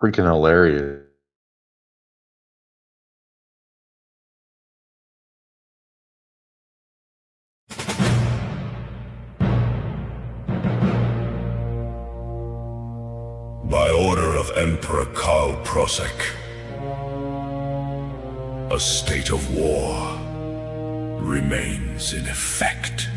Freaking hilarious. By order of Emperor Karl Prosek, a state of war remains in effect.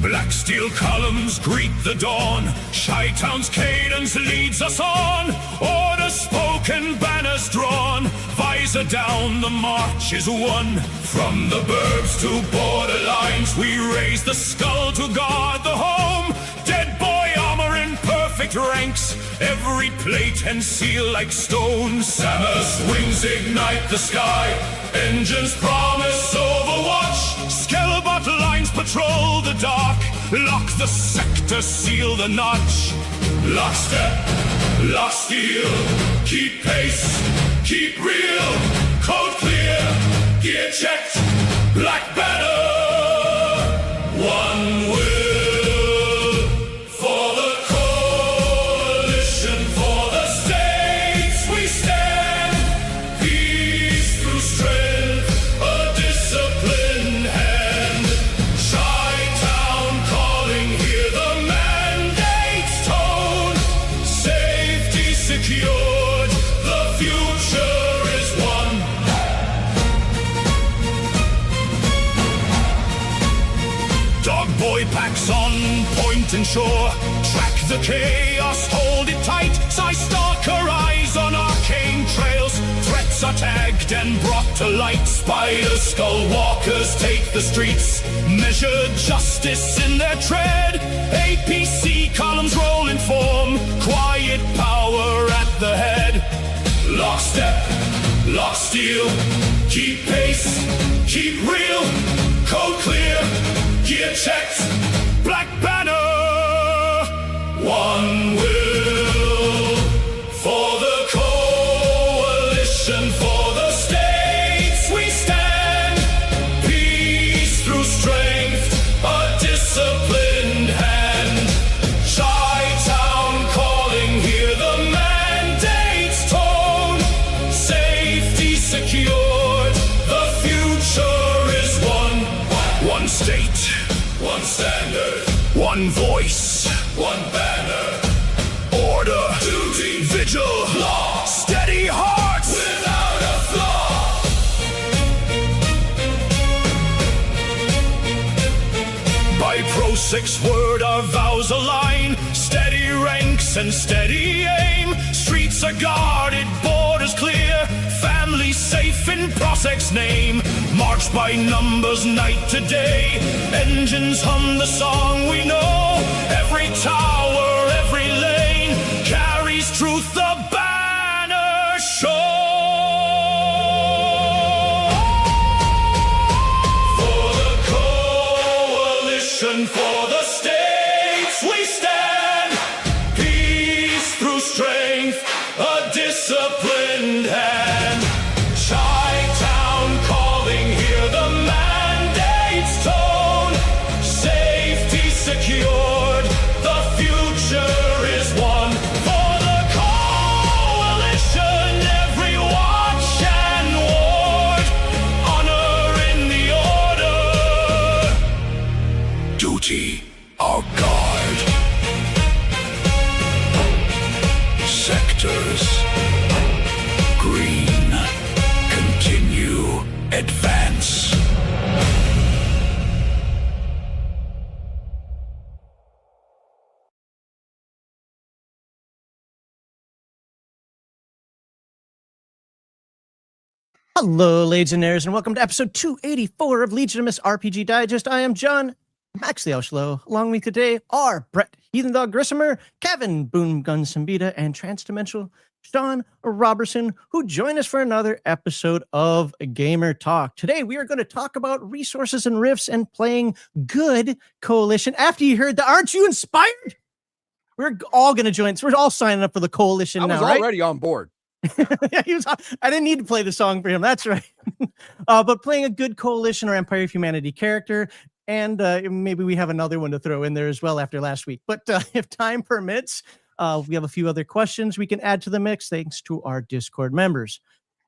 Black steel columns greet the dawn. Chi-Town's cadence leads us on. Order spoken, banners drawn. Visor down, the march is won. From the burbs to borderlines, we raise the skull to guard the home. Dead boy armor in perfect ranks, every plate and seal like stone. Samus wings ignite the sky, engines promise overwatch. Skellbot lines patrol the dark, lock the sector, seal the notch. Lockstep, lock steel, keep pace, keep real. Code clear, gear checked, black banner. One will for the coalition, for the states we stand. Peace through strength, a disciplined hand. Chi-Town calling, hear the mandate's tone. Safety secured, the future is won. Dog boy packs on point and shore. Track the chaos, hold it tight. Stalker eyes on arcane trails. Threats are tagged and brought to light. Spider skull walkers take the streets. Measure justice in their tread. APC columns roll in form. Quiet power at the head. Lockstep, lock steel, keep pace, keep real. Code clear, gear checked, black banner. One will for the coalition, for the states we stand. Peace through strength, a disciplined hand. Chi-Town calling, hear the mandate's tone. Safety secured, the future is won. One state, one standard, one voice, one banner. Order, duty, vigil, law, steady hearts without a flaw. By Prosek's word our vows align. Steady ranks and steady aim. Streets are guarded, borders clear. Family safe in Prosek's name. March by numbers, night to day. Engines hum the song we know. Every tower, every lane carries truth, the banner show. For the coalition, for the states we stand. Peace through strength, a disciplined hand. Chi-Town calling, hear the mandate's tone. Safety secured, the future is won. For the coalition, every watch and ward. Honor in the order. Duty, our guard. Sectors green, continue, advance. Hello, Legionnaires, and welcome to episode 284 of Legitimus RPG Digest. I am John Maxley Auschlow. Along with me today are Brett Heathen Dog Grissomer, Kevin Boom Gun Siembieda, and Transdimensional Sean Roberson, who join us for another episode of Gamer Talk. Today, we are going to talk about resources and rifts and playing good Coalition. After you heard that, aren't you inspired? We're all going to join. So we're all signing up for the coalition I now, was right? already on board. Yeah, I didn't need to play the song for him. That's right. But playing a good coalition or Empire of Humanity character, and maybe we have another one to throw in there as well after last week. But if time permits, we have a few other questions we can add to the mix thanks to our Discord members.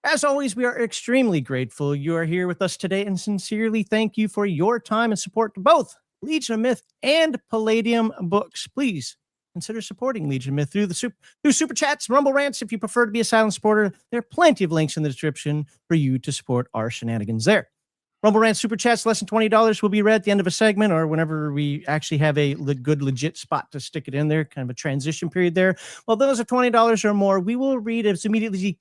As always, we are extremely grateful you are here with us today and sincerely thank you for your time and support to both Legion of Myth and Palladium books. Please consider supporting Legion of Myth through super chats, Rumble rants. If you prefer to be a silent supporter, there are plenty of links in the description for you to support our shenanigans there. Rumble rants, super chats, less than $20 will be read at the end of a segment or whenever we actually have a good, legit spot to stick it in there, kind of a transition period there. Well, those are $20 or more. We will read as immediately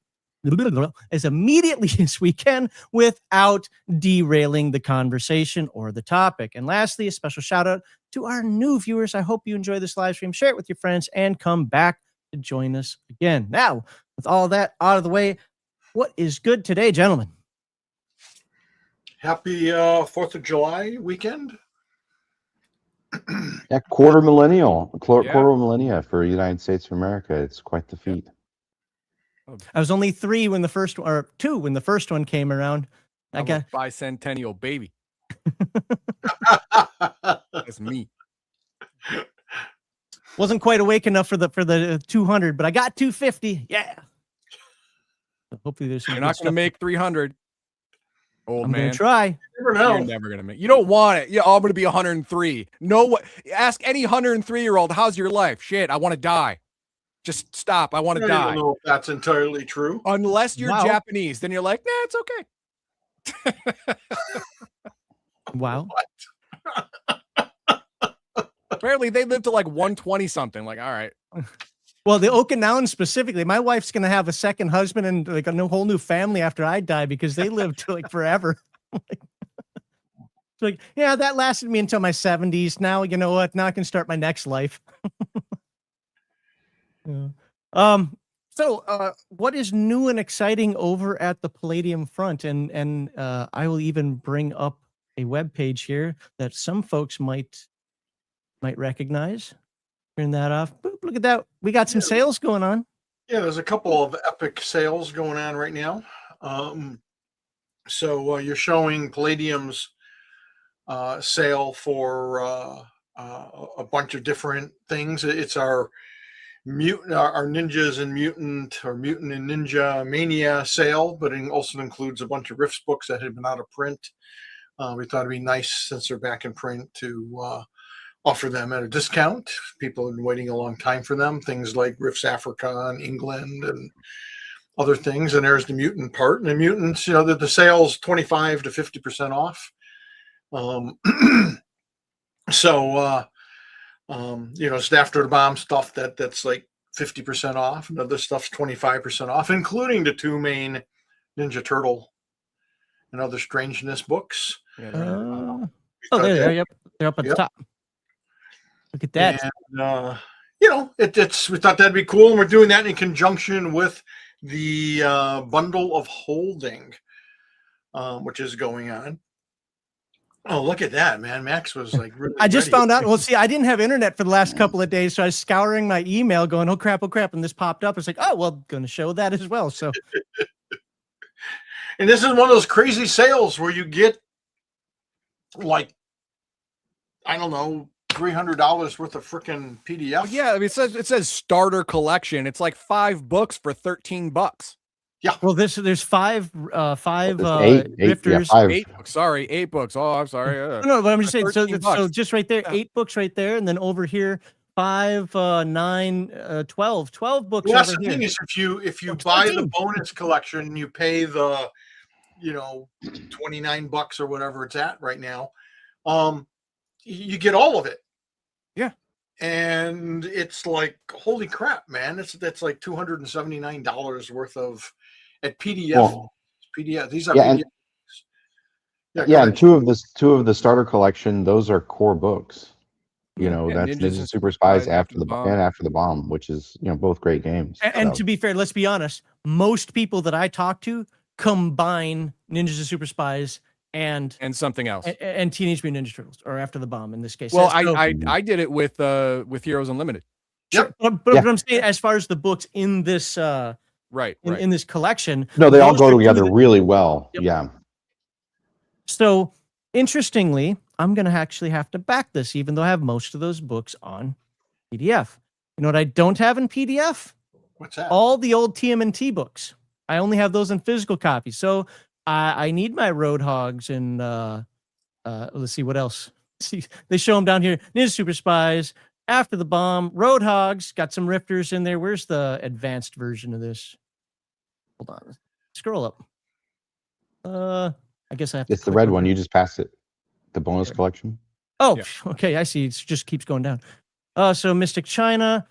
as we can without derailing the conversation or the topic. And lastly, a special shout out to our new viewers. I hope you enjoy this live stream. Share it with your friends and come back to join us again. Now, with all that out of the way, what is good today, gentlemen? Happy 4th of July weekend. Yeah, quarter millennia for the United States of America. It's quite the feat. I was only 3 when the first one, or 2 when the first one came around. I'm a bicentennial baby. That's me. Wasn't quite awake enough for the 200, but I got 250. Yeah. Hopefully there's some. You're not going to make 300. Old I'm man. going to try. You never know. You're never going to make. You don't want it. Yeah, I'm going to be 103. No, what? Ask any 103-year-old, how's your life? Shit, I want to die. Just stop. I want to I die. don't know if that's entirely true. Unless you're Wow. Japanese, then you're like, nah, it's okay. Wow. Apparently, they live to like 120 something. Like, all right. Well, the Okinawans specifically, my wife's going to have a second husband and like a whole new family after I die because they lived to like forever. It's like, yeah, that lasted me until my 70s. Now, you know what? Now I can start my next life. Yeah. So what is new and exciting over at the Palladium front? And I will even bring up a web page here that some folks might recognize. Turn that off. Boop, look at that. We got some sales going on. Yeah, there's a couple of epic sales going on right now. So you're showing Palladium's sale for a bunch of different things. It's our ninjas and mutant and ninja mania sale, but it also includes a bunch of Rifts books that had been out of print. We thought it'd be nice since they're back in print to offer them at a discount. People have been waiting a long time for them. Things like Rifts Africa and England and other things. And there's the mutant part. And the mutants, the sale's 25 to 50% off. It's after the bomb stuff that's like 50% off, and other stuff's 25% off, including the 2 main Ninja Turtle and other Strangeness books. Yeah, They're up at the top. Look at that. And, we thought that'd be cool, and we're doing that in conjunction with the bundle of holding, which is going on. Oh, look at that, man. Max was like really I just ready. found out. Well, see, I didn't have internet for the last couple of days, so I was scouring my email going, oh, crap. And this popped up. It's like, oh, well, going to show that as well. So, and this is one of those crazy sales where you get like, I don't know, $300 worth of freaking PDF. Yeah, I mean, it says starter collection. It's like 5 books for $13. Yeah. Well, there's five Rifters. 8 books. Sorry, 8 books. Oh, I'm sorry. No, but I'm just saying. So $13. just right there, 8 books right there, and then over here, 5, 9, 12 books. Well, that's over the here. thing is, if you buy the bonus collection, you pay the, $29 or whatever it's at right now. You get all of it. Yeah. And it's like, holy crap, man! That's like $279 worth of at PDF. Well, PDF. These are yeah, PDF. And two of the starter collection, those are core books. That's Ninjas Ninja and Super Spies After the Bomb. and After the Bomb, which is both great games. And to be fair, let's be honest. Most people that I talk to combine Ninjas and Super Spies and something else. and Teenage Mutant Ninja Turtles, or After the Bomb in this case. Well, I did it with Heroes Unlimited. Sure. But I'm saying, as far as the books in this Right. in this collection, No, they all those go are two together that- really well. Yep. Yeah. So interestingly, I'm gonna actually have to back this, even though I have most of those books on PDF. You know what I don't have in PDF? What's that? All the old TMNT books. I only have those in physical copies. So I need my Roadhogs and let's see what else. See, they show them down here. Ninja Super Spies, After the Bomb, Roadhogs, got some Rifters in there. Where's the advanced version of this? Hold on. Scroll up. I guess I have to. It's the click red on one. it. You just passed it. The bonus collection. Oh, Yeah. okay. I see. It just keeps going down. So Mystic China,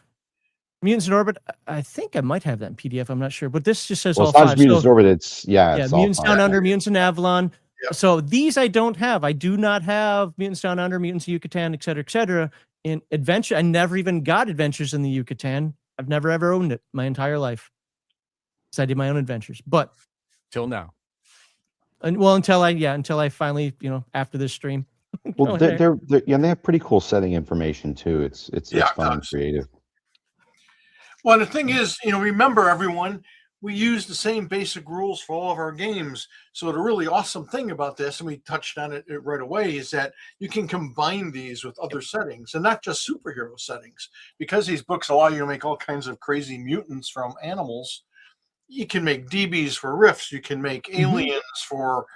Mutants in Orbit. I think I might have that in PDF. I'm not sure, but this just says Well, all it's not five. just Mutants So, in Orbit. It's yeah, it's all Mutants five. Down Under, Mutants in Avalon. Yep. So these I don't have. I do not have Mutants Down Under, Mutants in Yucatan, et cetera, in Adventure. I never even got Adventures in the Yucatan. I've never ever owned it my entire life. So I did my own adventures, but Till now. until I finally, after this stream. Well, go there. they have pretty cool setting information too. It's Yeah, fun and tons. creative. Well, the thing is, remember everyone, we use the same basic rules for all of our games. So the really awesome thing about this, and we touched on it right away, is that you can combine these with other settings and not just superhero settings. Because these books allow you to make all kinds of crazy mutants from animals, you can make DBs for Rifts, you can make aliens for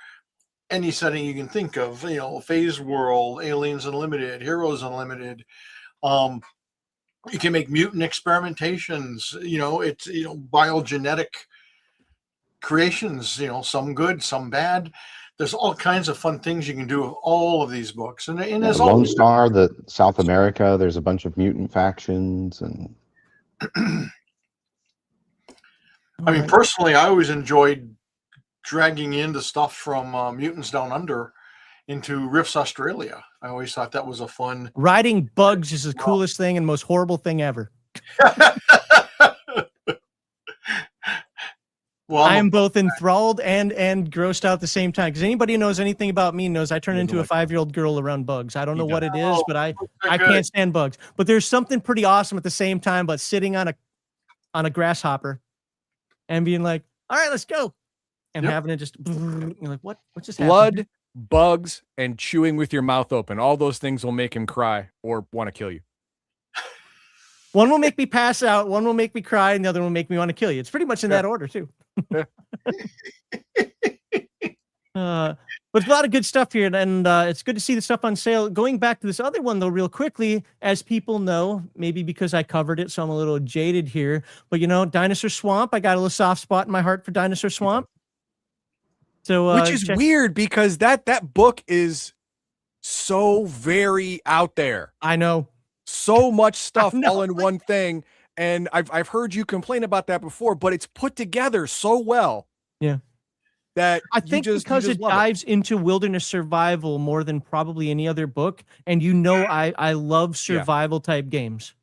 any setting you can think of, Phase World, Aliens Unlimited, Heroes Unlimited. You can make mutant experimentations, it's, biogenetic creations, some good, some bad. There's all kinds of fun things you can do with all of these books. And there's Lone always, Star, the South America. There's a bunch of mutant factions, and I mean, personally, I always enjoyed dragging in the stuff from Mutants Down Under into Rifts Australia. I always thought that was a fun. Riding bugs is the coolest thing and most horrible thing ever. Well, I am both enthralled and grossed out at the same time. Because anybody who knows anything about me knows I turn into a 5-year-old girl around bugs. I don't know what it is, but I can't stand bugs. But there's something pretty awesome at the same time about sitting on a grasshopper and being like, all right, let's go. And having it just, you're like, what just happened? Blood, bugs, and chewing with your mouth open. All those things will make him cry or want to kill you. One will make me pass out, one will make me cry, and the other will make me want to kill you. It's pretty much in that order, too. But a lot of good stuff here, and it's good to see the stuff on sale. Going back to this other one, though, real quickly, as people know, maybe because I covered it, so I'm a little jaded here, but Dinosaur Swamp, I got a little soft spot in my heart for Dinosaur Swamp. So, which is weird because that book is so very out there. I know. So much stuff all in one thing. And I've heard you complain about that before, but it's put together so well. Yeah. That I think because it dives into wilderness survival more than probably any other book. And I love survival type games.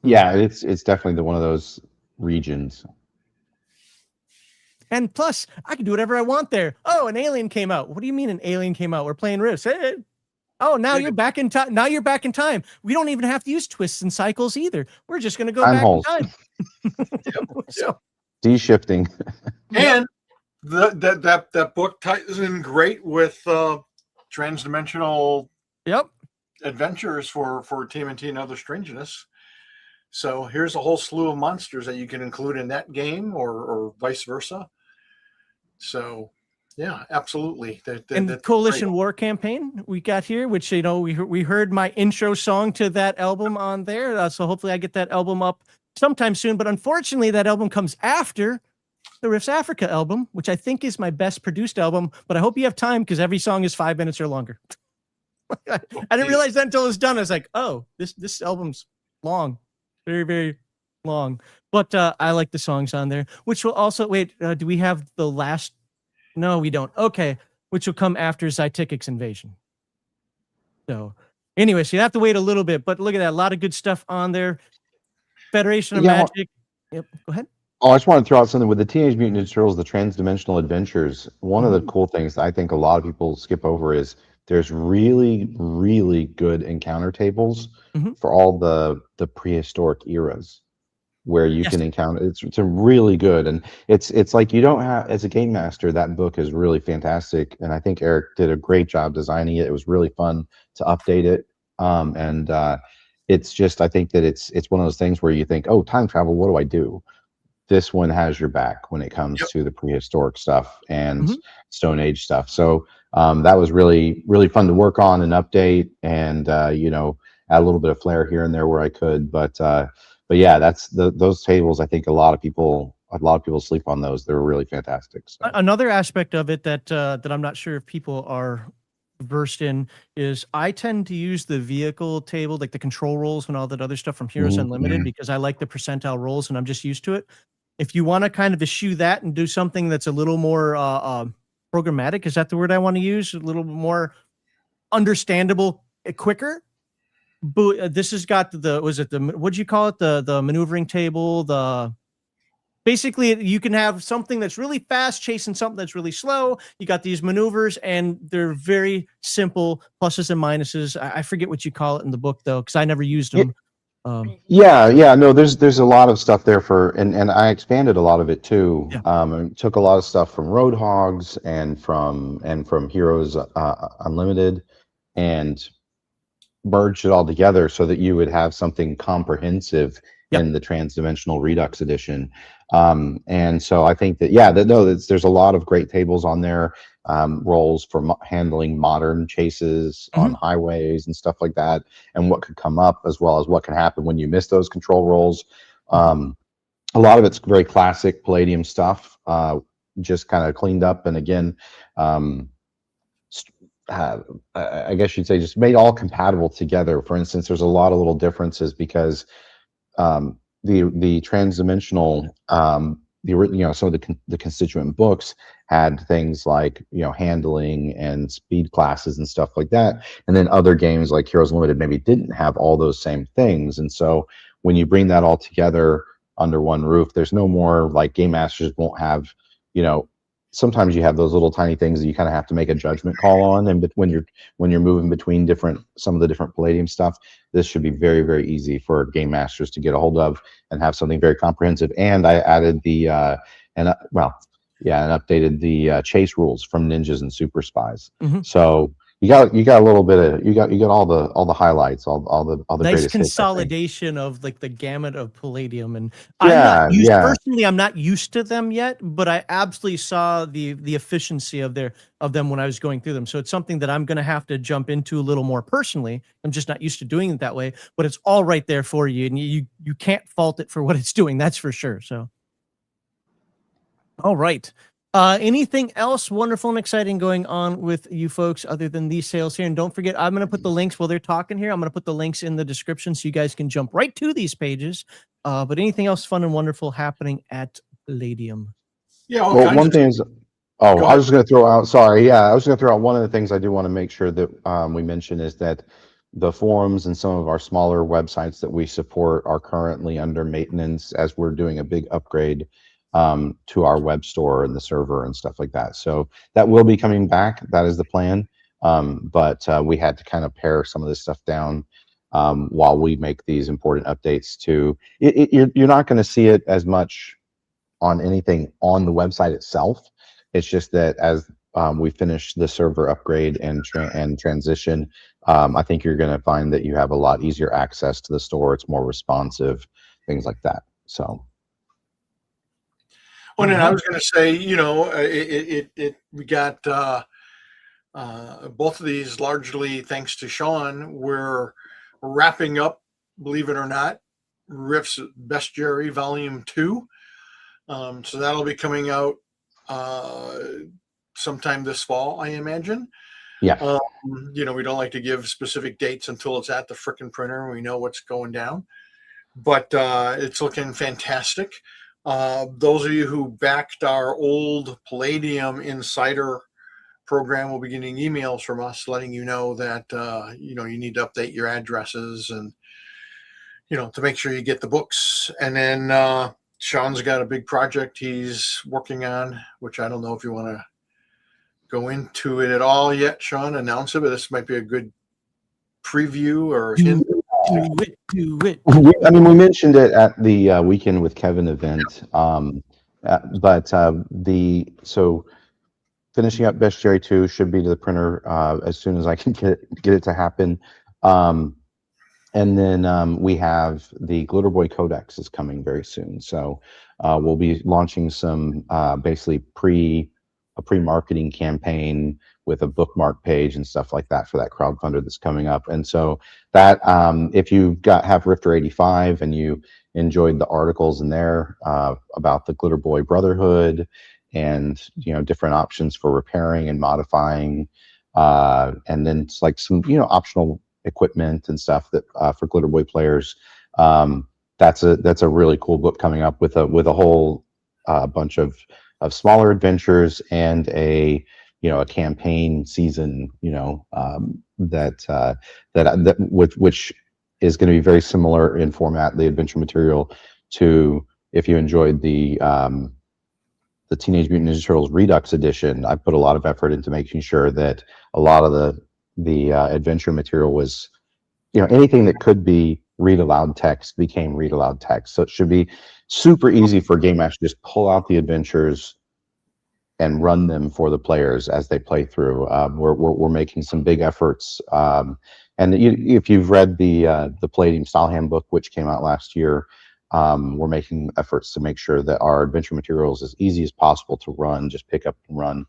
Yeah, it's definitely one of those regions. And plus, I can do whatever I want there. Oh, an alien came out. What do you mean an alien came out? We're playing Rifts. Hey. Oh, now you're back in time. Now you're back in time. We don't even have to use twists and cycles either. We're just going to go back in time. So, de-shifting. And that book ties in great with transdimensional adventures for TMNT and Other Strangeness. So here's a whole slew of monsters that you can include in that game or vice versa. So yeah, absolutely. And the Coalition War campaign we got here, which we heard my intro song to that album on there. So hopefully I get that album up sometime soon. But unfortunately, that album comes after the Rifts Africa album, which I think is my best produced album. But I hope you have time because every song is 5 minutes or longer. I didn't realize that until it was done. I was like, oh, this album's long, very, very long. But I like the songs on there, which will also do we have the last? No, we don't. Okay, which will come after Zytikic's invasion. So anyway, so you have to wait a little bit, but look at that. A lot of good stuff on there. Federation of Magic. Yep, go ahead. Oh, I just want to throw out something with the Teenage Mutant Ninja Turtles, the Transdimensional Adventures. One of the cool things I think a lot of people skip over is there's really, really good encounter tables for all the prehistoric eras where you Yes. can encounter. It's a really good, and it's like you don't have, as a game master, that book is really fantastic, and I think Eric did a great job designing it. It was really fun to update it, and it's just, I think that it's one of those things where you think, oh, time travel, what do I do? This one has your back when it comes Yep. to the prehistoric stuff and Stone Age stuff. So that was really, really fun to work on and update, and you know, add a little bit of flair here and there where I could. But yeah, that's those tables. I think a lot of people sleep on those. They're really fantastic. So. Another aspect of it that that I'm not sure if people are versed in is I tend to use the vehicle table, like the control rolls and all that other stuff from Heroes Unlimited, because I like the percentile rolls and I'm just used to it. If you want to kind of eschew that and do something that's a little more programmatic, is that the word I want to use? A little more understandable, quicker. But this has got what'd you call it? The maneuvering table, basically you can have something that's really fast chasing something that's really slow. You got these maneuvers and they're very simple pluses and minuses. I forget what you call it in the book though, because I never used them. Yeah, no, there's a lot of stuff there and I expanded a lot of it too. Yeah. And took a lot of stuff from Roadhogs and from Heroes Unlimited, and merged it all together so that you would have something comprehensive in the Transdimensional Redux edition. And so I think that there's a lot of great tables on there, roles for handling modern chases on highways and stuff like that, and what could come up, as well as what can happen when you miss those control rolls. A lot of it's very classic Palladium stuff, just kind of cleaned up, and again, I guess you'd say just made all compatible together. For instance, there's a lot of little differences because the transdimensional, some of the constituent books had things like, handling and speed classes and stuff like that, and then other games like Heroes Limited maybe didn't have all those same things. And so when you bring that all together under one roof, there's no more like game masters won't have, sometimes you have those little tiny things that you kind of have to make a judgment call on, and when you're moving between some of the different Palladium stuff, this should be very, very easy for game masters to get a hold of and have something very comprehensive. And I added and updated the chase rules from Ninjas and Super Spies. So you got a little bit of you got all the highlights, all the nice greatest consolidation of like the gamut of Palladium. And personally, I'm not used to them yet, but I absolutely saw the efficiency of them when I was going through them. So it's something that I'm going to have to jump into a little more personally. I'm just not used to doing it that way, but it's all right there for you, and you can't fault it for what it's doing. That's for sure. So, all right. Anything else wonderful and exciting going on with you folks other than these sales here? And don't forget, I'm going to put the links while they're talking here. I'm going to put the links in the description so you guys can jump right to these pages. But anything else fun and wonderful happening at Palladium? Yeah. Well, one thing is, I was going to throw out, I was going to throw out one of the things I do want to make sure that we mention is that the forums and some of our smaller websites that we support are currently under maintenance as we're doing a big upgrade to our web store and the server and stuff like that. So that will be coming back. That is the plan. But we had to kind of pare some of this stuff down while we make these important updates to it. You're not going to see it as much on anything on the website itself. It's just that as we finish the server upgrade and transition, I think you're going to find that you have a lot easier access to the store. It's more responsive, things like that. So. Well, and I was going to say, we got both of these largely thanks to Sean. We're wrapping up, believe it or not, Riff's Bestiary Volume 2. So that'll be coming out sometime this fall, I imagine. Yeah. We don't like to give specific dates until it's at the frickin' printer and we know what's going down. But it's looking fantastic. Those of you who backed our old Palladium Insider program will be getting emails from us letting you know that you need to update your addresses and to make sure you get the books. And then Sean's got a big project he's working on, which I don't know if you want to go into it at all yet, Sean? Announce it, but this might be a good preview or hint. Do it. I mean, we mentioned it at the Weekend with Kevin event, but so finishing up Bestiary 2 should be to the printer as soon as I can get it to happen. And then we have the Glitter Boy Codex is coming very soon. So we'll be launching some basically a pre-marketing campaign with a bookmark page and stuff like that for that crowdfunder that's coming up. And so that if you have Rifter 85 and you enjoyed the articles in there about the Glitter Boy Brotherhood and different options for repairing and modifying, and then it's like some optional equipment and stuff that for Glitter Boy players. That's a really cool book coming up with a whole bunch of smaller adventures and a campaign season which is going to be very similar in format, the adventure material, to if you enjoyed the Teenage Mutant Ninja Turtles Redux edition. I put a lot of effort into making sure that a lot of the adventure material was, anything that could be read aloud text became read aloud text. So it should be super easy for Game Master to just pull out the adventures and run them for the players as they play through. We're making some big efforts, and if you've read the Palladium Style Handbook, which came out last year, we're making efforts to make sure that our adventure material is as easy as possible to run, just pick up and run,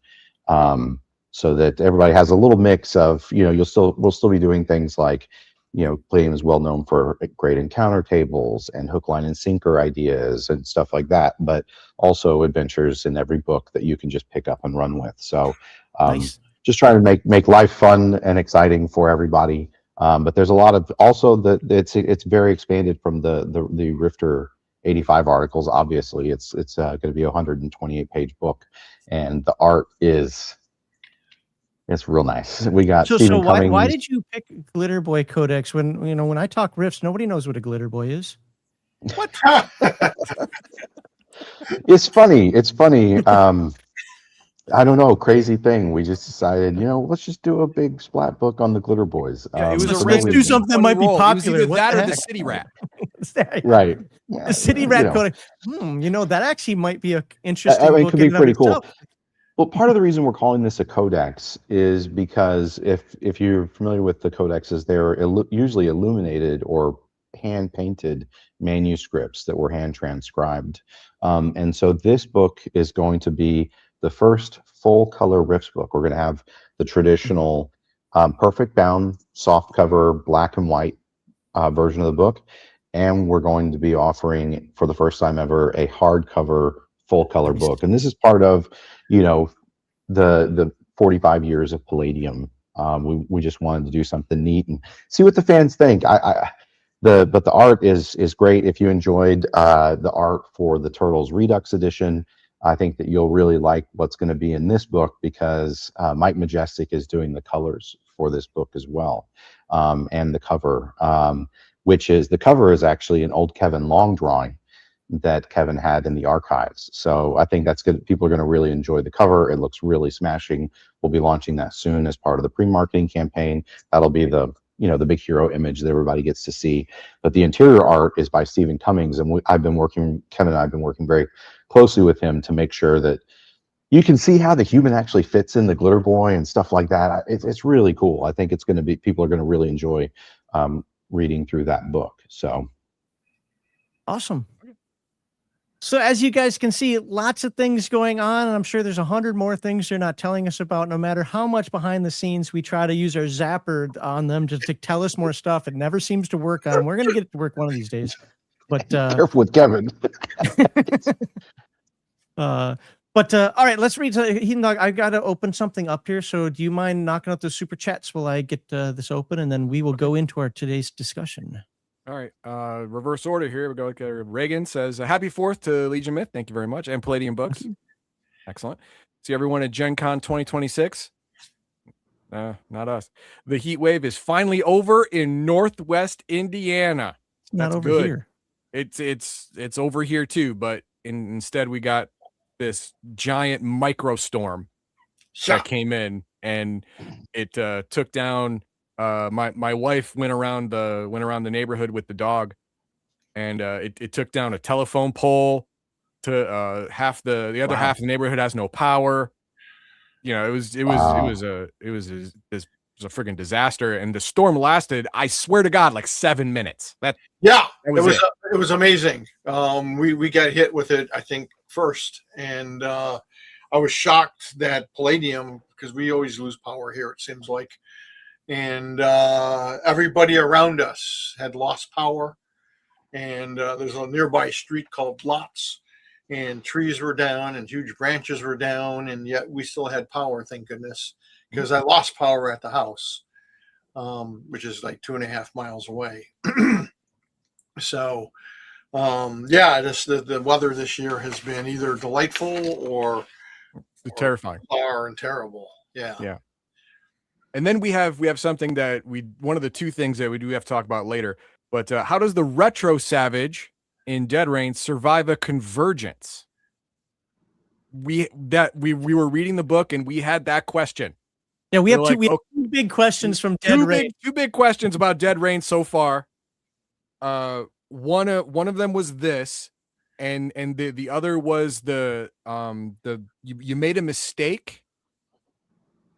so that everybody has a little mix of, we'll still be doing things like, Palladium is well known for great encounter tables and hook, line, and sinker ideas and stuff like that, but also adventures in every book that you can just pick up and run with. So Nice. just trying to make life fun and exciting for everybody. But there's a lot of also it's very expanded from the Rifter 85 articles. Obviously, it's going to be a 128-page book, and the art is real nice. We got Stephen Cummings. Why did you pick Glitter Boy Codex when when I talk riffs, nobody knows what a glitter boy is? What? It's funny. I don't know, crazy thing. We just decided, let's just do a big splat book on the Glitter Boys. Yeah, it was Let's a really do something that might be popular. It was either What that the or the heck? City Rat. Right. The City Rat Codex. That actually might be an interesting book. It could be in and of pretty cool. itself. Well, part of the reason we're calling this a codex is because if you're familiar with the codexes, they're usually illuminated or hand painted manuscripts that were hand transcribed. And so this book is going to be the first full color riffs book. We're going to have the traditional perfect bound, soft cover, black and white version of the book. And we're going to be offering, for the first time ever, a hardcover full color book. And this is part of, the 45 years of Palladium. We just wanted to do something neat and see what the fans think. But the art is great. If you enjoyed the art for the Turtles Redux edition, I think that you'll really like what's going to be in this book, because Mike Majestic is doing the colors for this book as well, and the cover, the cover is actually an old Kevin Long drawing that Kevin had in the archives. So I think that's good. People are going to really enjoy the cover. It looks really smashing. We'll be launching that soon as part of the pre-marketing campaign. That'll be the big hero image that everybody gets to see. But the interior art is by Stephen Cummings, and Kevin and I have been working very closely with him to make sure that you can see how the human actually fits in the Glitter Boy and stuff like that. It's really cool. I think people are going to really enjoy reading through that book. So awesome. So as you guys can see, lots of things going on, and I'm sure there's 100 more things they're not telling us about. No matter how much behind the scenes we try to use our zapper on them to tell us more stuff, it never seems to work on. We're going to get it to work one of these days. But careful with Kevin. All right, let's read. Heathen Dog, I've got to open something up here. So do you mind knocking out the super chats while I get this open, and then we will go into our today's discussion. All right, reverse order here. We go. Reagan says, "Happy 4th to Legion Myth. Thank you very much, and Palladium Books. Excellent. See everyone at Gen Con 2026. Not us. The heat wave is finally over in Northwest Indiana. Not That's over good. here. It's over here too, but instead we got this giant micro storm. that came in, and it took down. My wife went around the neighborhood with the dog, and it took down a telephone pole. To half the other half of the neighborhood has no power. You know, it was a freaking disaster, and the storm lasted, I swear to God, like 7 minutes. That it was amazing. We got hit with it, I think, first, and I was shocked that Palladium, because we always lose power here, it seems like, and everybody around us had lost power, and there's a nearby street called Lots, and trees were down and huge branches were down, and yet we still had power, thank goodness, because I lost power at the house, which is like 2.5 miles away. So, the weather this year has been either delightful or terrifying, and terrible. Yeah. And then we have something that one of the two things that we do have to talk about later. But how does the retro savage in Dead Rain survive a convergence? We were reading the book and we had that question. Yeah, we have two big questions from Dead Rain. Two big questions about Dead Rain so far. One of them was this, and the other was you made a mistake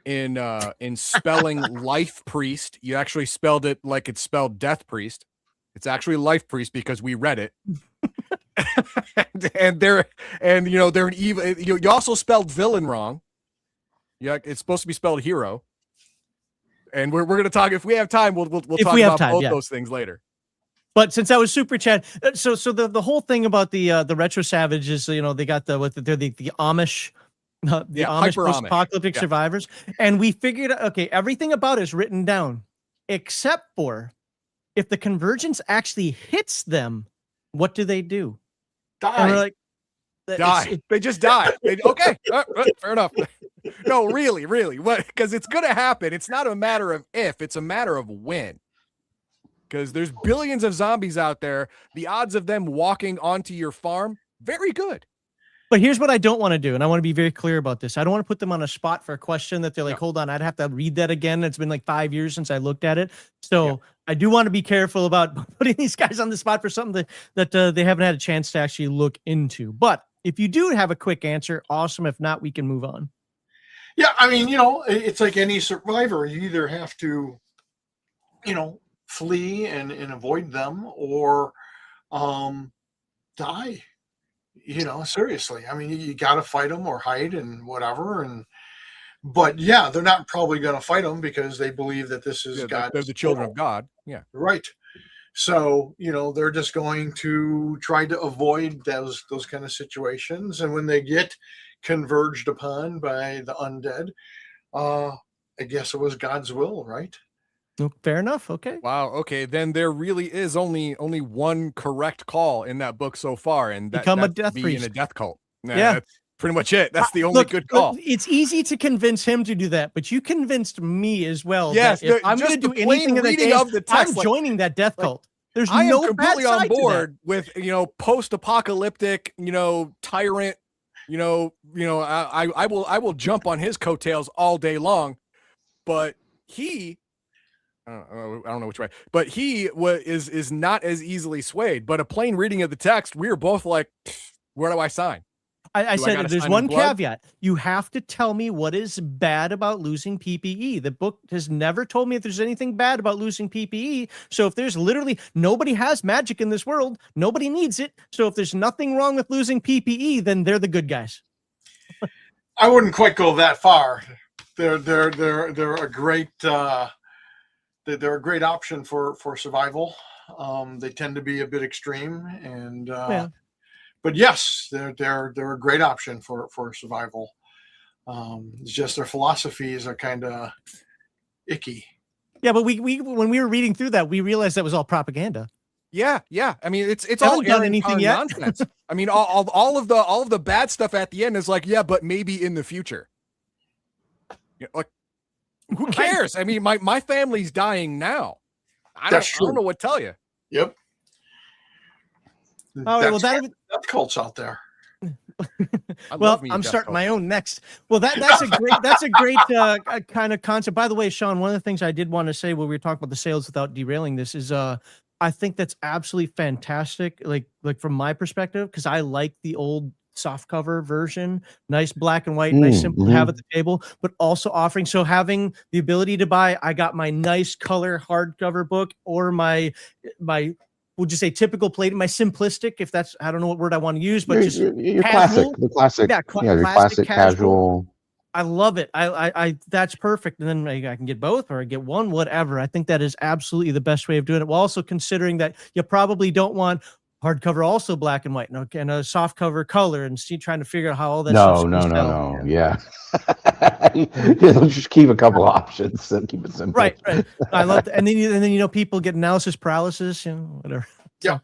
in spelling life priest. You actually spelled it like it's spelled death priest. It's actually life priest because we read it. and they're an evil. You also spelled villain wrong. Yeah, it's supposed to be spelled hero. And we're going to talk, if we have time, we'll talk about both those things later. But since I was super chat, so the whole thing about the retro savage is, they got the Amish, Amish post-apocalyptic survivors, and we figured, okay, everything about it is written down, except for if the convergence actually hits them, what do they do? Die. And we're like, die. They just die. Okay, fair enough. No, really, what? Because it's going to happen. It's not a matter of if; it's a matter of when. Because there's billions of zombies out there. The odds of them walking onto your farm, very good. But here's what I don't want to do, and I want to be very clear about this. I don't want to put them on a spot for a question that they're like, hold on, I'd have to read that again. It's been like 5 years since I looked at it. So I do want to be careful about putting these guys on the spot for something that they haven't had a chance to actually look into. But if you do have a quick answer, awesome. If not, we can move on. Yeah, I mean, it's like any survivor. You either have to, flee and avoid them or die. Seriously. I mean, you got to fight them or hide and whatever. But they're not probably going to fight them because they believe that this is God. They're the children of God. Yeah. Right. So, they're just going to try to avoid those kind of situations. And when they get converged upon by the undead, I guess it was God's will, right? Fair enough. Okay. Wow. Okay. Then there really is only one correct call in that book so far, and become a death priest in a death cult. Yeah, that's pretty much it. That's the only good call. It's easy to convince him to do that, but you convinced me as well. Yes, if I'm going to do anything in the game, of the text, I'm joining that death cult. There's I no am completely bad on side board with post-apocalyptic tyrant. I will jump on his coattails all day long, but he. I don't know which way, but he is not as easily swayed. But a plain reading of the text, we were both like, where do I sign? I said there's one caveat. You have to tell me what is bad about losing PPE. The book has never told me if there's anything bad about losing PPE. So if there's literally nobody has magic in this world, nobody needs it. So if there's nothing wrong with losing PPE, then they're the good guys. I wouldn't quite go that far. They're a great they're a great option for survival. They tend to be a bit extreme, and but yes, they're a great option for survival. It's just their philosophies are kind of icky. Yeah, but we when we were reading through that, we realized that was all propaganda. Yeah. I mean, it's all done anything yet. Nonsense. I mean, all of the bad stuff at the end is like, but maybe in the future. Like, who cares? I mean, my family's dying now. I don't know what to tell you. Yep. All right, well, that's cults out there. Well, love me a I'm death starting cult. my own next. Well, that's a great kind of concept. By the way, Sean, one of the things I did want to say when we were talking about the sales without derailing this is I think that's absolutely fantastic. Like from my perspective, because I like the old softcover version, nice black and white, nice simple to have at the table, but also offering having the ability to buy. I got my nice color hardcover book or my we'll just say typical plate, my simplistic, if that's, I don't know what word I want to use, but just Your classic, casual. the classic, Yeah, your classic casual. I love it. I that's perfect. And then I can get both or I get one, whatever. I think that is absolutely the best way of doing it. While also considering that you probably don't want hardcover also black and white and a soft cover color and trying to figure out how all that stuff's gonna sell. Yeah. Let's just keep a couple options and keep it simple. Right. I love that. And then people get analysis paralysis, whatever. Yeah.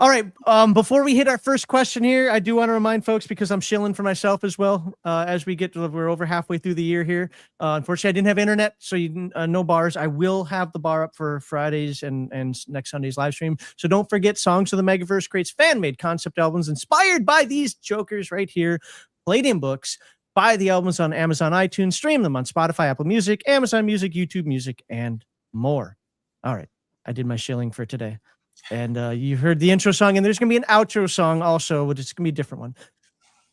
All right. Before we hit our first question here, I do want to remind folks, because I'm shilling for myself as well, as we're over halfway through the year here. Unfortunately, I didn't have internet, so no bars. I will have the bar up for Fridays and next Sunday's live stream. So don't forget, Songs of the Megaverse creates fan-made concept albums inspired by these jokers right here. Palladium Books. Buy the albums on Amazon, iTunes, stream them on Spotify, Apple Music, Amazon Music, YouTube Music, and more. All right. I did my shilling for today. And you heard the intro song, and there's going to be an outro song also, which is going to be a different one.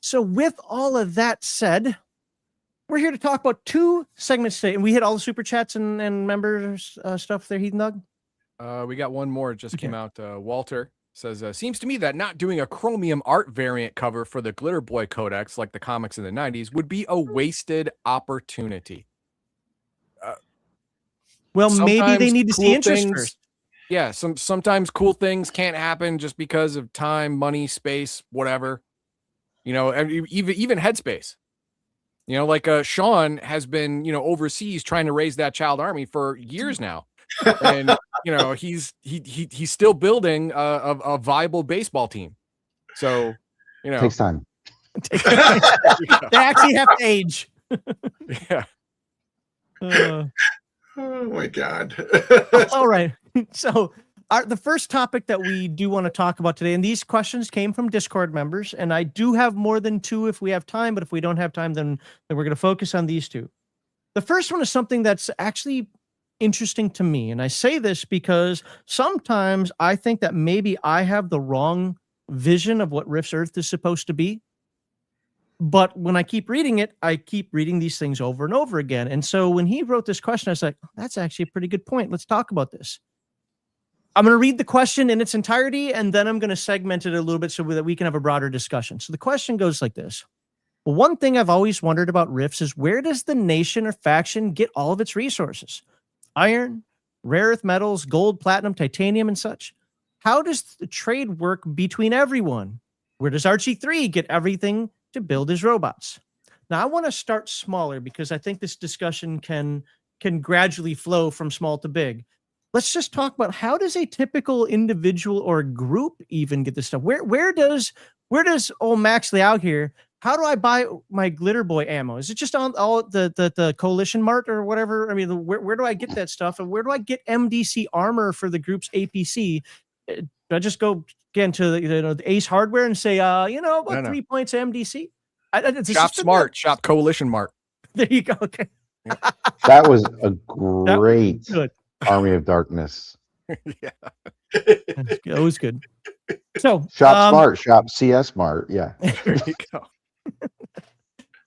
So with all of that said, we're here to talk about two segments today. And we hit all the super chats and members stuff there, Heathen Dog? We got one more. It just came out. Walter says, seems to me that not doing a chromium art variant cover for the Glitter Boy Codex, like the comics in the 90s, would be a wasted opportunity. Well, maybe they need to see interest first. Yeah, sometimes cool things can't happen just because of time, money, space, whatever. Even headspace. Like Sean has been, overseas trying to raise that child army for years now, and he's still building a viable baseball team. So Takes time. They actually have to age. Yeah. Oh my God. All right. So the first topic that we do want to talk about today, and these questions came from Discord members, and I do have more than two if we have time, but if we don't have time, then we're going to focus on these two. The first one is something that's actually interesting to me, and I say this because sometimes I think that maybe I have the wrong vision of what Rift's Earth is supposed to be. But when I keep reading it, I keep reading these things over and over again. And so when he wrote this question, I was like, that's actually a pretty good point. Let's talk about this. I'm going to read the question in its entirety, and then I'm going to segment it a little bit so that we can have a broader discussion. So the question goes like this. Well, one thing I've always wondered about Rifts is, where does the nation or faction get all of its resources? Iron, rare earth metals, gold, platinum, titanium, and such. How does the trade work between everyone? Where does Archie 3 get everything to build his robots? Now, I want to start smaller because I think this discussion can gradually flow from small to big. Let's just talk about, how does a typical individual or group even get this stuff? Where does old Maxley out here, how do I buy my Glitter Boy ammo? Is it just on all the Coalition Mart or whatever? I mean, where do I get that stuff? And where do I get MDC armor for the group's APC? Do I just go again to the Ace Hardware and say, about 3 points MDC? Shop Smart, Shop Coalition Mart. There you go. Okay. That was a great Army of Darkness. Yeah. That was good. So Shop Smart, Shop CS Smart. Yeah. There you go.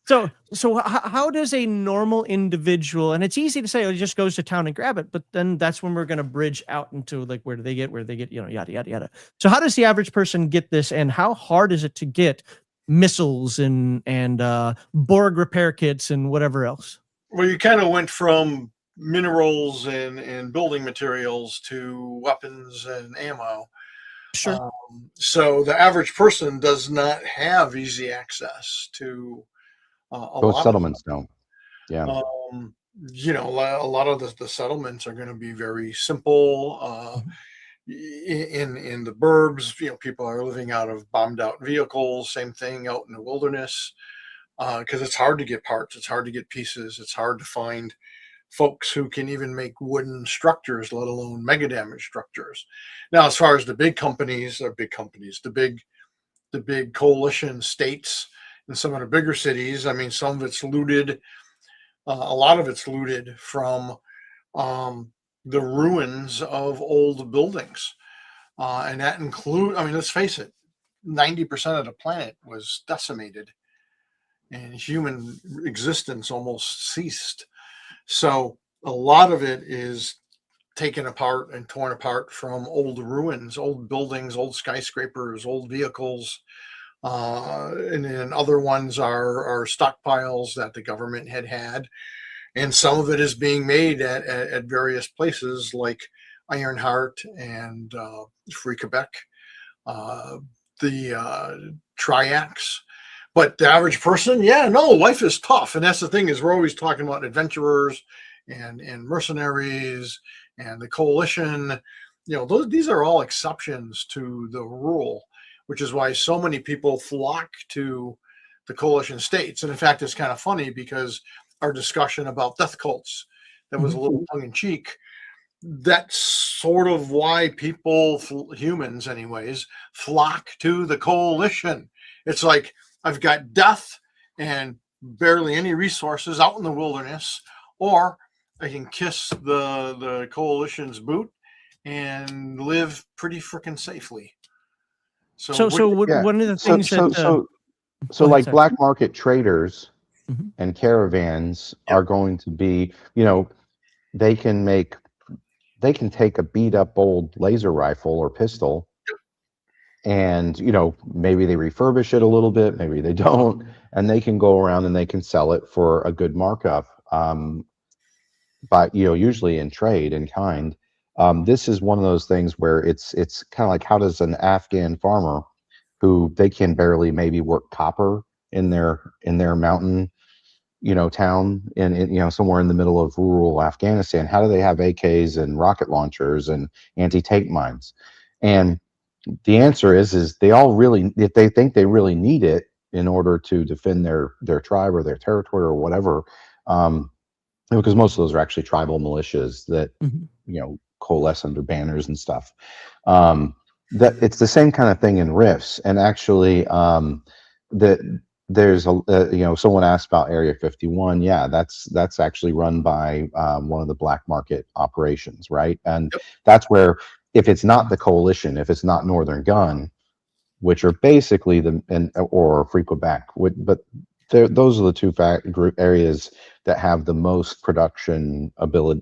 So how does a normal individual, and it's easy to say, he just goes to town and grab it, but then that's when we're going to bridge out into like, where do they get, yada, yada, yada. So how does the average person get this, and how hard is it to get missiles and Borg repair kits and whatever else? Well, you kind of went from minerals and building materials to weapons and ammo. Sure. So the average person does not have easy access to Those settlements don't. Yeah. A lot of the settlements are going to be very simple. In the burbs, people are living out of bombed out vehicles. Same thing out in the wilderness, because it's hard to get parts. It's hard to get pieces. It's hard to find folks who can even make wooden structures, let alone mega damage structures. Now, as far as the big companies, the big the big coalition states and some of the bigger cities. I mean, some of it's looted. A lot of it's looted from the ruins of old buildings. And that I mean, let's face it, 90% of the planet was decimated and human existence almost ceased. So a lot of it is taken apart and torn apart from old ruins, old buildings, old skyscrapers, old vehicles. And then other ones are stockpiles that the government had. And some of it is being made at various places like Ironheart and Free Quebec, the Triax. But the average person, life is tough. And that's the thing, is we're always talking about adventurers and mercenaries and the coalition. These are all exceptions to the rule, which is why so many people flock to the coalition states. And in fact, it's kind of funny because our discussion about death cults, that was a little tongue-in-cheek. That's sort of why people, humans anyways, flock to the coalition. It's like, I've got death and barely any resources out in the wilderness, or I can kiss the coalition's boot and live pretty freaking safely. One of the things so like black market traders and caravans are going to be, they can take a beat up old laser rifle or pistol and, maybe they refurbish it a little bit, maybe they don't, and they can go around and they can sell it for a good markup, but, usually in trade in kind. This is one of those things where it's kind of like, how does an Afghan farmer who they can barely maybe work copper in their mountain, town in somewhere in the middle of rural Afghanistan, how do they have AKs and rocket launchers and anti-tank mines? And the answer is they all really, if they think they really need it in order to defend their tribe or their territory or whatever, because most of those are actually tribal militias that coalesce under banners and stuff. That it's the same kind of thing in Rifts. And actually, there's someone asked about Area 51. Yeah, that's actually run by one of the black market operations, right? And that's where, if it's not the coalition, if it's not Northern Gun, which are basically or Free Quebec, but those are the two group areas that have the most production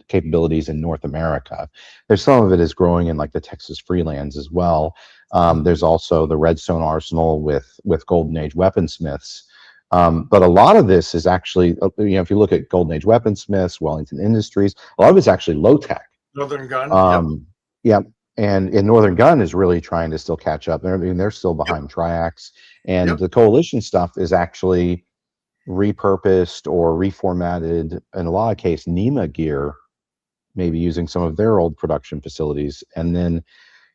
capabilities in North America. There's some of it is growing in like the Texas Freelands as well. There's also the Redstone Arsenal with Golden Age weaponsmiths. But a lot of this is actually, if you look at Golden Age weaponsmiths, Wellington Industries, a lot of it's actually low tech. Northern Gun. And Northern Gun is really trying to still catch up. They're still behind Triax, and the coalition stuff is actually repurposed or reformatted, in a lot of cases NEMA gear, maybe using some of their old production facilities. And then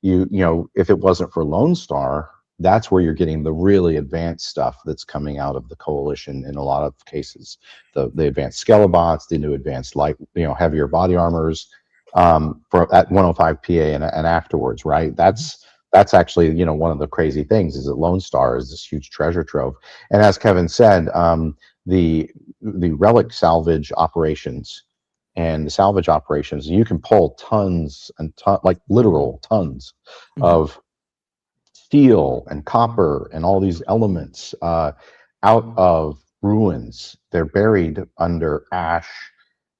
if it wasn't for Lone Star, that's where you're getting the really advanced stuff that's coming out of the coalition in a lot of cases. The advanced Skelelots, the new advanced light, heavier body armors, at 105 PA and afterwards, right? That's actually, one of the crazy things is that Lone Star is this huge treasure trove. And as Kevin said, the relic salvage operations and the salvage operations, you can pull tons and like literal tons of steel and copper and all these elements out of ruins. They're buried under ash,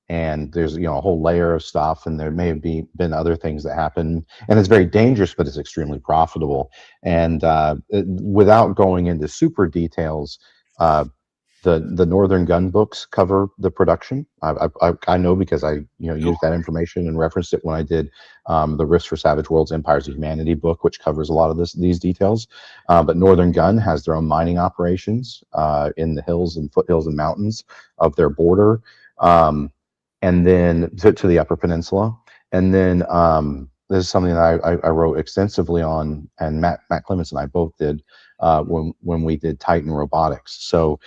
and there's a whole layer of stuff, and there may have been other things that happen, and it's very dangerous, but it's extremely profitable. And without going into super details, the Northern Gun books cover the production. I know because I used that information and referenced it when I did the Rifts for Savage Worlds Empires of Humanity book, which covers a lot of these details. But Northern Gun has their own mining operations in the hills and foothills and mountains of their border. And then to the Upper Peninsula. And then this is something that I wrote extensively on, and Matt Clements and I both did when we did Titan Robotics. So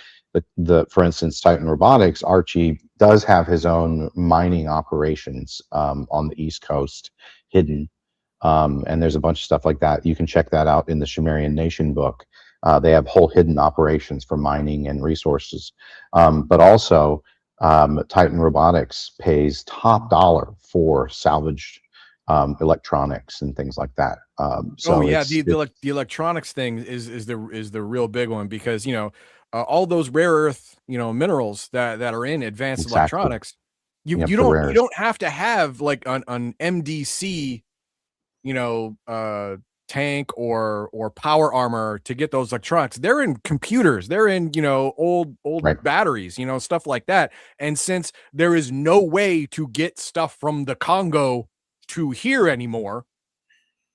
for instance, Titan Robotics, Archie does have his own mining operations on the East Coast, hidden. And there's a bunch of stuff like that. You can check that out in the Sumerian Nation book. They have whole hidden operations for mining and resources. But also, Titan Robotics pays top dollar for salvaged electronics and things like that. So yeah, the electronics thing is the real big one, because all those rare earth minerals that are in advanced Exactly. electronics, you Yep, the don't rares. have to have like an MDC tank or power armor to get those electronics. They're in computers, they're in old Right. batteries, stuff like that. And since there is no way to get stuff from the Congo to here anymore,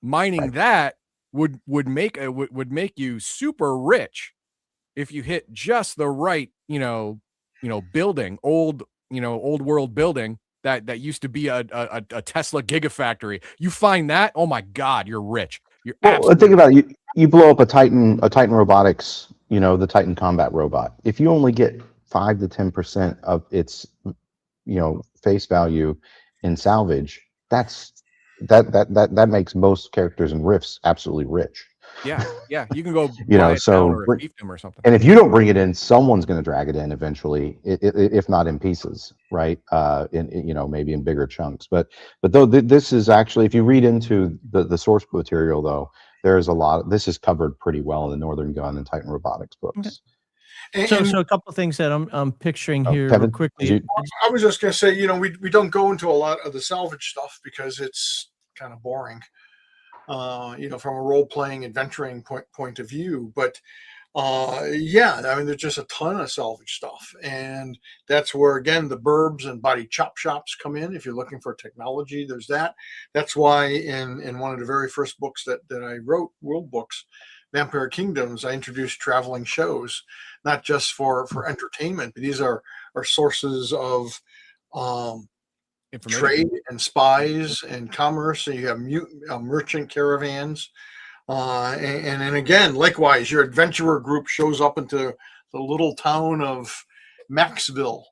mining Right. that would make you super rich if you hit just the right building, old world building that used to be a Tesla gigafactory. You find that, oh my God, you're rich. You're Well, think absolutely about it. You blow up a Titan Robotics, the Titan combat robot. If you only get 5 to 10% of its, face value in salvage, that makes most characters in Rifts absolutely rich. yeah. You can go You buy know, it down so or a fiefdom or something. and if you don't bring it in, someone's going to drag it in eventually, if not in pieces, right? Maybe in bigger chunks. But though this is actually, if you read into the source material, though, there's a lot. This is covered pretty well in the Northern Gun and Titan Robotics books. So a couple of things that I'm picturing here Kevin, real quickly. I was just going to say, we don't go into a lot of the salvage stuff because it's kind of boring, from a role-playing, adventuring point of view. But there's just a ton of salvage stuff. And that's where, again, the burbs and body chop shops come in. If you're looking for technology, there's that. That's why in one of the very first books that I wrote, World Books, Vampire Kingdoms, I introduced traveling shows, not just for entertainment, but these are sources of trade and spies and commerce. So you have merchant caravans. And again, likewise, your adventurer group shows up into the little town of Maxville,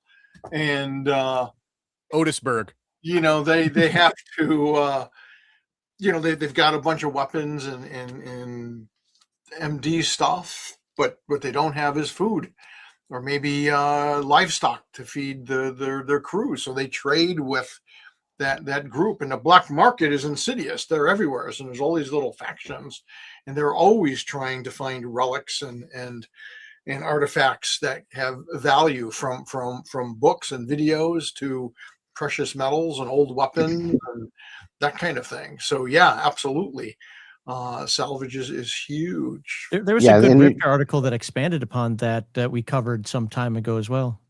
and Otisburg. They have to, they've got a bunch of weapons and MD stuff, but what they don't have is food, or maybe livestock to feed their crews. So they trade with that group, and the black market is insidious. They're everywhere, so there's all these little factions, and they're always trying to find relics and artifacts that have value, from books and videos to precious metals and old weapons and that kind of thing. So yeah, absolutely. Salvage is huge. There was a good Rift article that expanded upon that we covered some time ago as well.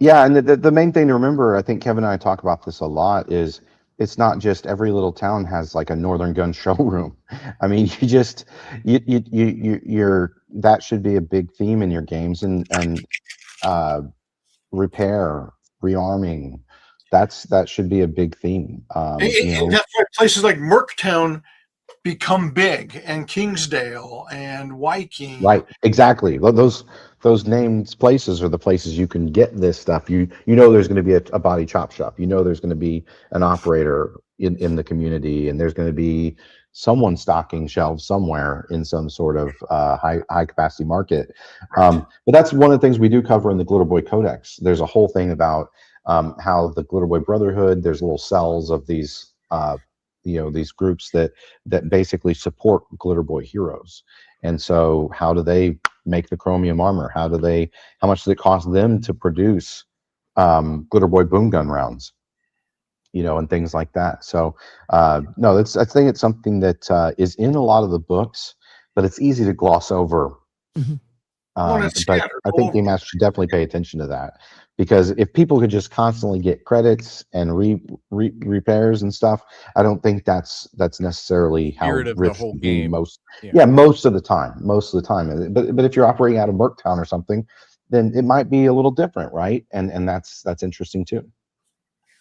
Yeah, and the main thing to remember, I think Kevin and I talk about this a lot, is it's not just every little town has like a Northern Gun showroom. I mean, you're that should be a big theme in your games, and repair, rearming, that should be a big theme. And that's why places like Merktown become big, and Kingsdale and Viking. Right, exactly. Those named places are the places you can get this stuff. You know there's going to be a body chop shop. You know there's going to be an operator in the community, and there's going to be someone stocking shelves somewhere in some sort of high capacity market. But that's one of the things we do cover in the Glitter Boy Codex. There's a whole thing about how the Glitter Boy Brotherhood, there's little cells of these these groups that basically support Glitter Boy heroes. And so how do they make the chromium armor? How much does it cost them to produce Glitter Boy boom gun rounds? And things like that. So no, I think it's something that is in a lot of the books, but it's easy to gloss over. Mm-hmm. But I think Game Master should definitely pay attention to that, because if people could just constantly get credits and repairs and stuff, I don't think that's necessarily how the whole game. Most of the time. But if you're operating out of Merktown or something, then it might be a little different, right? And that's interesting too.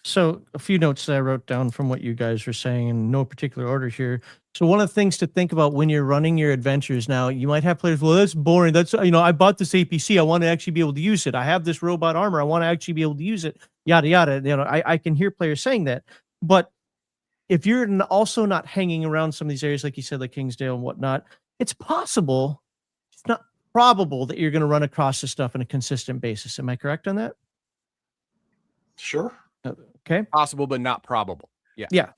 So a few notes that I wrote down from what you guys were saying in no particular order here. So one of the things to think about when you're running your adventures now, you might have players, well, that's boring. That's, I bought this APC. I want to actually be able to use it. I have this robot armor. I want to actually be able to use it. Yada, yada. I can hear players saying that. But if you're also not hanging around some of these areas, like you said, like Kingsdale and whatnot, it's possible it's not probable that you're going to run across this stuff on a consistent basis. Am I correct on that? Sure. Okay. Possible, but not probable. Yeah. Yeah.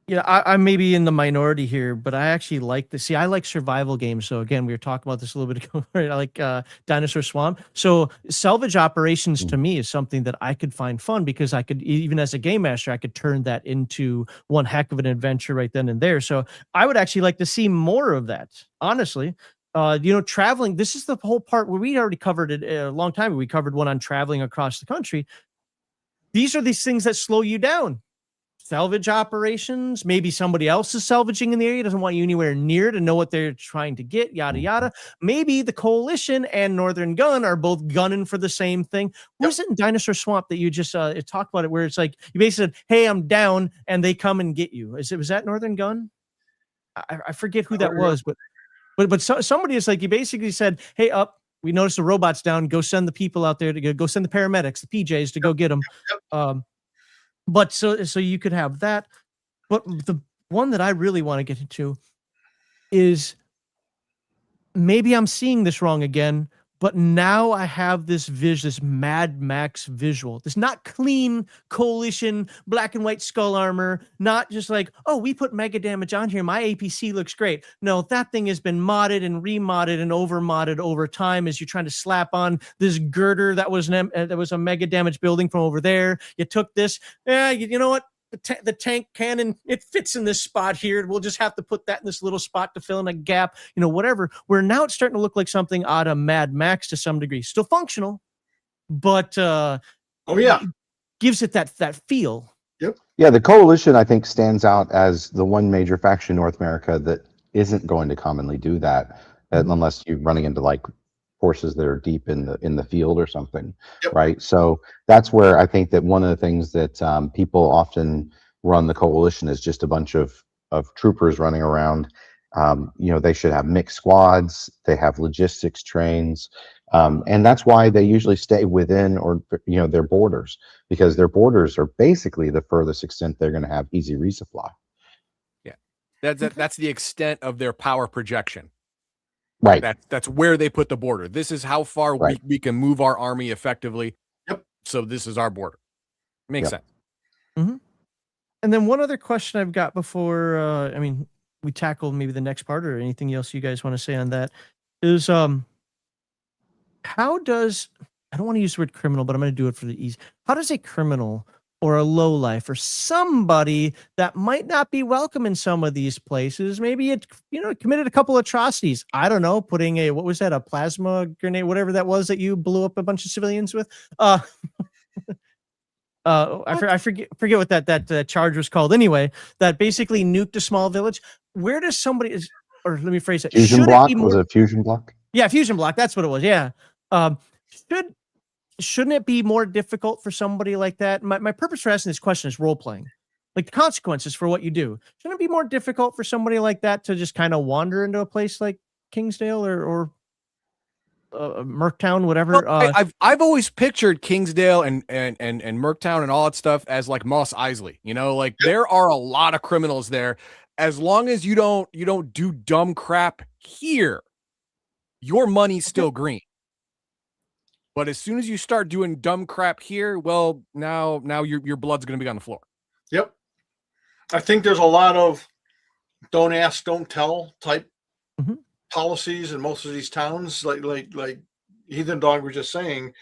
Yeah, I may be in the minority here, but I actually like I like survival games. So again, we were talking about this a little bit ago, right? I like Dinosaur Swamp. So salvage operations to me is something that I could find fun, because I could, even as a game master, I could turn that into one heck of an adventure right then and there. So I would actually like to see more of that, honestly. Traveling, this is the whole part where we already covered it a long time ago. We covered one on traveling across the country. These are these things that slow you down. Salvage operations, maybe somebody else is salvaging in the area, doesn't want you anywhere near to know what they're trying to get, yada yada. Maybe the Coalition and Northern Gun are both gunning for the same thing. Was it in Dinosaur Swamp that you just talked about it, where it's like you basically said, hey, I'm down, and they come and get you? Was that Northern Gun? I forget who that was, but somebody is like, you basically said, hey, up, we noticed the robot's down, go send the people out there to go send the paramedics, the PJs to go get them. But so you could have that. But the one that I really want to get into is, maybe I'm seeing this wrong again, but now I have this Mad Max visual. This not clean Coalition black and white skull armor, not just like, oh, we put mega damage on here, my APC looks great. No, that thing has been modded and remodded and overmodded over time as you're trying to slap on this girder that was a mega damage building from over there. You took this, you know what? The tank cannon, it fits in this spot here. We'll just have to put that in this little spot to fill in a gap, whatever. Where now it's starting to look like something out of Mad Max to some degree. Still functional, but gives it that feel. Yep. Yeah, the Coalition, I think, stands out as the one major faction in North America that isn't going to commonly do that, unless you're running into like forces that are deep in the field or something. Yep. Right? So that's where I think that one of the things that people often run the Coalition is just a bunch of troopers running around. They should have mixed squads. They have logistics trains. And that's why they usually stay within their borders, because their borders are basically the furthest extent they're going to have easy resupply. Yeah. That's the extent of their power projection. Right. That's where they put the border. This is how far we can move our army effectively. Yep. So this is our border. Makes sense. Mm-hmm. And then one other question I've got before, we tackle maybe the next part, or anything else you guys want to say on that, is how does, I don't want to use the word criminal, but I'm going to do it for the ease. How does a criminal or a lowlife or somebody that might not be welcome in some of these places, maybe it committed a couple atrocities, I don't know, putting a plasma grenade, whatever that was that you blew up a bunch of civilians with, I forget what that charge was called, anyway, that basically nuked a small village. Where does somebody, or let me phrase it, fusion block? Was it a fusion block? Yeah, fusion block, that's what it was. Yeah. Shouldn't it be more difficult for somebody like that? My purpose for asking this question is role playing, like the consequences for what you do. Shouldn't it be more difficult for somebody like that to just kind of wander into a place like Kingsdale or Merktown, whatever? Well, I've always pictured Kingsdale and Merktown and all that stuff as like Mos Eisley. There are a lot of criminals there. As long as you don't do dumb crap here, your money's still green. But as soon as you start doing dumb crap here, well, now your blood's going to be on the floor. Yep. I think there's a lot of don't ask, don't tell type policies in most of these towns. Like Heathen Dog was just saying,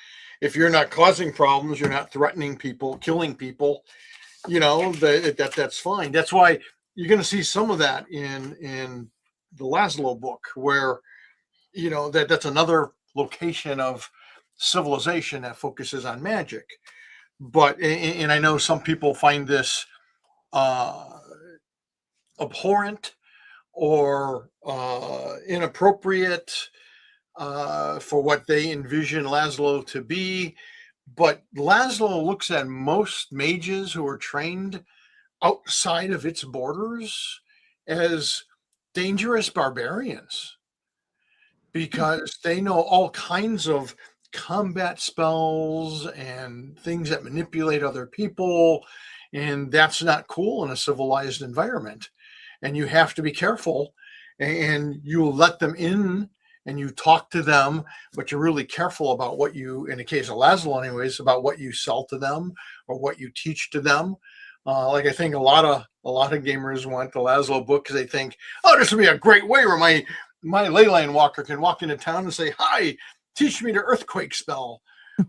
if you're not causing problems, you're not threatening people, killing people, that's fine. That's why you're going to see some of that in the Laszlo book, where, that's another location of civilization that focuses on magic. But and I know some people find this abhorrent or inappropriate for what they envision Laszlo to be, but Laszlo looks at most mages who are trained outside of its borders as dangerous barbarians, because they know all kinds of combat spells and things that manipulate other people, and that's not cool in a civilized environment. And you have to be careful. and you let them in and you talk to them, but you're really careful about what you, in the case of Laszlo anyways, about what you sell to them or what you teach to them. Like I think a lot of gamers want the Laszlo book because they think, oh, this would be a great way where my ley line walker can walk into town and say, hi, teach me the earthquake spell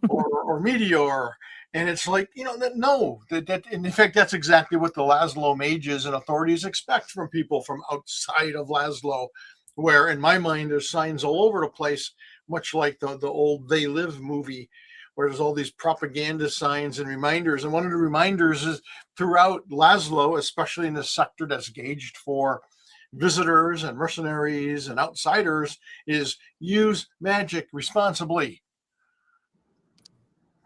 or meteor. And it's like, no, that in fact, that's exactly what the Laszlo mages and authorities expect from people from outside of Laszlo, where in my mind, there's signs all over the place, much like the old They Live movie, where there's all these propaganda signs and reminders. And one of the reminders is throughout Laszlo, especially in the sector that's gauged for visitors and mercenaries and outsiders, is use magic responsibly.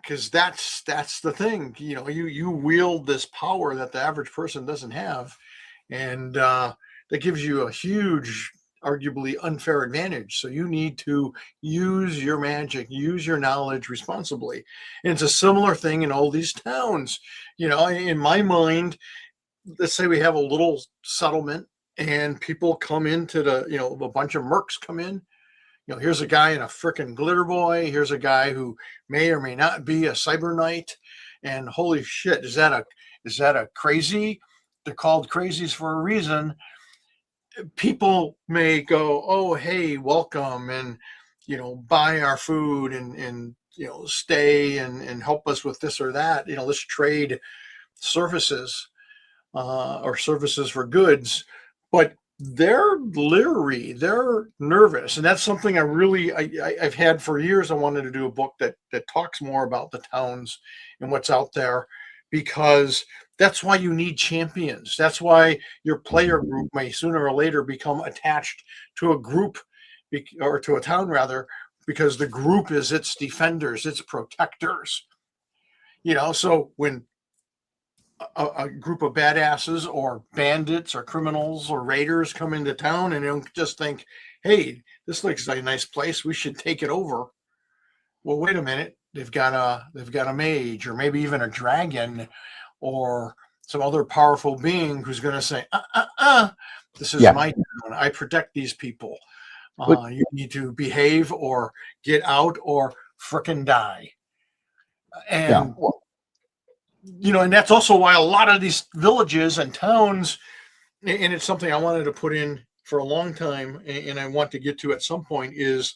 Because that's the thing, you wield this power that the average person doesn't have, and that gives you a huge, arguably unfair advantage. So you need to use your magic, use your knowledge responsibly. And it's a similar thing in all these towns. In my mind, let's say we have a little settlement and people come into a bunch of mercs come in. Here's a guy in a frickin' glitter boy. Here's a guy who may or may not be a cyber knight. And holy shit, is that a crazy? They're called crazies for a reason. People may go, oh, hey, welcome, and buy our food and stay and help us with this or that. Let's trade services or services for goods. But they're leery, they're nervous, and that's something I've had for years. I wanted to do a book that talks more about the towns and what's out there, because that's why you need champions. That's why your player group may sooner or later become attached to a group, or to a town rather, because the group is its defenders, its protectors. So when a group of badasses or bandits or criminals or raiders come into town and don't just think, hey, this looks like a nice place, we should take it over. Well, wait a minute. They've got a mage, or maybe even a dragon, or some other powerful being who's going to say, this is my town. I protect these people. You need to behave or get out or frickin' die. And and that's also why a lot of these villages and towns, and it's something I wanted to put in for a long time, and I want to get to at some point, is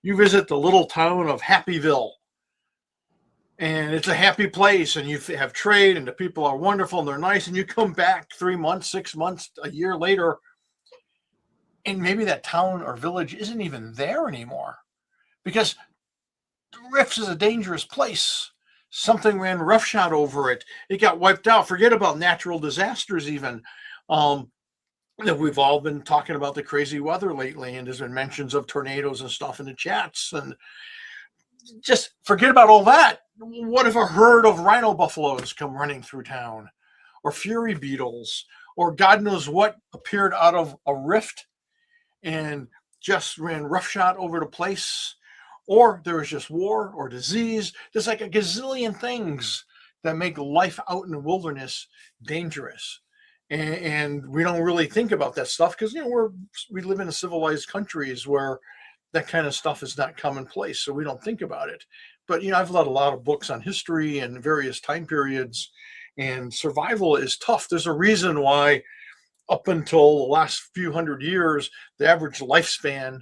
you visit the little town of Happyville, and it's a happy place, and you have trade, and the people are wonderful, and they're nice, and you come back 3 months, 6 months, a year later, and maybe that town or village isn't even there anymore, because Rifts is a dangerous place. Something ran roughshod over it. It got wiped out. Forget about natural disasters even. We've all been talking about the crazy weather lately, and there's been mentions of tornadoes and stuff in the chats. And just forget about all that. What if a herd of rhino buffaloes come running through town, or fury beetles, or God knows what appeared out of a rift and just ran roughshod over the place? Or there was just war or disease. There's like a gazillion things that make life out in the wilderness dangerous. And we don't really think about that stuff because, we live in civilized countries where that kind of stuff is not commonplace. So we don't think about it. But, I've read a lot of books on history and various time periods, and survival is tough. There's a reason why up until the last few hundred years, the average lifespan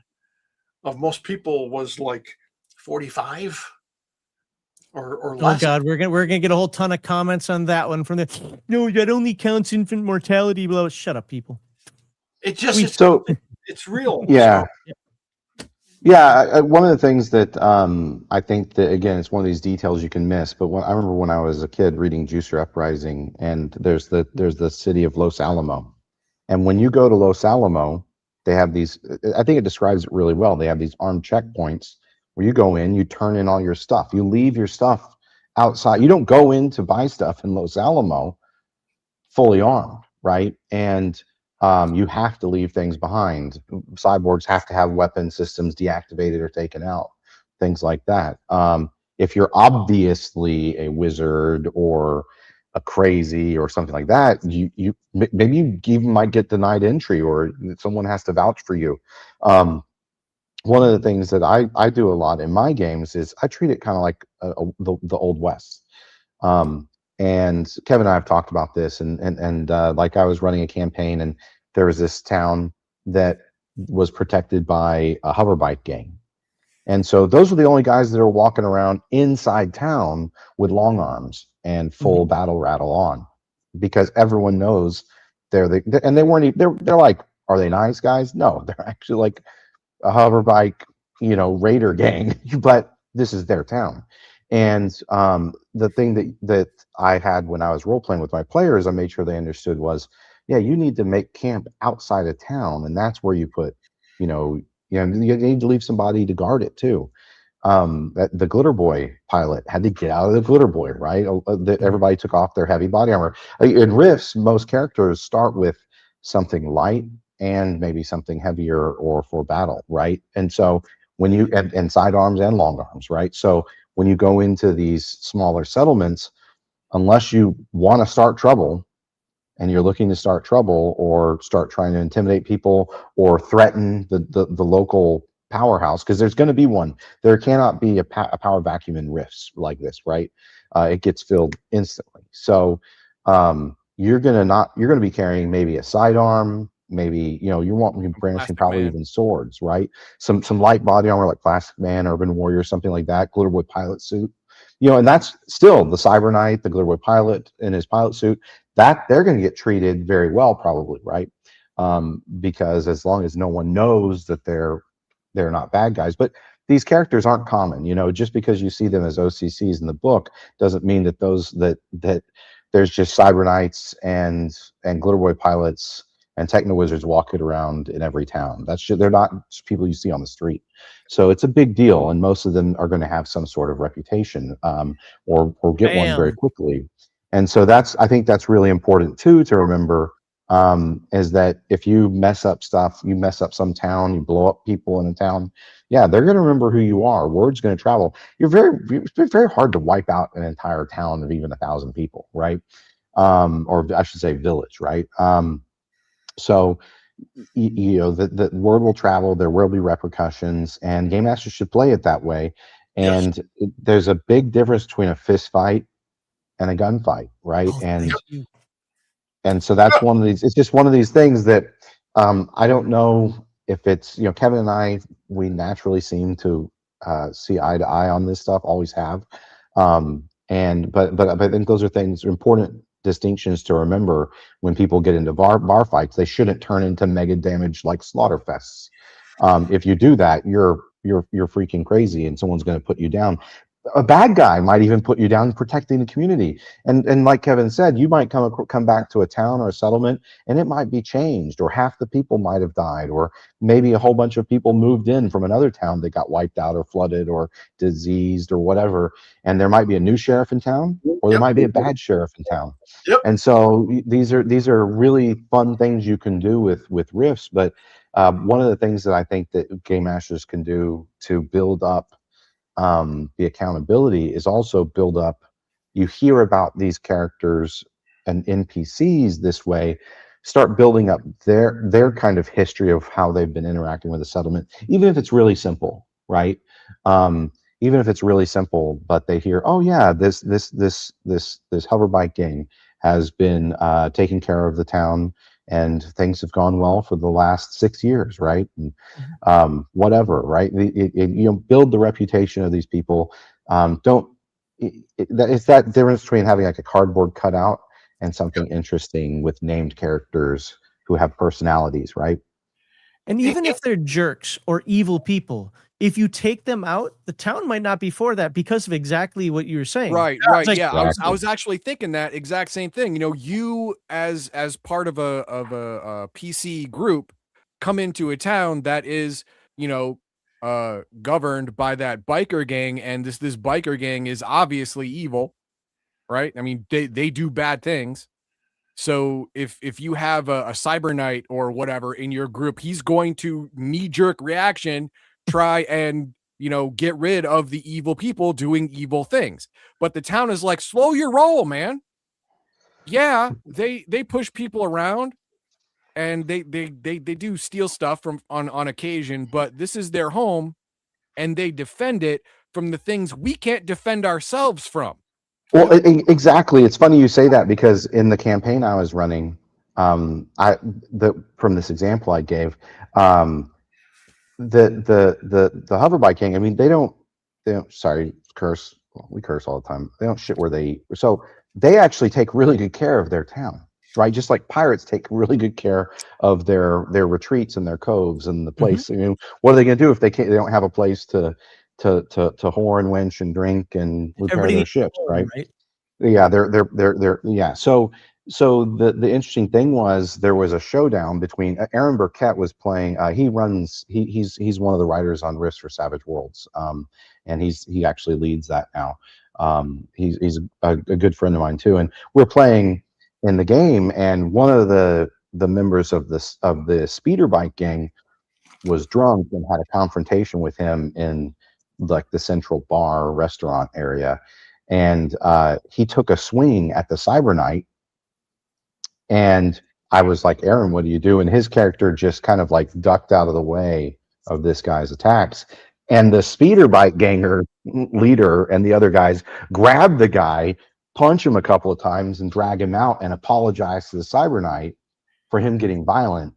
of most people was like 45 or less. Oh God, we're gonna get a whole ton of comments on that one from the no, that only counts infant mortality below. Shut up, people. It's real. Yeah. One of the things that I think that, again, it's one of these details you can miss, but I remember when I was a kid reading Juicer Uprising, and there's the city of Los Alamo, and when you go to Los Alamo, they have these, I think it describes it really well. They have these armed checkpoints where you go in, you turn in all your stuff, you leave your stuff outside. You don't go in to buy stuff in Los Alamo fully armed, right? And you have to leave things behind. Cyborgs have to have weapon systems deactivated or taken out, things like that. If you're obviously a wizard or a crazy or something like that, maybe you even might get denied entry, or someone has to vouch for you. One of the things that I do a lot in my games is I treat it kind of like the Old West. And Kevin and I have talked about this, and like I was running a campaign, and there was this town that was protected by a hoverbike gang. And so those were the only guys that are walking around inside town with long arms and full battle rattle on, because everyone knows and they weren't, they're like, are they nice guys? No, they're actually like a hoverbike, raider gang, but this is their town. And the thing that I had when I was role playing with my players, I made sure they understood was, yeah, you need to make camp outside of town, and that's where you put, you need to leave somebody to guard it too. That the Glitter Boy pilot had to get out of the Glitter Boy, right? Everybody took off their heavy body armor. In Rifts, most characters start with something light and maybe something heavier or for battle, right? And so when you and sidearms and long arms, right? So when you go into these smaller settlements, unless you want to start trouble and you're looking to start trouble or start trying to intimidate people or threaten the local powerhouse, because there's going to be one. There cannot be a power vacuum in Rifts like this, right? It gets filled instantly. So you're gonna be carrying maybe a sidearm, maybe you won't be brandishing probably even swords, right? Some light body armor like Plastic Man, Urban Warrior, something like that. Glitter Boy pilot suit, and that's still the Cyber Knight, the Glitter Boy pilot in his pilot suit. That they're going to get treated very well, probably, right? Because as long as no one knows that they're not bad guys. But these characters aren't common, just because you see them as OCCs in the book doesn't mean that that there's just Cyber Knights and Glitter Boy pilots and Techno Wizards walking around in every town. They're not people you see on the street. So it's a big deal, and most of them are going to have some sort of reputation, or get one very quickly. And so I think that's really important too to remember, is that if you mess up stuff, you mess up some town, you blow up people in a town, yeah, they're going to remember who you are. Word's going to travel. It's very hard to wipe out an entire town of even 1,000 people, right? Or I should say village, right? So the word will travel. There will be repercussions, and game masters should play it that way. And yes, there's a big difference between a fist fight and a gunfight, right? And so that's one of these. It's just one of these things that I don't know if it's Kevin and I, we naturally seem to see eye to eye on this stuff. Always have, but I think those are important distinctions to remember when people get into bar fights. They shouldn't turn into mega damage like slaughter fests. If you do that, you're freaking crazy, and someone's going to put you down. A bad guy might even put you down protecting the community. And like Kevin said, you might come back to a town or a settlement, and it might be changed, or half the people might have died, or maybe a whole bunch of people moved in from another town that got wiped out or flooded or diseased or whatever. And there might be a new sheriff in town, or there might be a bad sheriff in town. And so these are really fun things you can do with Rifts. But one of the things that I think that game masters can do to build up the accountability is also build up. You hear about these characters and NPCs this way, start building up their kind of history of how they've been interacting with the settlement, even if it's really simple, right? Even if it's really simple, but they hear, oh yeah, this hoverbike gang has been taking care of the town, and things have gone well for the last 6 years, right? And whatever, right? Build the reputation of these people. It's that difference between having like a cardboard cutout and something interesting with named characters who have personalities, right? And even if they're jerks or evil people, if you take them out, the town might not be for that because of exactly what you were saying. Right. Yeah. I was actually thinking that exact same thing. You as part of a PC group come into a town that is, governed by that biker gang, and this biker gang is obviously evil, right? I mean, they do bad things. So if you have a Cyber Knight or whatever in your group, he's going to knee-jerk reaction, try and get rid of the evil people doing evil things. But the town is like, slow your roll, man. yeah, they push people around, and they do steal stuff from on occasion, but this is their home, and they defend it from the things we can't defend ourselves from. Well, exactly. It's funny you say that, because in the campaign I was running, from this example I gave, the hoverbike gang. I mean, they don't. Sorry, curse. Well, we curse all the time. They don't shit where they eat. So they actually take really good care of their town, right? Just like pirates take really good care of their retreats and their coves and the place. You know, what are they going to do if they can't? They don't have a place to whore and wench and drink and repair Everybody their needs ships, home, right? right? Yeah, they're yeah. So the interesting thing was, there was a showdown between Aaron Burkett was playing. He's one of the writers on Rifts for Savage Worlds, and he actually leads that now. He's a good friend of mine too, and we're playing in the game, and one of the members of the speeder bike gang was drunk and had a confrontation with him in like the central bar restaurant area, and he took a swing at the Cyber Knight, and I was like, Aaron, what do you do? And his character just kind of like ducked out of the way of this guy's attacks, and the speeder bike ganger leader and the other guys grabbed the guy, punch him a couple of times, and drag him out, and apologize to the Cyber Knight for him getting violent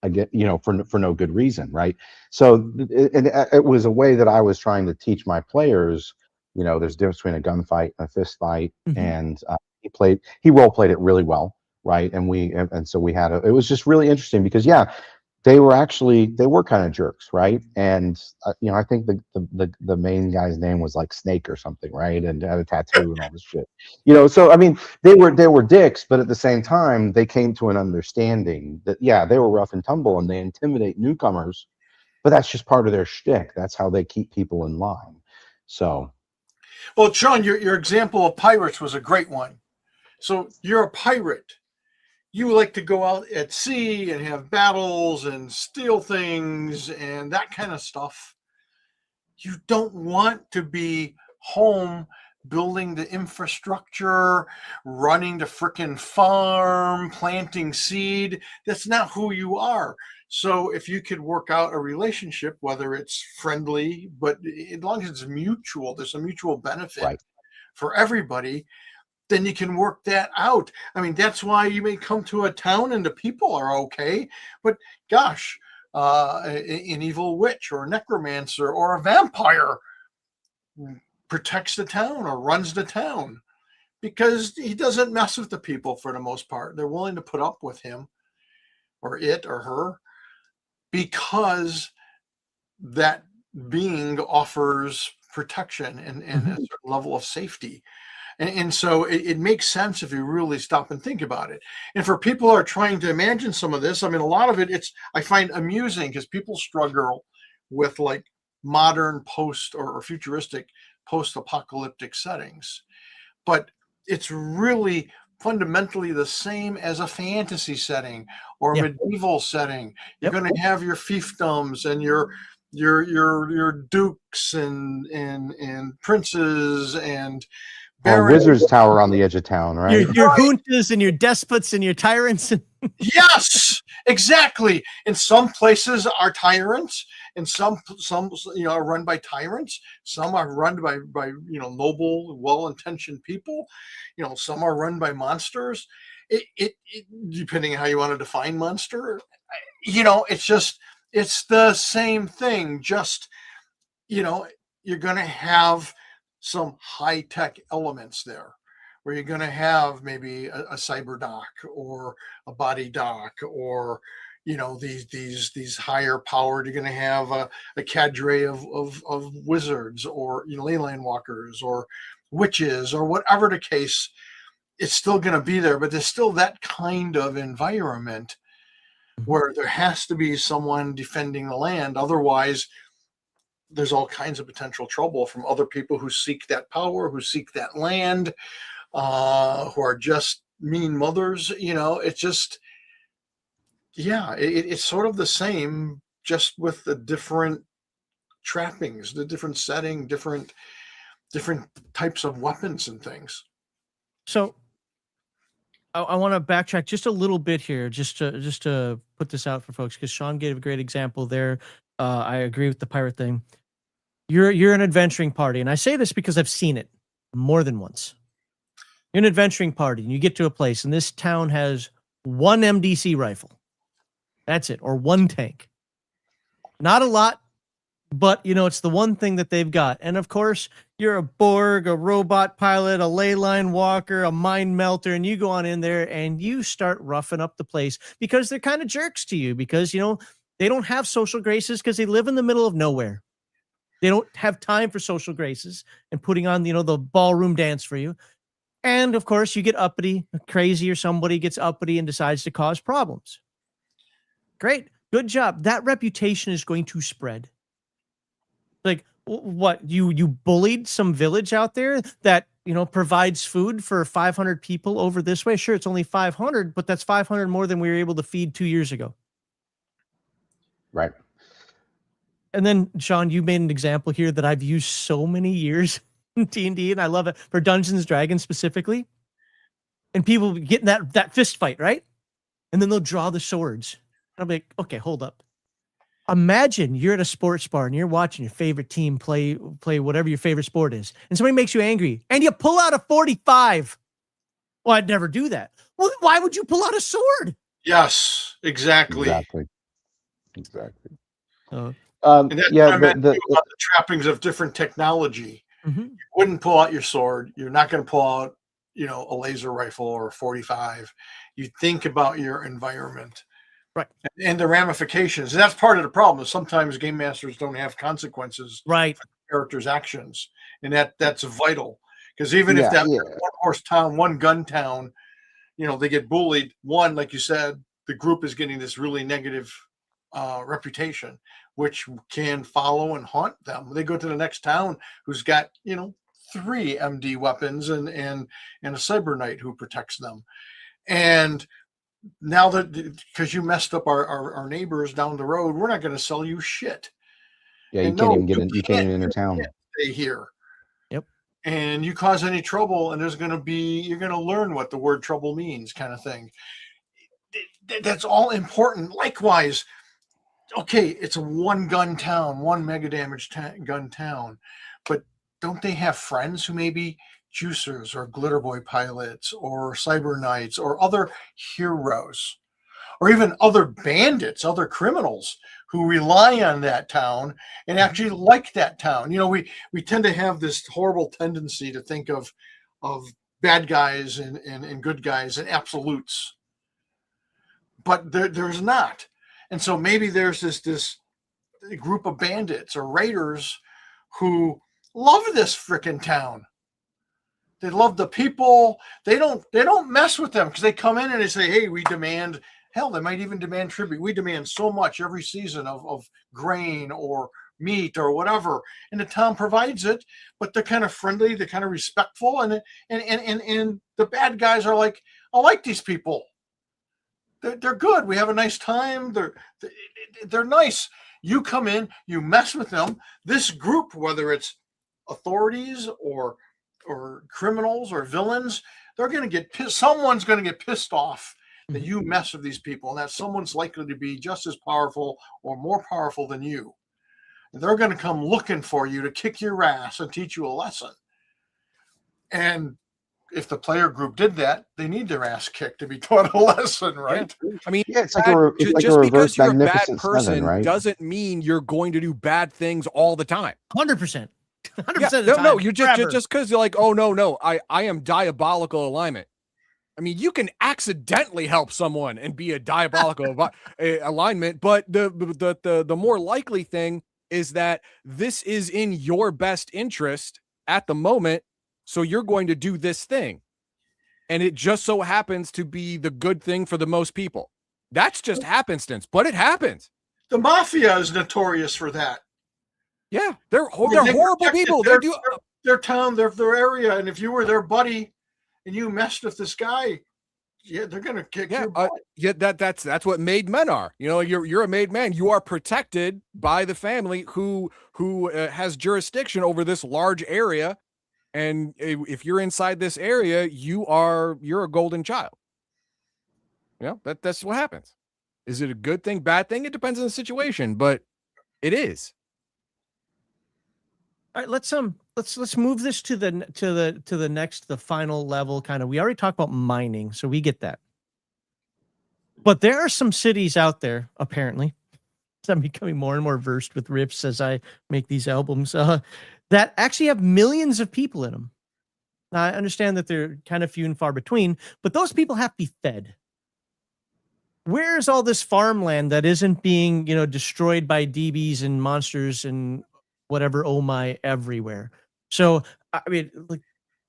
again, for no good reason, right? So it was a way that I was trying to teach my players, there's a difference between a gunfight and a fist fight, and he role played it really well, right? And so we had it was just really interesting, because they were kind of jerks, right? And I think the main guy's name was like Snake or something, right? And had a tattoo and all this shit, So I mean, they were dicks, but at the same time, they came to an understanding that they were rough and tumble and they intimidate newcomers, but that's just part of their shtick. That's how they keep people in line. So, well, Sean, your example of pirates was a great one. So you're a pirate. You like to go out at sea and have battles and steal things and that kind of stuff. You don't want to be home building the infrastructure, running the frickin' farm, planting seed. That's not who you are. So if you could work out a relationship, whether it's friendly, but as long as it's mutual, there's a mutual benefit for everybody, then you can work that out. I mean, that's why you may come to a town and the people are okay, but gosh, an evil witch or a necromancer or a vampire protects the town or runs the town because he doesn't mess with the people for the most part. They're willing to put up with him or it or her because that being offers protection and a certain level of safety. And so it makes sense if you really stop and think about it. And for people who are trying to imagine some of this, I mean, a lot of it, I find amusing because people struggle with like modern post or futuristic post-apocalyptic settings. But it's really fundamentally the same as a fantasy setting or medieval setting. You're going to have your fiefdoms and your dukes and princes and Wizard's Tower on the edge of town, right? Your juntas and your despots and your tyrants. Yes, exactly. In some places are tyrants, and some are run by tyrants. Some are run by noble, well-intentioned people. Some are run by monsters. It depending on how you want to define monster. It's the same thing. Just you're going to have some high-tech elements there where you're going to have maybe a cyber dock or a body dock or these higher powered. You're going to have a cadre of wizards or ley line walkers or witches or whatever the case. It's still going to be there, but there's still that kind of environment where there has to be someone defending the land. Otherwise, there's all kinds of potential trouble from other people who seek that power, who seek that land, who are just mean mothers. It's just, it's sort of the same, just with the different trappings, the different setting, different types of weapons and things. So I want to backtrack just a little bit here, just to put this out for folks, because Sean gave a great example there. I agree with the pirate thing. You're an adventuring party, and I say this because I've seen it more than once. You're an adventuring party, and you get to a place, and this town has one MDC rifle. That's it, or one tank. Not a lot, but it's the one thing that they've got. And of course, you're a Borg, a robot pilot, a ley line walker, a mind melter, and you go on in there and you start roughing up the place because they're kind of jerks to you because, they don't have social graces because they live in the middle of nowhere. They don't have time for social graces and putting on, the ballroom dance for you. And of course, you get uppity, crazy, or somebody gets uppity and decides to cause problems. Great. Good job. That reputation is going to spread. Like, what, you bullied some village out there that provides food for 500 people over this way? Sure, it's only 500, but that's 500 more than we were able to feed 2 years ago. Right. And then, Sean, you made an example here that I've used so many years in D&D, and I love it, for Dungeons and Dragons specifically. And people get in that fist fight, right? And then they'll draw the swords. And I'll be like, okay, hold up. Imagine you're at a sports bar and you're watching your favorite team play whatever your favorite sport is, and somebody makes you angry, and you pull out a 45. Well, I'd never do that. Well, why would you pull out a sword? Yes, exactly. Exactly. And that's what I meant about the trappings of different technology. Mm-hmm. You wouldn't pull out your sword. You're not going to pull out, a laser rifle or a 45. You think about your environment. Right. And the ramifications. And that's part of the problem is sometimes game masters don't have consequences right. for characters' actions. And that's vital. Because even if that one horse town, one gun town, they get bullied, one, like you said, the group is getting this really negative reputation, which can follow and haunt them. They go to the next town who's got, 3 MD weapons and a cyber knight who protects them. And now that because you messed up our neighbors down the road, we're not going to sell you shit. Yeah, you can't even enter town. Stay here. Yep. And you cause any trouble, and you're going to learn what the word trouble means, kind of thing. That's all important. Likewise, okay, it's a one gun town, one mega damage gun town, but don't they have friends who may be juicers or glitter boy pilots or cyber knights or other heroes or even other bandits, other criminals who rely on that town and actually like that town? We tend to have this horrible tendency to think of bad guys and good guys and absolutes, but there's not. And so maybe there's this group of bandits or raiders who love this frickin' town. They love the people. They don't mess with them because they come in and they say, hey, we demand, hell, they might even demand tribute. We demand so much every season of grain or meat or whatever. And the town provides it, but they're kind of friendly, they're kind of respectful. And the bad guys are like, I like these people. They're good. We have a nice time. They're nice. You come in, you mess with them. This group, whether it's authorities or criminals or villains, they're going to get pissed. Someone's going to get pissed off that you mess with these people, and that someone's likely to be just as powerful or more powerful than you. And they're going to come looking for you to kick your ass and teach you a lesson. And if the player group did that, they need their ass kicked to be taught a lesson, right? Yeah. I mean, it's like just a because you're a bad Magnificent person Seven, right? doesn't mean you're going to do bad things all the time. 100%. 100% of the time. No, you're just because you're like, oh no, I am diabolical alignment. I mean, you can accidentally help someone and be a diabolical alignment, but the more likely thing is that this is in your best interest at the moment, so you're going to do this thing, and it just so happens to be the good thing for the most people. That's just happenstance, but it happens. The mafia is notorious for that. Yeah, they're horrible people. Their town, their area, and if you were their buddy and you messed with this guy, yeah, they're gonna kick your butt. That's what made men are. You're a made man. You are protected by the family who has jurisdiction over this large area, and if you're inside this area, you're a golden child. That's what happens. Is it a good thing, bad thing? It depends on the situation, but it is. All right, let's move this to the next, the final level kind of. We already talked about mining, so we get that. But there are some cities out there, apparently. I'm becoming more and more versed with riffs as I make these albums, that actually have millions of people in them. Now, I understand that they're kind of few and far between, but those people have to be fed. Where's all this farmland that isn't being, destroyed by DBs and monsters and whatever, oh my, everywhere? So, I mean, like,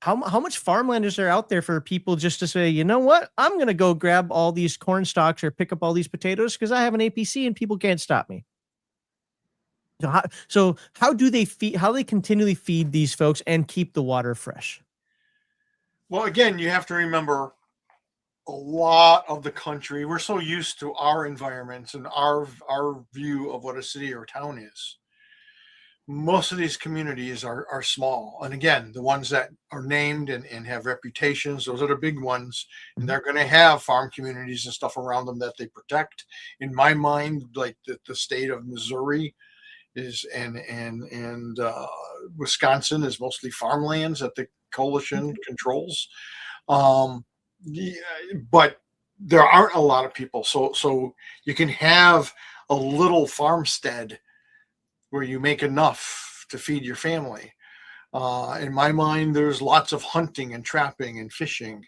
how much farmland is there out there for people just to say, you know what, I'm going to go grab all these corn stalks or pick up all these potatoes because I have an APC and people can't stop me? So how do they feed? How do they continually feed these folks and keep the water fresh? Well, again, you have to remember a lot of the country, we're so used to our environments and our view of what a city or town is. Most of these communities are small. And again, the ones that are named and have reputations, those are the big ones. And they're going to have farm communities and stuff around them that they protect. In my mind, like the state of Missouri is and Wisconsin is mostly farmlands that the coalition controls. Yeah, but there aren't a lot of people. So you can have a little farmstead where you make enough to feed your family. In my mind, there's lots of hunting and trapping and fishing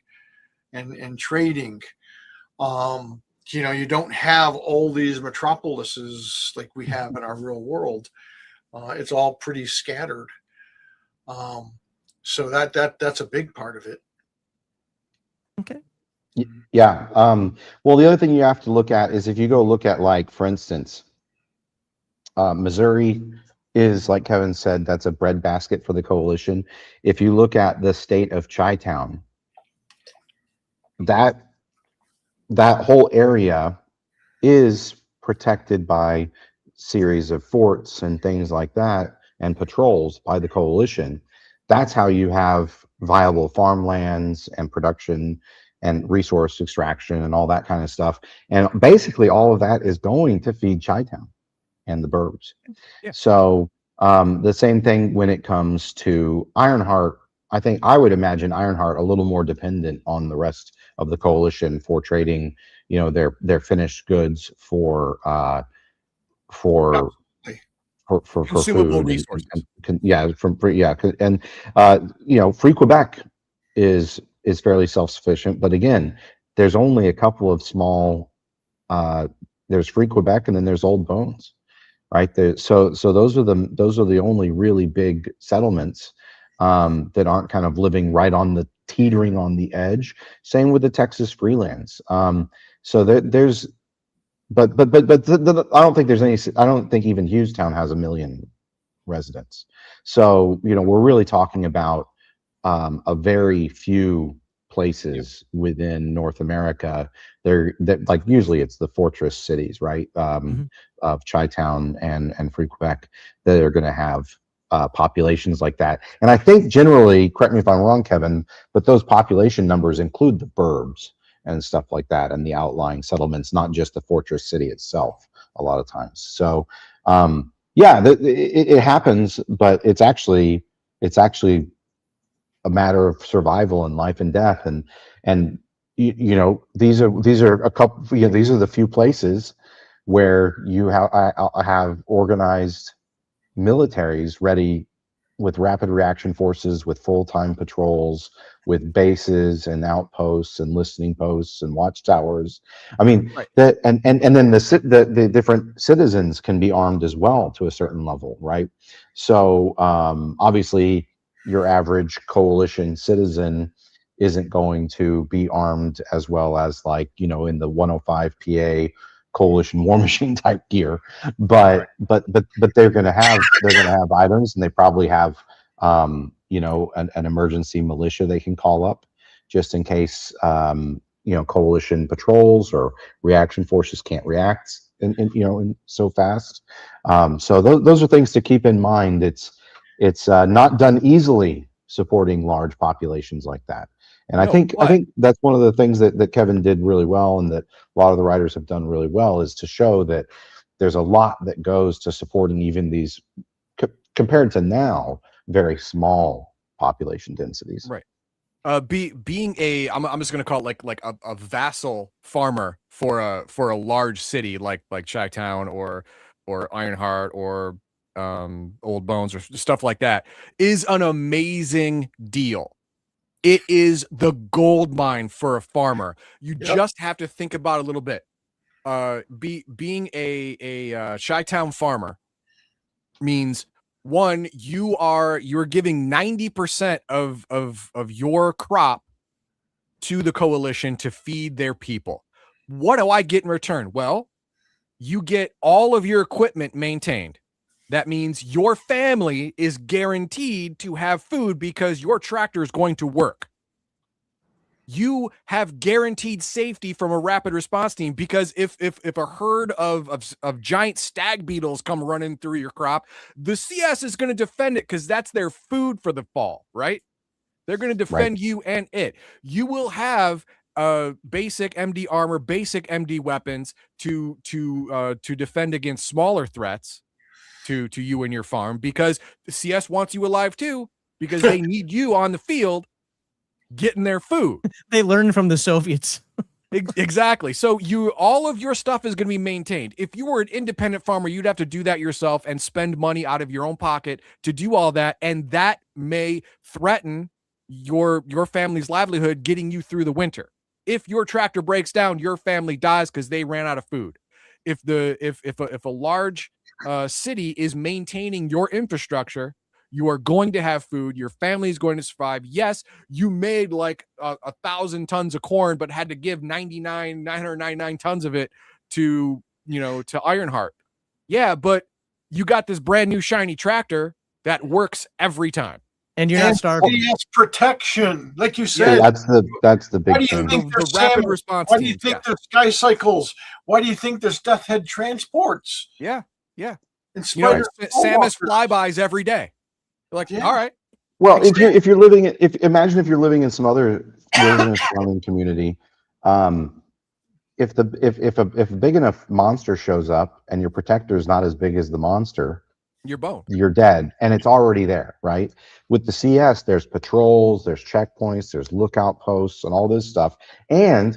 and trading. You don't have all these metropolises like we have in our real world. It's all pretty scattered. So that's a big part of it. Okay. Yeah. Well, the other thing you have to look at is if you go look at, like, for instance, Missouri is, like Kevin said, that's a breadbasket for the coalition. If you look at the state of Chi-Town, that whole area is protected by series of forts and things like that and patrols by the coalition. That's how you have viable farmlands and production and resource extraction and all that kind of stuff. And basically all of that is going to feed Chi-Town and the burbs. Yeah. So the same thing when it comes to Ironheart. I think I would imagine Ironheart a little more dependent on the rest of the coalition for trading, their finished goods for consumable food resources. Free Quebec is fairly self-sufficient, but again, there's only a couple of small. There's Free Quebec, and then there's Old Bones, right? So those are the only really big settlements that aren't kind of living right on the teetering on the edge. Same with the Texas freelands. So there's. But I don't think there's any. I don't think even Hughstown has 1 million residents. So we're really talking about a very few places within North America. That like usually it's the fortress cities, right? Of Chi-Town and Free Quebec that are going to have populations like that. And I think generally, correct me if I'm wrong, Kevin, but those population numbers include the burbs and stuff like that, and the outlying settlements, not just the fortress city itself a lot of times. So it happens, but it's actually a matter of survival and life and death. And these are a couple, these are the few places where you have organized militaries ready with rapid reaction forces, with full-time patrols, with bases and outposts and listening posts and watchtowers. I mean, right. and then the different citizens can be armed as well to a certain level, right? So obviously, your average coalition citizen isn't going to be armed as well as, like, in the 105 PA coalition war machine type gear, but they're going to have items, and they probably have an emergency militia they can call up just in case coalition patrols or reaction forces can't react in so fast. So those are things to keep in mind. It's not done easily supporting large populations like that, And I think that's one of the things that Kevin did really well, and that a lot of the writers have done really well, is to show that there's a lot that goes to supporting even these, compared to now, very small population densities. Right. Being a, I'm just gonna call it like a vassal farmer for a large city like Chi-Town or Ironheart or Old Bones or stuff like that, is an amazing deal. It is the gold mine for a farmer. You just have to think about it a little bit. Being a Chi-Town farmer means, one, you're giving 90% of your crop to the coalition to feed their people. What do I get in return? Well, you get all of your equipment maintained. That means your family is guaranteed to have food because your tractor is going to work. You have guaranteed safety from a rapid response team, because if a herd of giant stag beetles come running through your crop, the CS is going to defend it because that's their food for the fall, right? They're going to defend you and it. You will have basic MD armor, basic MD weapons to defend against smaller threats to you and your farm, because the CS wants you alive too, because they need you on the field getting their food. They learned from the Soviets. Exactly. So all of your stuff is going to be maintained. If you were an independent farmer, you'd have to do that yourself and spend money out of your own pocket to do all that, and that may threaten your family's livelihood getting you through the winter. If your tractor breaks down, your family dies because they ran out of food. If a large city is maintaining your infrastructure, you are going to have food. Your family is going to survive. Yes, you made like 1,000 tons of corn, but had to give 999 tons of it to Ironheart. Yeah, but you got this brand new shiny tractor that works every time. And you're not starving. Yes, protection, like you said. Yeah, that's the big thing. The rapid response. Why do you think there's sky cycles? Why do you think there's death head transports? Yeah. And Samus flybys every day. Like, all right. Well, if you're living in some other wilderness farming community, if a big enough monster shows up and your protector is not as big as the monster, you're boned. You're dead, and it's already there, right? With the CS, there's patrols, there's checkpoints, there's lookout posts, and all this stuff. And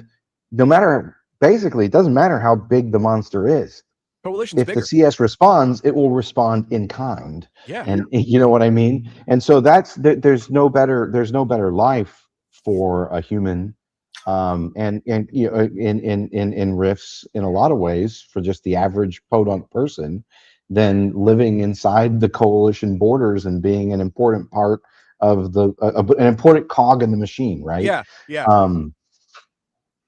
basically, it doesn't matter how big the monster is. Coalition's if bigger. The CS responds, it will respond in kind. Yeah. And you know what I mean? And so there's no better life for a human, and in rifts in a lot of ways for just the average podunk person, than living inside the coalition borders and being an important part of an important cog in the machine, right? Yeah.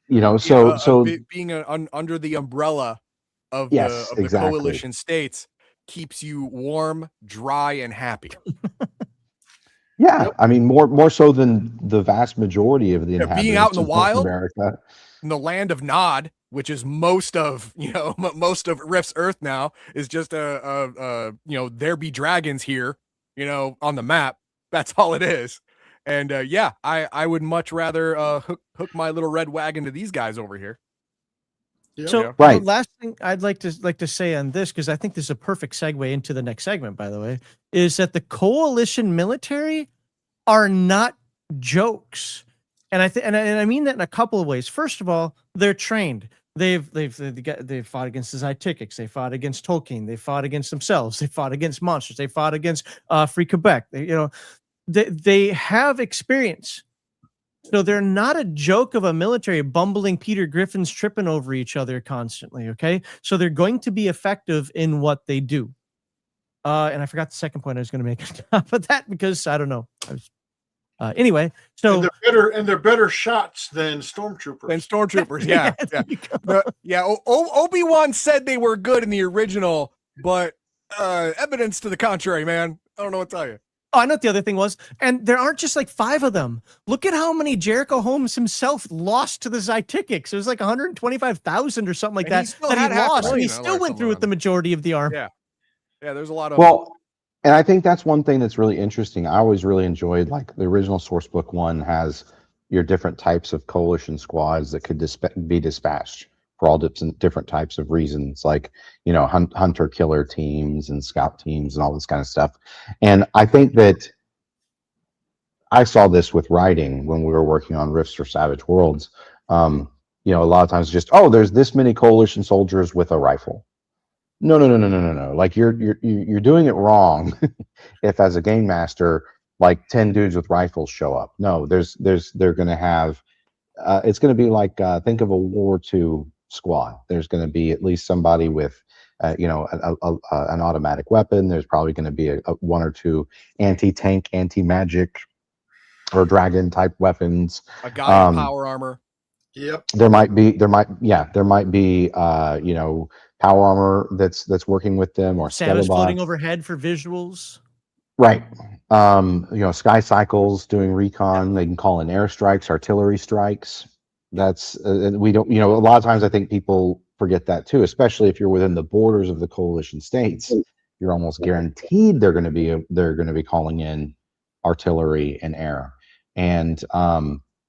Being under the umbrella of the coalition states keeps you warm, dry, and happy. Yeah, I mean more so than the vast majority of the inhabitants being out in the wild, America, in the land of Nod, which is most of Rift's Earth now, is just there be dragons here, on the map. That's all it is. And I would much rather hook my little red wagon to these guys over here. So the last thing I'd like to say on this, because I think this is a perfect segue into the next segment, by the way, is that the coalition military are not jokes. And I mean that in a couple of ways. First of all, they're trained. They've fought against the Zytikics. They fought against Tolkien. They fought against themselves. They fought against monsters. They fought against Free Quebec. They have experience. So they're not a joke of a military bumbling Peter Griffins tripping over each other constantly. Okay, so they're going to be effective in what they do. And I forgot the second point I was going to make on top of that, because I don't know. Anyway, so they're better shots than stormtroopers. Yeah. Obi-Wan said they were good in the original, but evidence to the contrary, man. I don't know what to tell you. Oh, I know what the other thing was, and there aren't just like 5 of them. Look at how many Jericho Holmes himself lost to the Zytikics. It was like 125,000 or something like that he lost, and he still went through with the majority of the army. Yeah. There's a lot of and I think that's one thing that's really interesting. I always really enjoyed, like, the original source book one has your different types of coalition squads that could be dispatched for all different types of reasons, like, you know, hunter killer teams and scout teams and all this kind of stuff. And I think that I saw this with writing when we were working on Rifts for Savage Worlds. You know, a lot of times just, oh, there's this many coalition soldiers with a rifle. No. Like you're doing it wrong. If as a game master, like 10 dudes with rifles show up. No, they're going to have, it's going to be like, think of a World War II squad. There's going to be at least somebody with, you know, an automatic weapon. There's probably going to be a one or two anti-tank, anti-magic, or dragon type weapons. A guy in power armor. Yep. There might be, you know, power armor that's working with them, or Samus Skelebots. floating overhead for visuals. Right. You know, Sky Cycles doing recon. They can call in airstrikes, artillery strikes. That's we don't. You know, a lot of times I think people forget that too, especially if you're within the borders of the coalition states. You're almost guaranteed they're going to be calling in artillery and air, and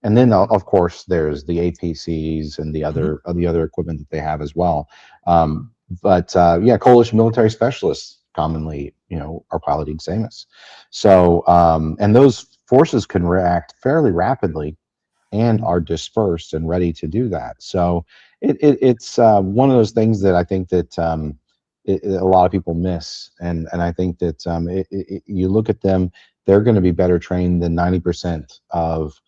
then of course there's the APCs and the other equipment that they have as well. But yeah, coalition military specialists commonly, you know, are piloting Samus. So and those forces can react fairly rapidly and are dispersed and ready to do that. So it's one of those things that I think that a lot of people miss, and I think that you look at them, they're going to be better trained than 90% of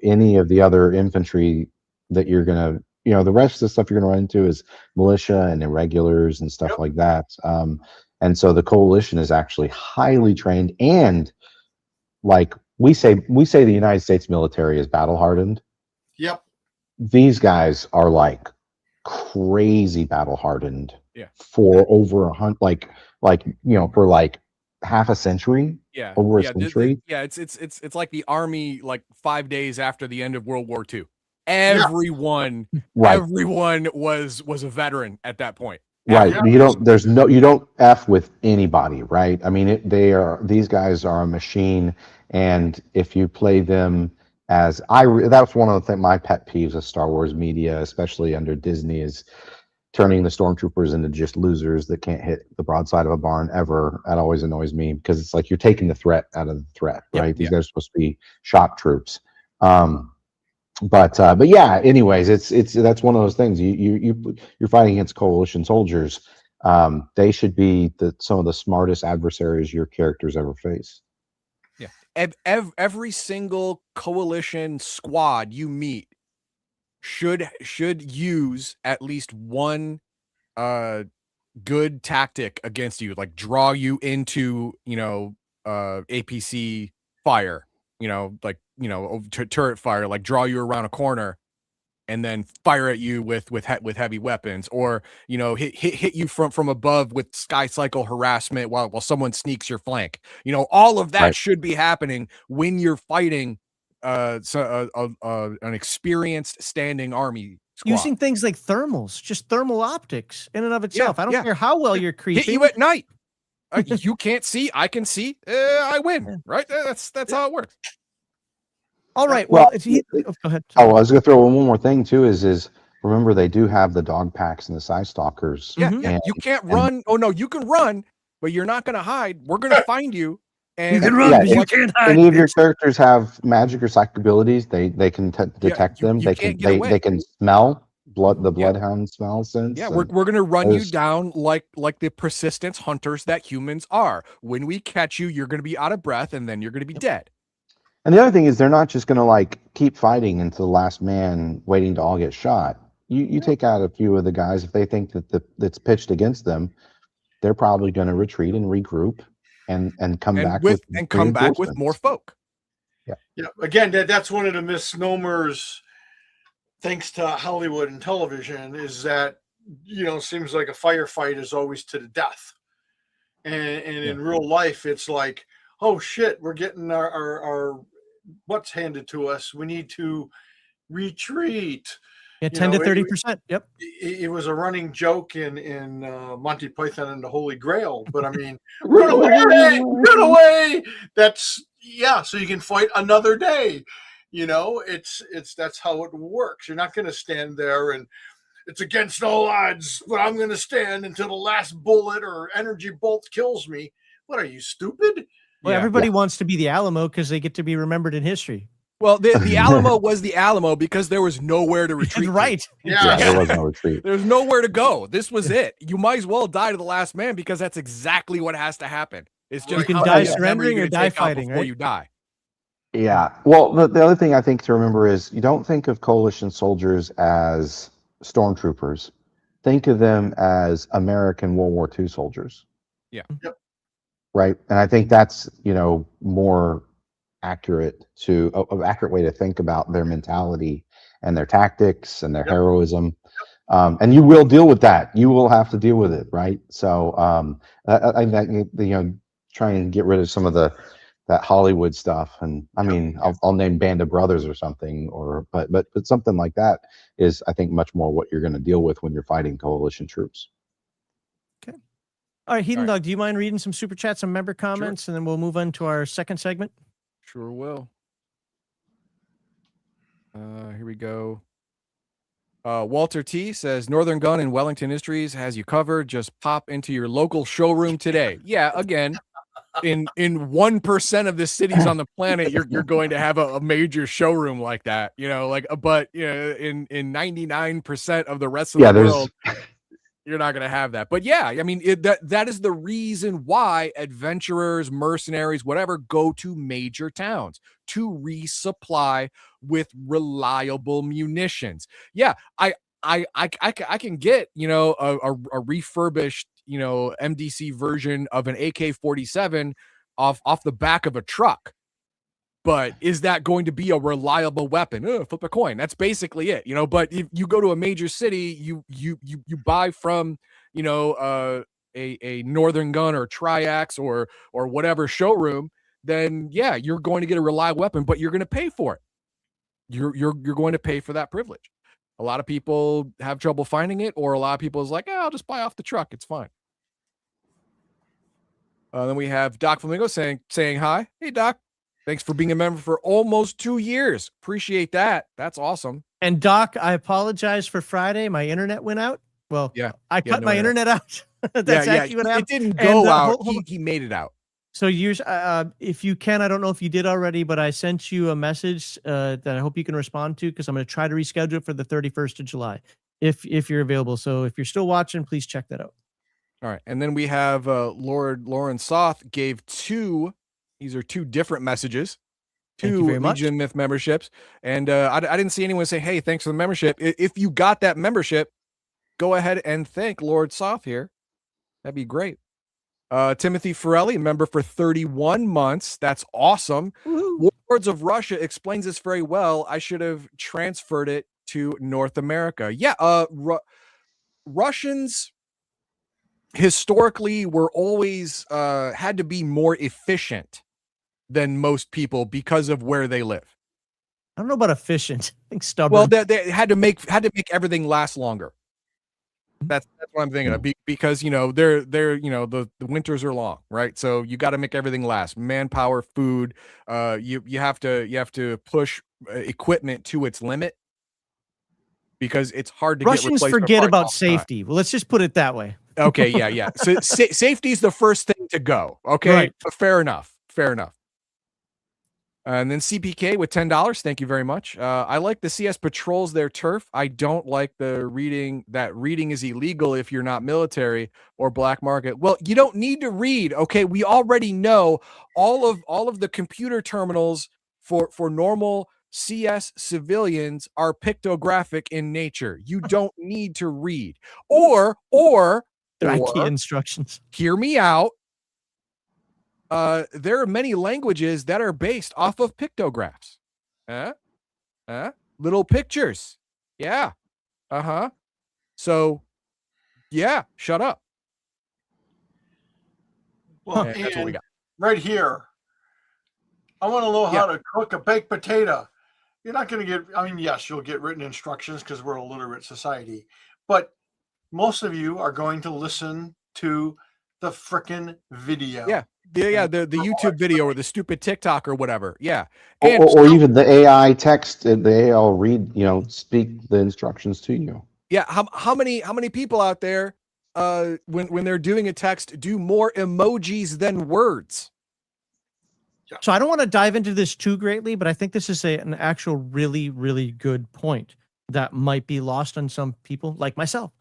any of the other infantry that you're going to, you know, the rest of the stuff you're going to run into is militia and irregulars and stuff like that. And so the coalition is actually highly trained, and like we say the United States military is battle hardened. Yep. These guys are like crazy battle hardened. Yeah. For over like you know, for like half a century. Yeah. Over a century. It's like the army like 5 days after the end of World War II. Everyone was a veteran at that point. Right. You don't F with anybody, right? I mean, these guys are a machine, and if you play them as that's one of my pet peeves of Star Wars media, especially under Disney, is turning the stormtroopers into just losers that can't hit the broadside of a barn ever. That always annoys me, because it's like you're taking the threat out of the threat, right? These guys are supposed to be shock troops. But yeah, anyways, that's one of those things. You're fighting against coalition soldiers. They should be some of the smartest adversaries your characters ever face. Yeah. Every single coalition squad you meet should use at least one good tactic against you, like draw you into, you know, APC fire, you know, like, you know, turret fire, like draw you around a corner and then fire at you with heavy weapons, or, you know, hit you from above with Sky Cycle harassment while someone sneaks your flank. You know, all of that should be happening when you're fighting an experienced standing army squad. Using things like thermals, just thermal optics in and of itself. I don't care how well you're creeping. Hit you at night. You can't see, I can see. I win, right? That's how it works. All right. Well, go ahead. Oh, I was going to throw in one more thing too. Is remember, they do have the dog packs and the Side Stalkers. Yeah, yeah. You can't run. Oh no, you can run, but you're not going to hide. We're going to find you. And you can run, but you can't hide. Any of your characters have magic or psychic abilities. They can detect them. They can smell the bloodhound smell sense. Yeah, we're going to run you down like the persistence hunters that humans are. When we catch you, you're going to be out of breath, and then you're going to be dead. And the other thing is, they're not just going to like keep fighting until the last man waiting to all get shot. You take out a few of the guys, if they think that's pitched against them, they're probably going to retreat and regroup and come back with more folk. Yeah. Again, that's one of the misnomers, thanks to Hollywood and television, is that, you know, seems like a firefight is always to the death, and in real life, it's like, oh shit, we're getting our butts handed to us. We need to retreat. Yeah, 10 to 30%. Yep. It was a running joke in Monty Python and the Holy Grail. But I mean, run away, run away. That's so you can fight another day. You know, it's that's how it works. You're not going to stand there and it's against all odds, but I'm going to stand until the last bullet or energy bolt kills me. What are you, stupid? Well, Yeah. everybody wants to be the Alamo because they get to be remembered in history. Well, the Alamo was the Alamo because there was nowhere to retreat. Right. Yeah. There was no retreat. There's nowhere to go. This was it. You might as well die to the last man because that's exactly what has to happen. It's just You can how die many of them are surrendering you or gonna die take out fighting, before right? you die. Yeah. Well, the other thing I think to remember is you don't think of coalition soldiers as stormtroopers. Think of them as American World War II soldiers. Yeah. Yep. Right. And I think that's, more accurate accurate way to think about their mentality and their tactics and their heroism. And you will deal with that. You will have to deal with it. Right. So I think, try and get rid of some of that Hollywood stuff. And I mean, I'll name Band of Brothers or something, but something like that is, I think, much more what you're going to deal with when you're fighting coalition troops. Okay. All right, Heathen All right. Dog, do you mind reading some super chats, some member comments, and then we'll move on to our second segment? Sure will. Here we go. Walter T says Northern Gun in Wellington Industries has you covered. Just pop into your local showroom today. Yeah, again, in 1% of the cities on the planet, you're going to have a major showroom like that. But in 99% of the rest of the world, you're not going to have that. But yeah, I mean, that is the reason why adventurers, mercenaries, whatever, go to major towns to resupply with reliable munitions. Yeah, I can get, a refurbished, MDC version of an AK-47 off the back of a truck. But is that going to be a reliable weapon? Flip a coin. That's basically it, But if you go to a major city, you buy from, a Northern Gun or Triax or whatever showroom, then yeah, you're going to get a reliable weapon, but you're going to pay for it. You're going to pay for that privilege. A lot of people have trouble finding it, or a lot of people is like, I'll just buy off the truck. It's fine. Then we have Doc Flamingo saying hi. Hey, Doc. Thanks for being a member for almost 2 years. Appreciate that. That's awesome. And Doc, I apologize for Friday. My internet went out. Well, yeah, I cut my internet out. That's actually what happened. It didn't go out. He made it out. So if you can, I don't know if you did already, but I sent you a message that I hope you can respond to, because I'm going to try to reschedule it for the 31st of July if you're available. So if you're still watching, please check that out. All right. And then we have Lord Lauren Soth gave these are two different messages, two Legion Myth memberships. And I didn't see anyone say, hey, thanks for the membership. If you got that membership, go ahead and thank Lord Soth here. That'd be great. Timothy Forelli, member for 31 months. That's awesome. Woo-hoo. Warlords of Russia explains this very well. I should have transferred it to North America. Yeah, Russians historically were always had to be more efficient than most people because of where they live. I don't know about efficient. I think stubborn. Well, they had to make everything last longer. That's what I'm thinking of, because they're the winters are long, right? So you got to make everything last. Manpower, food. You have to push equipment to its limit, because it's hard to Russians get forget about safety. Well, let's just put it that way. Okay, yeah. So safety is the first thing to go. Okay, right. Fair enough. And then CPK with $10. Thank you very much. I like the CS patrols their turf. I don't like the reading is illegal if you're not military or black market. Well, you don't need to read. Okay, we already know all of the computer terminals for normal CS civilians are pictographic in nature. You don't need to read or IT instructions. Hear me out. There are many languages that are based off of pictographs. Little pictures. Yeah. So, yeah, shut up. Well, that's what we got. Right here. I want to know how to cook a baked potato. You're not going to get, I mean, yes, you'll get written instructions because we're a literate society, but most of you are going to listen to the frickin' video. Yeah. the YouTube video or the stupid TikTok or whatever. Yeah. Or, And or even the AI text, the AI will read, speak the instructions to you. yeah, how many people out there when they're doing a text do more emojis than words? So I don't want to dive into this too greatly, but I think this is an actual really, really good point that might be lost on some people like myself.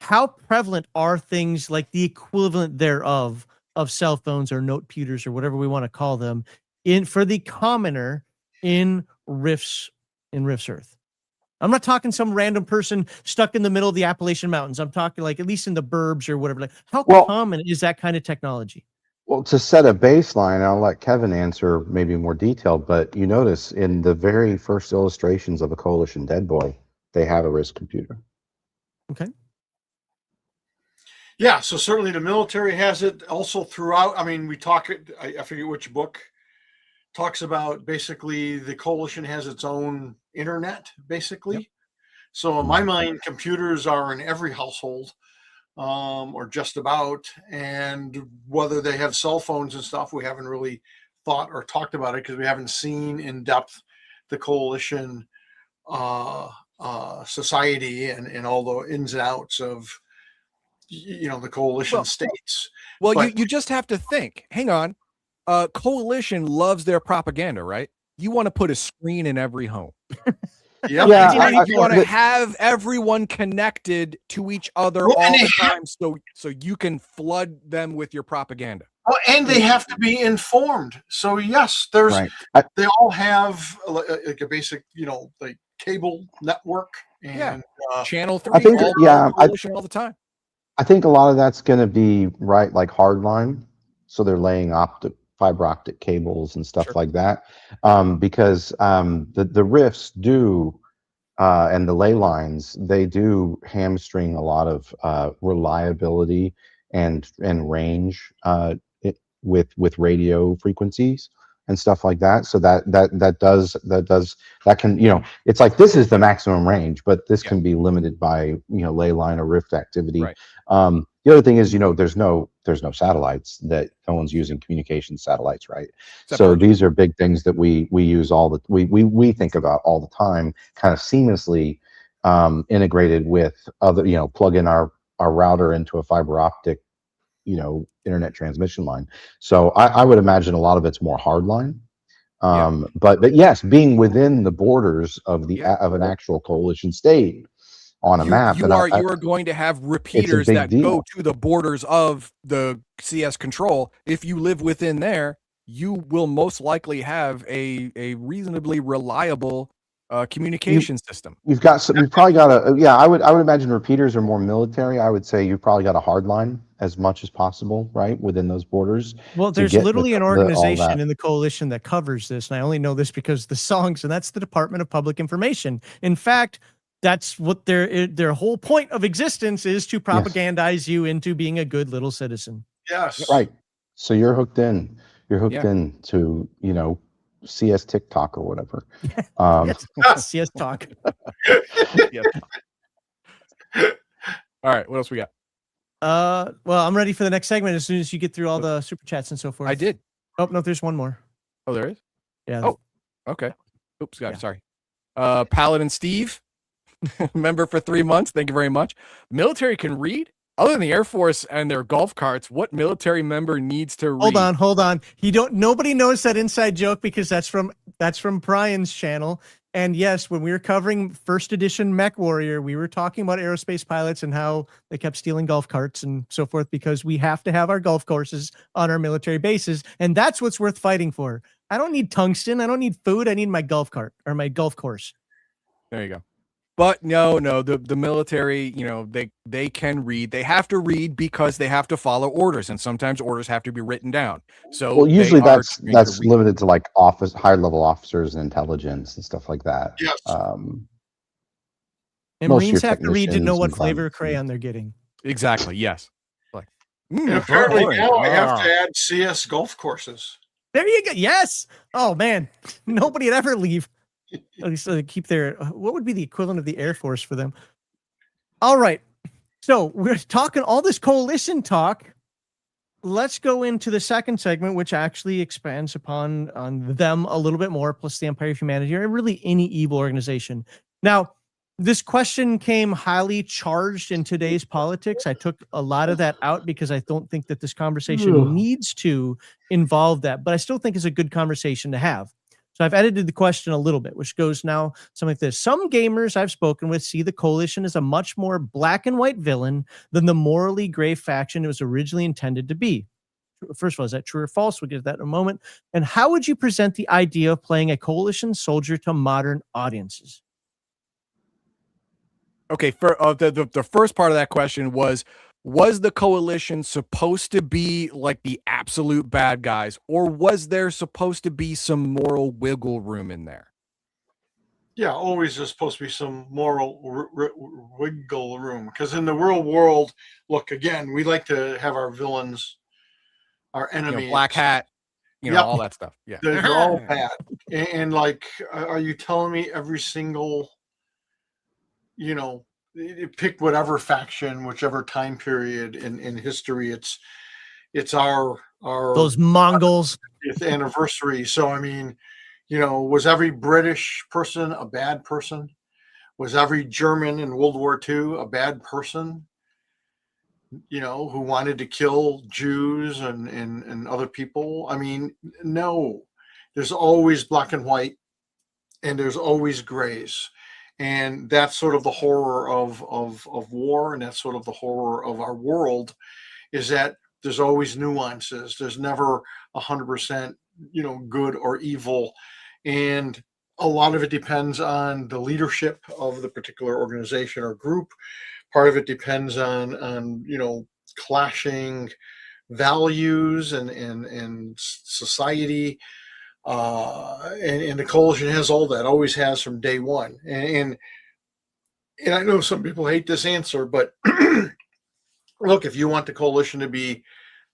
How prevalent are things like the equivalent thereof of cell phones or note computers or whatever we want to call them for the commoner in Rift's Earth? I'm not talking some random person stuck in the middle of the Appalachian Mountains. I'm talking like at least in the burbs or whatever. Like, how common is that kind of technology? Well, to set a baseline, I'll let Kevin answer maybe more detailed, but you notice in the very first illustrations of a Coalition Dead Boy, they have a RISC computer. Okay. Yeah, so certainly the military has it also throughout. I mean, I forget which book talks about basically the coalition has its own internet, basically. Yep. So in my mind, computers are in every household, or just about. And whether they have cell phones and stuff, we haven't really thought or talked about it because we haven't seen in depth the coalition society and all the ins and outs of the coalition states. Well, but you just have to think. Hang on. Coalition loves their propaganda, right? You want to put a screen in every home. Yep. Yeah, you want to have everyone connected to each other all the time, so you can flood them with your propaganda. Oh, and they have to be informed. So yes, there's they all have like a basic, like cable network and channel 3. I think coalition all the time. I think a lot of that's going to be like hardline, so they're laying fiber optic cables and stuff like that, because the rifts do and the ley lines, they do hamstring a lot of reliability and range with radio frequencies and stuff like that. So that can, it's like this is the maximum range, but this can be limited by ley line or rift activity. Right. The other thing is, there's no satellites, that no one's using communication satellites, right? So these are big things that we use we think about all the time, kind of seamlessly integrated with other, plug in our router into a fiber optic, internet transmission line. So I would imagine a lot of it's more hardline. But yes, being within the borders of of an actual coalition state on a map, you are going to have repeaters that go to the borders of the CS control. If you live within there, you will most likely have a reasonably reliable communication system. You've probably got I would imagine repeaters are more military. I would say you've probably got a hard line as much as possible, right, within those borders. Well, there's literally an organization in the coalition that covers this, and I only know this because of the songs, and that's the Department of Public Information. In fact, that's what their whole point of existence is, to propagandize you into being a good little citizen. Yes. Right. So you're hooked in. You're hooked in to, CS TikTok or whatever. CS Talk. All right. What else we got? Well, I'm ready for the next segment as soon as you get through all the super chats and so forth. I did. Oh, no, there's one more. Oh, there is? Yeah. Oh, okay. Oops, sorry. Paladin Steve, member for 3 months. Thank you very much. Military can read? Other than the Air Force and their golf carts, what military member needs to read? Hold on. Nobody knows that inside joke because that's from Brian's channel. And yes, when we were covering first edition Mech Warrior, we were talking about aerospace pilots and how they kept stealing golf carts and so forth because we have to have our golf courses on our military bases. And that's what's worth fighting for. I don't need tungsten. I don't need food. I need my golf cart or my golf course. There you go. But no, the military, they can read. They have to read because they have to follow orders, and sometimes orders have to be written down. So usually that's limited to like higher level officers and intelligence and stuff like that. Yes. And Marines have to read to know what flavor of crayon they're getting. Exactly. Yes. Like, apparently now I have to add CS golf courses. There you go. Yes. Oh man, nobody would ever leave. At least they keep what would be the equivalent of the Air Force for them? All right. So we're talking all this coalition talk. let's go into the second segment, which actually expands upon on them a little bit more, plus the Empire of Humanity, or really any evil organization. Now, this question came highly charged in today's politics. I took a lot of that out because I don't think that this conversation needs to involve that, but I still think it's a good conversation to have. So I've edited the question a little bit, which goes now something like this. Some gamers I've spoken with see the Coalition as a much more black and white villain than the morally gray faction it was originally intended to be. First of all, is that true or false? We'll get to that in a moment. And how would you present the idea of playing a Coalition soldier to modern audiences? Okay, for the first part of that question was the Coalition supposed to be like the absolute bad guys, or was there supposed to be some moral wiggle room in there? Yeah, always there's supposed to be some moral wiggle room, because in the real world, look, again, we like to have our villains, our enemies, black hat, all that stuff. Yeah, they're all bad. And like, are you telling me every single, pick whatever faction, whichever time period in history, it's our those Mongols 50th anniversary. So I mean, was every British person a bad person? Was every German in World War II a bad person? Who wanted to kill Jews and other people? I mean, no. There's always black and white, and there's always grays. And that's sort of the horror of war, and that's sort of the horror of our world, is that there's always nuances. There's never 100%, good or evil. And a lot of it depends on the leadership of the particular organization or group. Part of it depends on clashing values and society. And the Coalition has all that, always has from day one. And I know some people hate this answer, but look, if you want the Coalition to be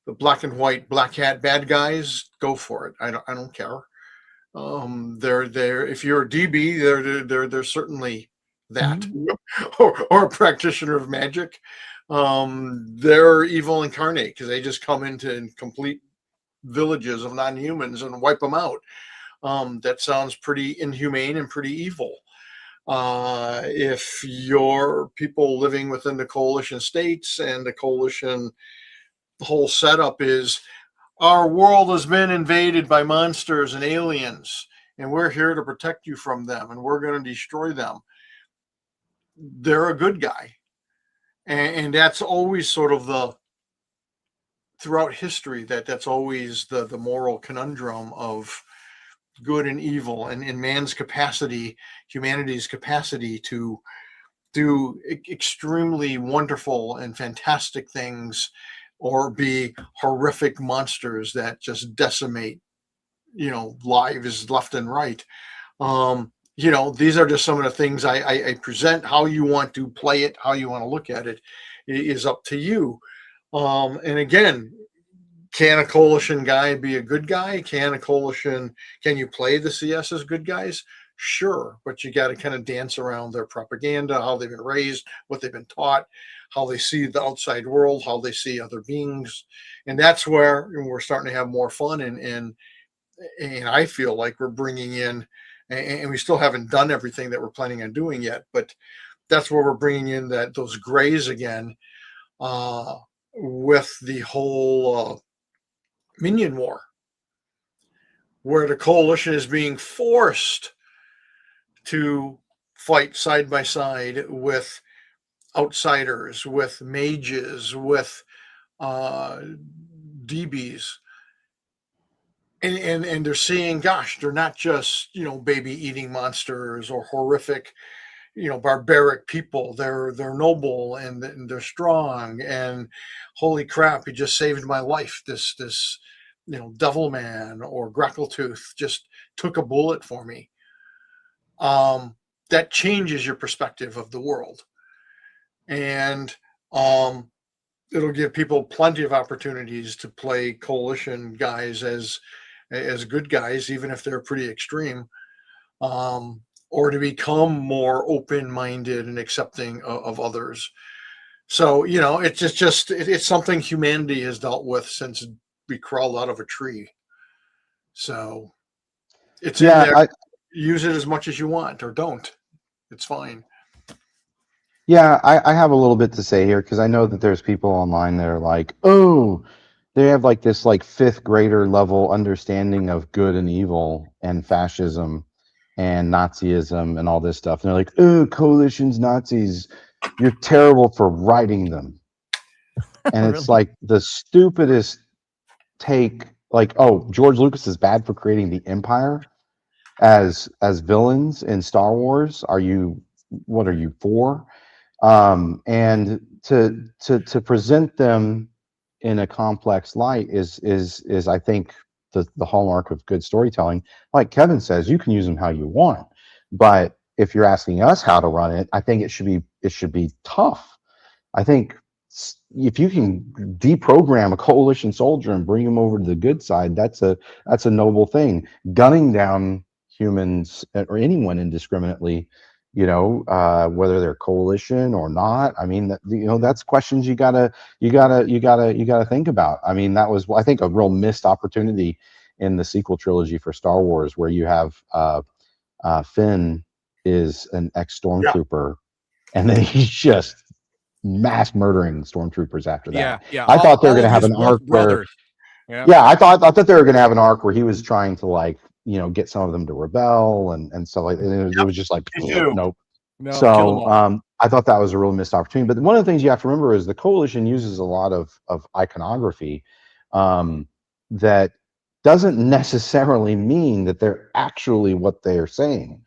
the black and white, black hat bad guys, go for it. I don't care. They're if you're a DB, they're certainly that, or a practitioner of magic. They're evil incarnate, because they just come into complete villages of non-humans and wipe them out. That sounds pretty inhumane and pretty evil. If you're people living within the Coalition states, and the Coalition, the whole setup is, our world has been invaded by monsters and aliens, and we're here to protect you from them, and we're going to destroy them, they're a good guy. And that's always sort of throughout history, that's always the moral conundrum of good and evil, and in man's capacity, humanity's capacity to do extremely wonderful and fantastic things, or be horrific monsters that just decimate, lives left and right. These are just some of the things I present. How you want to play it, how you want to look at it, is up to you. And again, can a Coalition guy be a good guy? Can you play the CS as good guys? Sure, but you got to kind of dance around their propaganda, how they've been raised, what they've been taught, how they see the outside world, how they see other beings. And that's where we're starting to have more fun. And I feel like we're bringing in, and we still haven't done everything that we're planning on doing yet, but that's where we're bringing in those grays again, with the whole minion war, where the Coalition is being forced to fight side by side with outsiders, with mages, with DBs. And they're seeing, gosh, they're not just, baby eating monsters or horrific, barbaric people. They're noble, and they're strong, and holy crap, he just saved my life. This devil man or Grackletooth just took a bullet for me. That changes your perspective of the world. And it'll give people plenty of opportunities to play Coalition guys as good guys, even if they're pretty extreme, or to become more open-minded and accepting of others. So it's something humanity has dealt with since we crawled out of a tree. So it's in there. Use it as much as you want, or don't. It's fine. Yeah, I have a little bit to say here because I know that there's people online that are like, oh, they have like this like fifth grader level understanding of good and evil and fascism and Nazism and all this stuff. And they're like, oh, coalitions, Nazis, you're terrible for writing them. And it's Really? like the stupidest take, like, oh, George Lucas is bad for creating the Empire as villains in Star Wars. What are you for? And to present them in a complex light is I think the hallmark of good storytelling. Like Kevin says, you can use them how you want, but if you're asking us how to run it, I think it should be tough. I think if you can deprogram a coalition soldier and bring him over to the good side, that's a noble thing. Gunning down humans or anyone indiscriminately, whether they're coalition or not. I mean, that's questions you gotta think about. I mean, that was, I think, a real missed opportunity in the sequel trilogy for Star Wars, where you have Finn is an ex-stormtrooper, and then he's just mass murdering stormtroopers after that. Yeah. I thought they were going to have an arc where, I thought they were going to have an arc where he was trying to like, get some of them to rebel and stuff like that. And it was just like, nope. No, so I thought that was a real missed opportunity. But one of the things you have to remember is the coalition uses a lot of iconography that doesn't necessarily mean that they're actually what they're saying.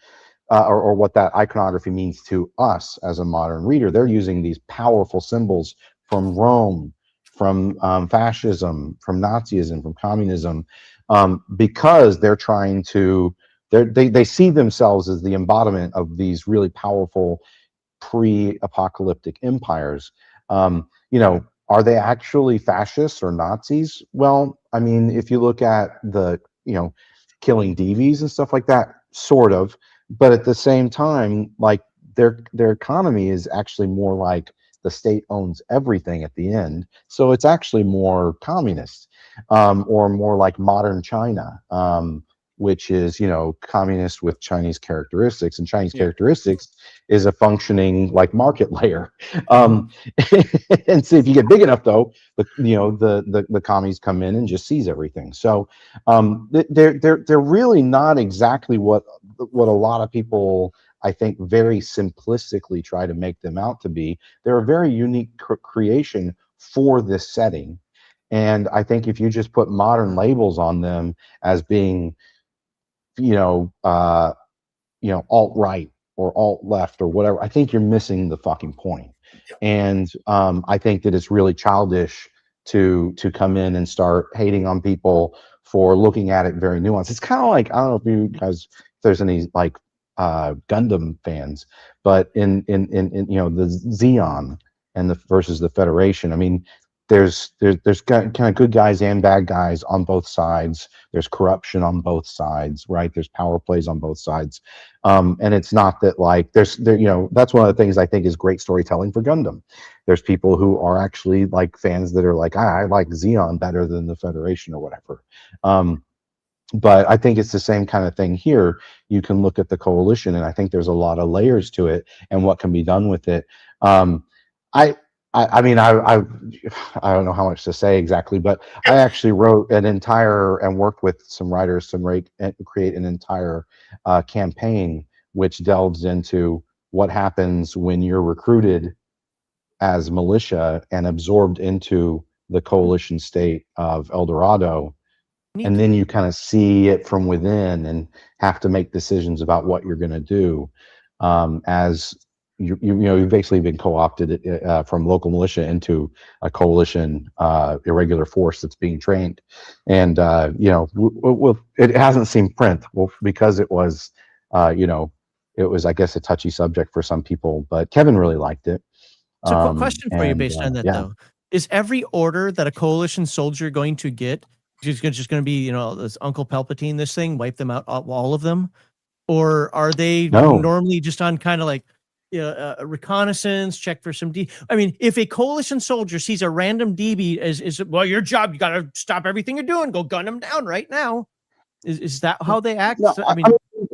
Or what that iconography means to us as a modern reader. They're using these powerful symbols from Rome, from fascism, from Nazism, from communism, because they're trying to, they see themselves as the embodiment of these really powerful pre-apocalyptic empires. Are they actually fascists or Nazis? Well, I mean, if you look at the, killing DVs and stuff like that, sort of. But at the same time, like their economy is actually more like the state owns everything at the end. So it's actually more communist, or more like modern China, which is, communist with Chinese characteristics, and Chinese characteristics is a functioning like market layer. And so if you get big enough though, the commies come in and just seize everything. So they're really not exactly what a lot of people, I think, very simplistically try to make them out to be. They're a very unique creation for this setting. And I think if you just put modern labels on them as being, alt-right or alt-left or whatever, I think you're missing the fucking point. And I think that it's really childish to come in and start hating on people for looking at it very nuanced. It's kind of like, I don't know if you guys, if there's any like Gundam fans, but in the Xeon and versus the Federation, I mean, there's kind of good guys and bad guys on both sides. There's corruption on both sides, right? There's power plays on both sides, and it's not that like that's one of the things I think is great storytelling for Gundam. There's people who are actually like fans that are like, I like Xeon better than the Federation or whatever. But I think it's the same kind of thing here. You can look at the coalition, and I think there's a lot of layers to it and what can be done with it. I mean, I don't know how much to say exactly, but I actually wrote an entire and worked with some writers to create an entire campaign which delves into what happens when you're recruited as militia and absorbed into the coalition state of El Dorado. And then you kind of see it from within and have to make decisions about what you're going to do as you've basically been co-opted from local militia into a coalition irregular force that's being trained. And it hasn't seen print because it was it was, I guess, a touchy subject for some people, but Kevin really liked it. So question for you based on that though, is every order that a coalition soldier going to get just going to be, this Uncle Palpatine, this thing, wipe them out, all of them? Or are they normally just on kind of like, reconnaissance, check for some I mean, if a coalition soldier sees a random DB is well, your job, you got to stop everything you're doing, go gun them down right now. Is that how they act? No, I mean,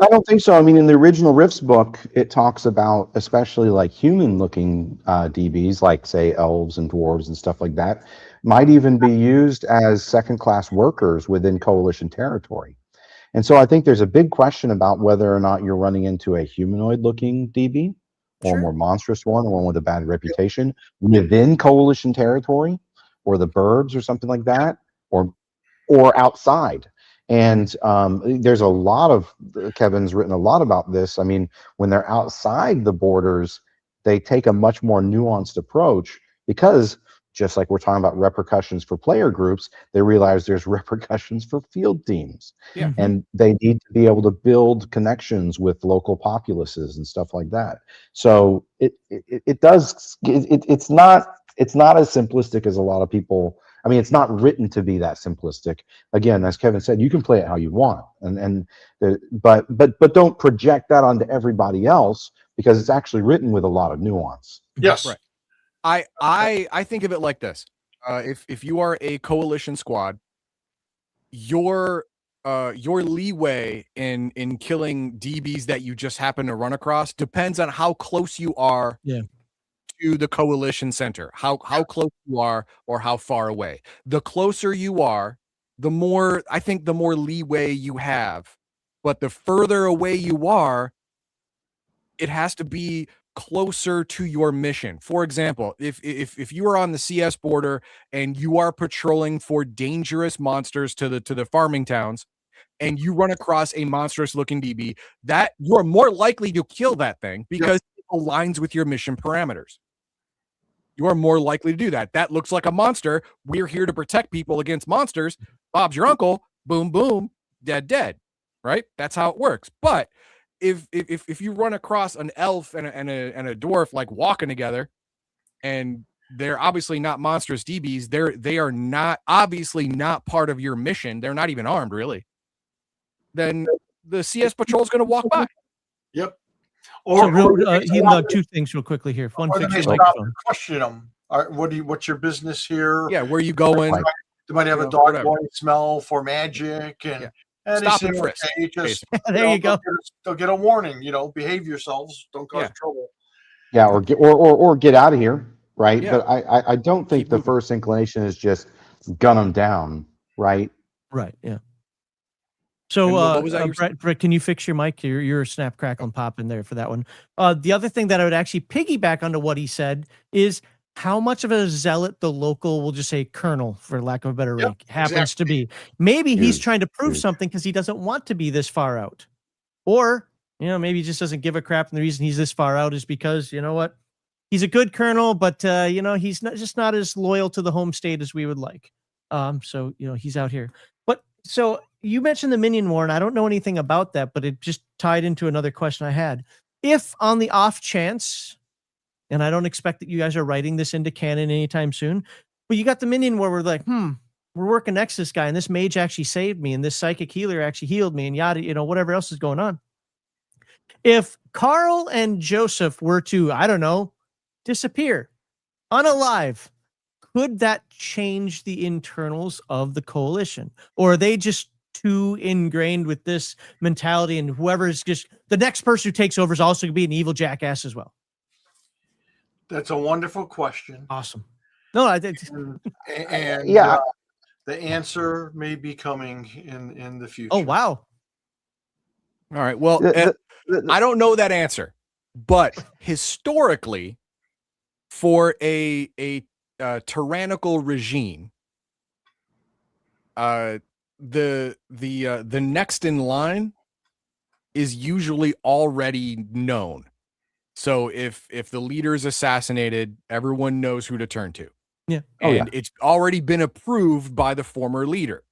I don't think so. I mean, in the original Rifts book, it talks about especially like human-looking DBs, like say elves and dwarves and stuff like that, might even be used as second-class workers within coalition territory. And so I think there's a big question about whether or not you're running into a humanoid-looking DB or Sure. a more monstrous one, or one with a bad reputation within coalition territory, or the burbs or something like that, or outside. And there's a lot of, Kevin's written a lot about this. I mean, when they're outside the borders, they take a much more nuanced approach, because just like we're talking about repercussions for player groups, they realize there's repercussions for field teams. Yeah. And they need to be able to build connections with local populaces and stuff like that. So it's not as simplistic as a lot of people. I mean, it's not written to be that simplistic. Again, as Kevin said, you can play it how you want, but don't project that onto everybody else, because it's actually written with a lot of nuance. Yes. Right. I think of it like this: if you are a coalition squad, your leeway in killing DBs that you just happen to run across depends on how close you are to the coalition center, how close you are or how far away. The closer you are, the more leeway you have. But the further away you are, it has to be closer to your mission. For example, if you are on the CS border and you are patrolling for dangerous monsters to the farming towns, and you run across a monstrous looking DB, that you are more likely to kill that thing because it aligns with your mission parameters. You are more likely to do that. That looks like a monster. We're here to protect people against monsters. Bob's your uncle. Boom, boom, dead. Right? That's how it works. But if you run across an elf and a dwarf like walking together, and they're obviously not monstrous DBs, they are not obviously not part of your mission. They're not even armed, really. Then the CS patrol is going to walk by. Yep. Two things real quickly here. One, or fix they your stop microphone. and question them. What's your business here? Yeah, where are you going? They might have a dog boy smell for magic, and and Stop they and say, frisk. okay, just There you go. They'll get a warning. Behave yourselves. Don't cause trouble. Yeah, or get out of here, right? Yeah. But I don't think Keep the moving. first inclination is just gun them down, right? Right. Yeah. And So, what was that you were Brett, can you fix your mic? Your snap, crackle, and pop in there for that one. The other thing that I would actually piggyback onto what he said is how much of a zealot the local, we'll just say colonel, for lack of a better rank, happens to be. Maybe he's trying to prove something because he doesn't want to be this far out. Or, maybe he just doesn't give a crap. And the reason he's this far out is because, you know what? He's a good colonel, but, he's not as loyal to the home state as we would like. So, he's out here. But so you mentioned the Minion War, and I don't know anything about that, but it just tied into another question I had. If on the off chance, and I don't expect that you guys are writing this into canon anytime soon, but you got the Minion War, we're like, we're working next to this guy, and this mage actually saved me, and this psychic healer actually healed me, and yada, whatever else is going on. If Carl and Joseph were to, I don't know, disappear, unalive, could that change the internals of the coalition? Or are they just too ingrained with this mentality, and whoever is just the next person who takes over is also going to be an evil jackass as well? That's a wonderful question. Awesome. No, I think. And the answer may be coming in the future. Oh, wow. All right. Well, I don't know that answer, but historically, for a tyrannical regime, the next in line is usually already known. So if the leader is assassinated, everyone knows who to turn to. Yeah. And it's already been approved by the former leader.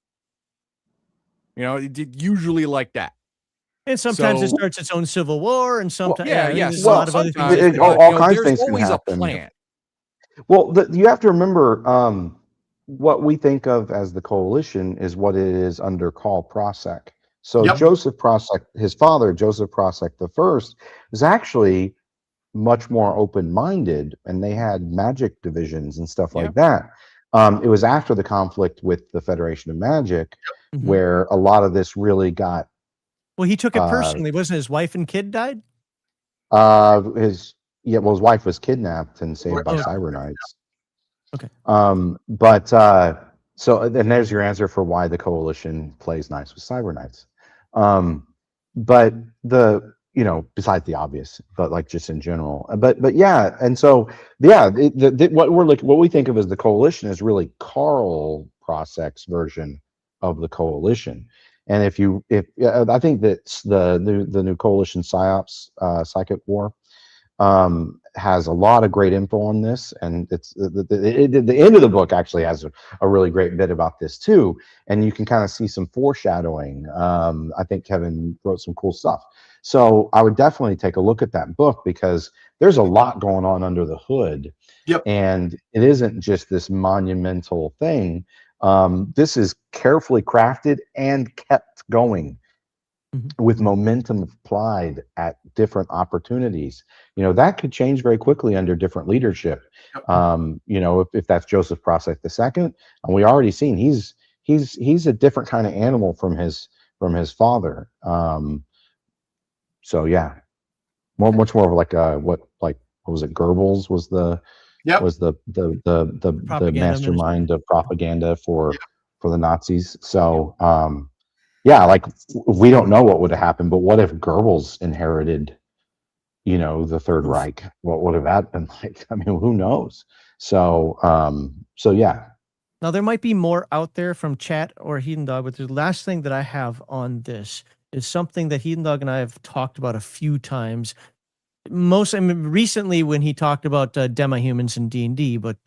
It's usually like that. And sometimes it starts its own civil war, and sometimes there's a lot of other things. all kinds of things can always happen. A plan. Well, you have to remember what we think of as the coalition is what it is under Karl Prosek. So Joseph Prosek, his father, Joseph Prosek I, was actually much more open-minded, and they had magic divisions and stuff Yeah. like that. It was after the conflict with the Federation of Magic Mhm. where a lot of this really got Well, he took it personally. Wasn't his wife and kid died? his his wife was kidnapped and saved by Okay. Cyber Knights. Okay. But so and there's your answer for why the coalition plays nice with Cyber Knights. But besides the obvious, but like just in general, but yeah, and so yeah, what we think of as the coalition is really Karl Prosek's version of the coalition. And if I think that the new coalition psyops psychic war has a lot of great info on this, and it's the end of the book actually has a really great bit about this too, and you can kind of see some foreshadowing. I think Kevin wrote some cool stuff, so I would definitely take a look at that book because there's a lot going on under the hood. Yep. And it isn't just this monumental thing. This is carefully crafted and kept going with momentum applied at different opportunities. That could change very quickly under different leadership. If that's Joseph Prosek II, and we already seen he's a different kind of animal from his father. So yeah, much more of like what was it? Goebbels was the mastermind of propaganda for the Nazis. So yeah, like we don't know what would have happened, but what if Goebbels inherited, the Third Reich? What would have that been like? I mean, who knows? So yeah. Now there might be more out there from chat or Heathen Dog, but the last thing that I have on this is something that Heathen Dog and I have talked about a few times. Recently when he talked about demi-humans in D&D, but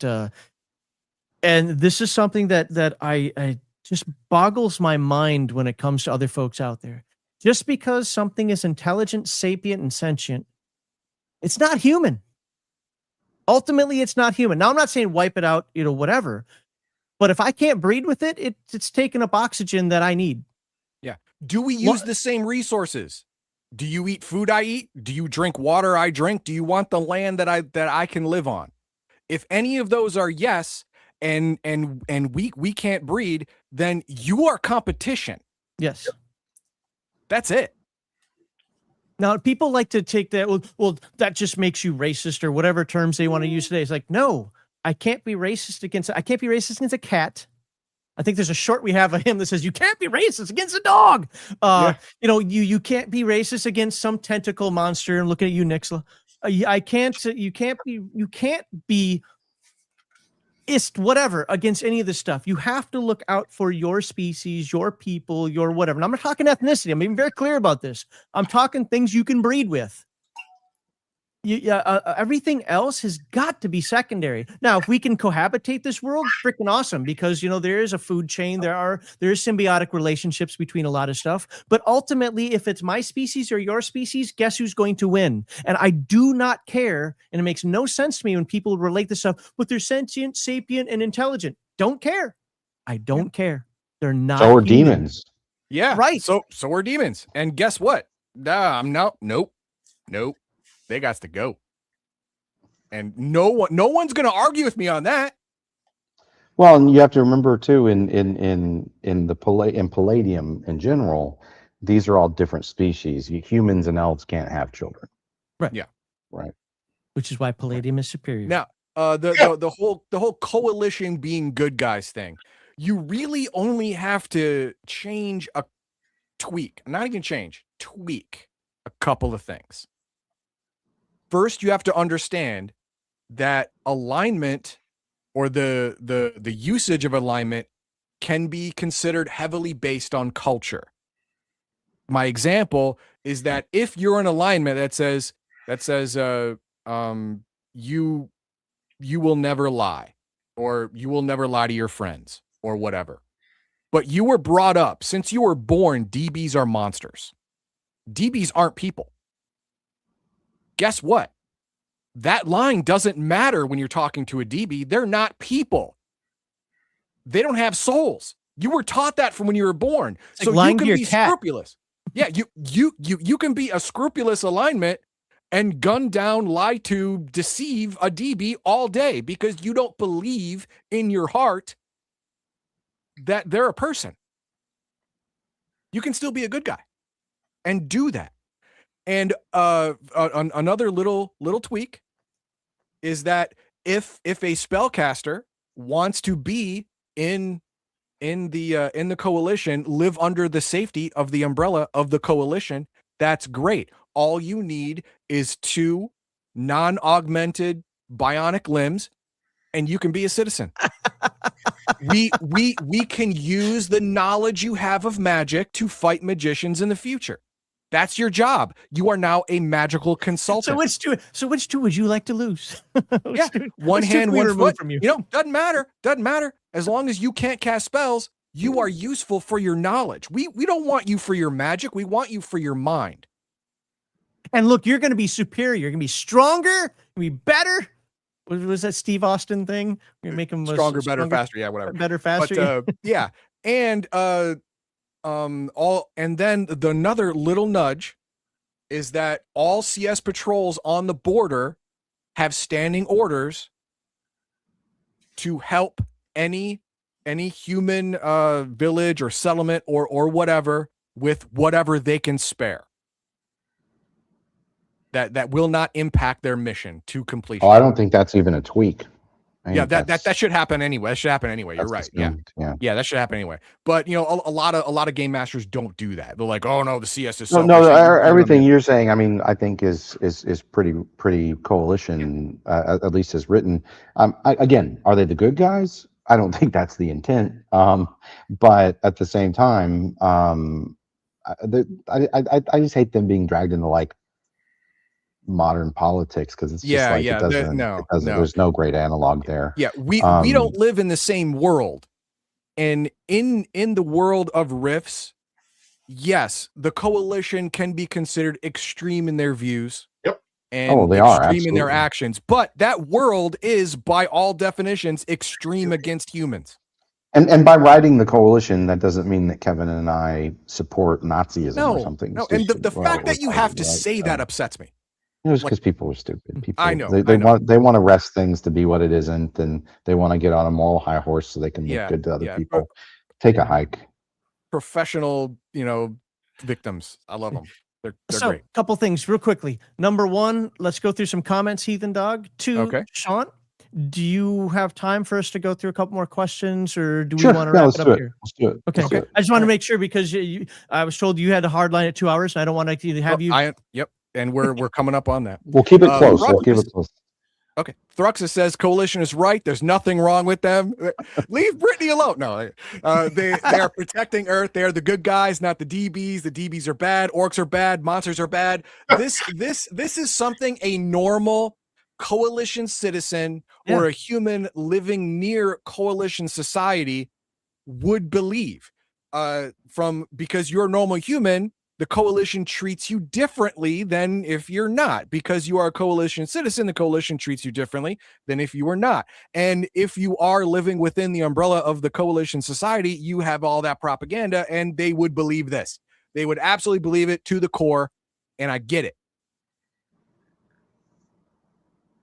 and this is something that I just boggles my mind when it comes to other folks out there. Just because something is intelligent, sapient, and sentient, it's not human. Ultimately, it's not human. Now, I'm not saying wipe it out, whatever. But if I can't breed with it, it's taking up oxygen that I need. Yeah. Do we use the same resources? Do you eat food I eat? Do you drink water I drink? Do you want the land that I can live on? If any of those are yes, and we can't breed, then you are competition. Yes. That's it. Now, people like to take that, well, that just makes you racist or whatever terms they want to use today. It's like, no, I can't be racist against a cat. I think there's a short we have of him that says you can't be racist against a dog. You can't be racist against some tentacle monster. I'm looking at you, Nixla. You can't be whatever against any of this stuff. You have to look out for your species, your people, your whatever. And I'm not talking ethnicity. I'm being very clear about this. I'm talking things you can breed with. Everything else has got to be secondary. Now, if we can cohabitate this world, freaking awesome, because there is a food chain, there is symbiotic relationships between a lot of stuff. But ultimately, if it's my species or your species, guess who's going to win? And I do not care, and it makes no sense to me when people relate this stuff, but they're sentient, sapient, and intelligent. Don't care. I don't care. They're not. So are demons. Yeah, right. So are demons. And guess what? Nope. They got to go. And no one's going to argue with me on that. Well, and you have to remember too, in Palladium in general, these are all different species. Humans and elves can't have children. Right. Yeah. Right. Which is why Palladium is superior. Now, the whole coalition being good guys thing, you really only have to tweak a couple of things. First, you have to understand that alignment or the usage of alignment can be considered heavily based on culture. My example is that if you're in alignment that says you will never lie, or you will never lie to your friends or whatever, but you were brought up since you were born, DBs are monsters. DBs aren't people. Guess what? That line doesn't matter when you're talking to a DB. They're not people. They don't have souls. You were taught that from when you were born. It's so like you can be scrupulous. Yeah, you can be a scrupulous alignment and gun down, lie to, deceive a DB all day because you don't believe in your heart that they're a person. You can still be a good guy and do that. And another little tweak is that if a spellcaster wants to be in the coalition, live under the safety of the umbrella of the coalition, that's great. All you need is 2 non-augmented bionic limbs, and you can be a citizen. we can use the knowledge you have of magic to fight magicians in the future. That's your job. You are now a magical consultant. So which two would you like to lose? One hand, one foot. From you. Doesn't matter. Doesn't matter. As long as you can't cast spells, you are useful for your knowledge. We don't want you for your magic. We want you for your mind. And look, you're going to be superior. You're going to be stronger. You're going to be better. What was that Steve Austin thing? You're going to make him stronger, better, faster. Yeah, whatever. Better, faster. But, yeah. And then another little nudge is that all CS patrols on the border have standing orders to help any human village or settlement or whatever with whatever they can spare. That will not impact their mission to completion. Oh, I don't think that's even a tweak. That should happen anyway. That should happen anyway. You're right. Assumed. Yeah, that should happen anyway. But a lot of game masters don't do that. They're like, oh no, the CS is everything you're saying. I mean, I think is pretty coalition, at least as written. Again, are they the good guys? I don't think that's the intent. But at the same time, I just hate them being dragged into like modern politics because it's just there's no great analog there. We don't live in the same world, and in the world of rifts, yes, the coalition can be considered extreme in their views. And they extreme in their actions, but that world is by all definitions extreme against humans. And by writing the coalition, that doesn't mean that Kevin and I support Nazism or something. No, and the fact that you have to say that upsets me. It was because people were stupid. People, I know. They want to wrest things to be what it isn't, and they want to get on a moral high horse so they can look good to other people. Take a hike. Professional, victims. I love them. They're great. A couple things real quickly. Number 1, let's go through some comments, Heathen Dog. 2, Sean, do you have time for us to go through a couple more questions, or do we want to wrap it up here? Let's do it. Okay. I just want to make sure because I was told you had a hard line at 2 hours, and I don't want to have you. Yep. And we're coming up on that. We'll keep it close. We'll keep it close. Okay. Thruxus says coalition is right. There's nothing wrong with them. Leave Brittany alone. No, they are protecting Earth. They are the good guys, not the DBs. The DBs are bad. Orcs are bad. Monsters are bad. This is something a normal coalition citizen or a human living near coalition society would believe. Because you're a normal human, the coalition treats you differently than if you're not. Because you are a coalition citizen, the coalition treats you differently than if you are not. And if you are living within the umbrella of the coalition society, you have all that propaganda, and they would believe this. They would absolutely believe it to the core, and I get it.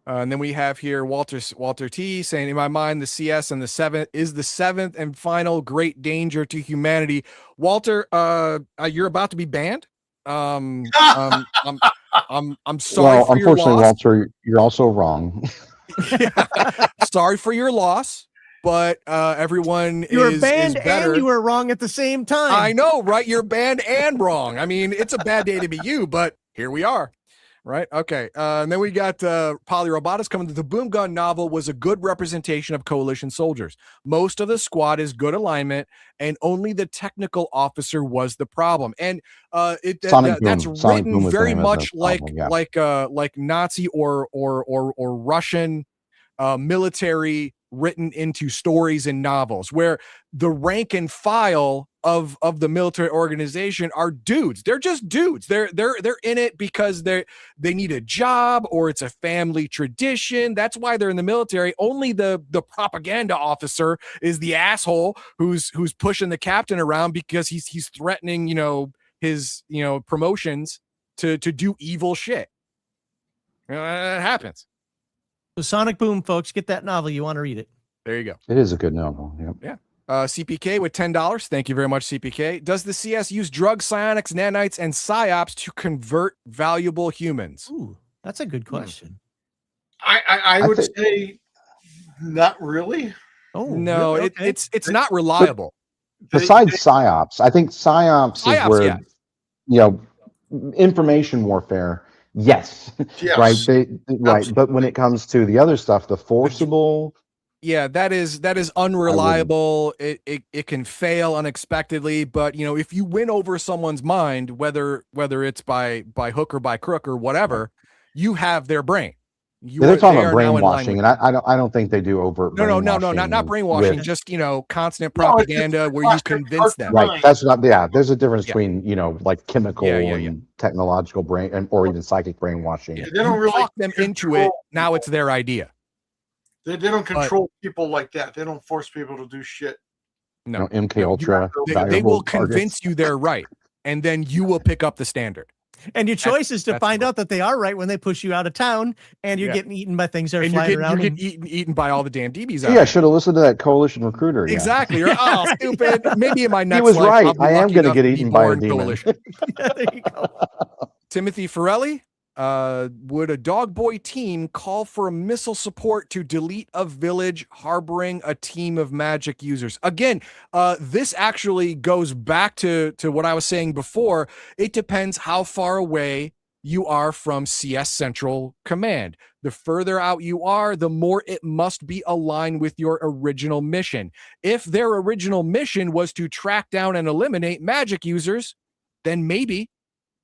And then we have here Walter T saying, in my mind, the CS and the 7th is the 7th and final great danger to humanity. Walter, you're about to be banned. I'm sorry for your loss. Unfortunately, Walter, you're also wrong. Sorry for your loss, but everyone you were is banned better. And you were wrong at the same time. I know, right? You're banned and wrong. I mean, it's a bad day to be you, but here we are. Right. Okay. And then we got Polyrobotics coming. The Boom Gun novel was a good representation of coalition soldiers. Most of the squad is good alignment, and only the technical officer was the problem. And that's written very much like Nazi or Russian military written into stories and novels, where the rank and file of the military organization are dudes. They're just dudes. They're in it because they need a job, or it's a family tradition. That's why they're in the military. Only the propaganda officer is the asshole who's pushing the captain around because he's threatening his promotions to do evil shit. It happens. So Sonic Boom, folks, get that novel. You want to read it. There you go. It is a good novel. Yep. Yeah. CPK with $10. Thank you very much, CPK. Does the CS use drugs, psionics, nanites, and psyops to convert valuable humans? Ooh, that's a good question. I would say not really. Oh, No, really? Okay. it's not reliable. Besides psyops, I think psyops is where yeah. you know, information warfare. Yes, Yes. right. Right, Absolutely. but when it comes to the other stuff, the forcible. Yeah, that is unreliable. It can fail unexpectedly, but you know, if you win over someone's mind, whether it's by hook or by crook or whatever, you have their brain. They're talking about now in line brainwashing, with and I don't think they do overt. No, brainwashing not brainwashing. with- Just, you know, constant No, it's propaganda just where you plastic convince them. art. Right. That's not. Yeah. There's a difference Yeah. between, you know, like chemical Yeah. and technological brain, or even psychic brainwashing. Yeah. They don't You really talk them into it. control Now it's their idea. They don't control people like that. They don't force people to do shit. No, You know, MK Ultra. they valuable will targets. convince you they're right, and then you will pick up the standard. And your choice is to that's find cool. out that they are right when they push you out of town, and you're Yeah. getting eaten by things that are And you're flying around. getting eaten by all the damn DBs out Yeah, I there. should have listened to that coalition recruiter. Yeah. Exactly. Or, oh, stupid. Maybe in my next was life, right. I'll be I am lucky gonna enough get to be eaten by a born demon. coalition. Yeah, there you go. Timothy Farelli, would a dog boy team call for a missile support to delete a village harboring a team of magic users? Again, this actually goes back to what I was saying before. It depends how far away you are from CS Central Command. The further out you are, the more it must be aligned with your original mission. If their original mission was to track down and eliminate magic users, then maybe.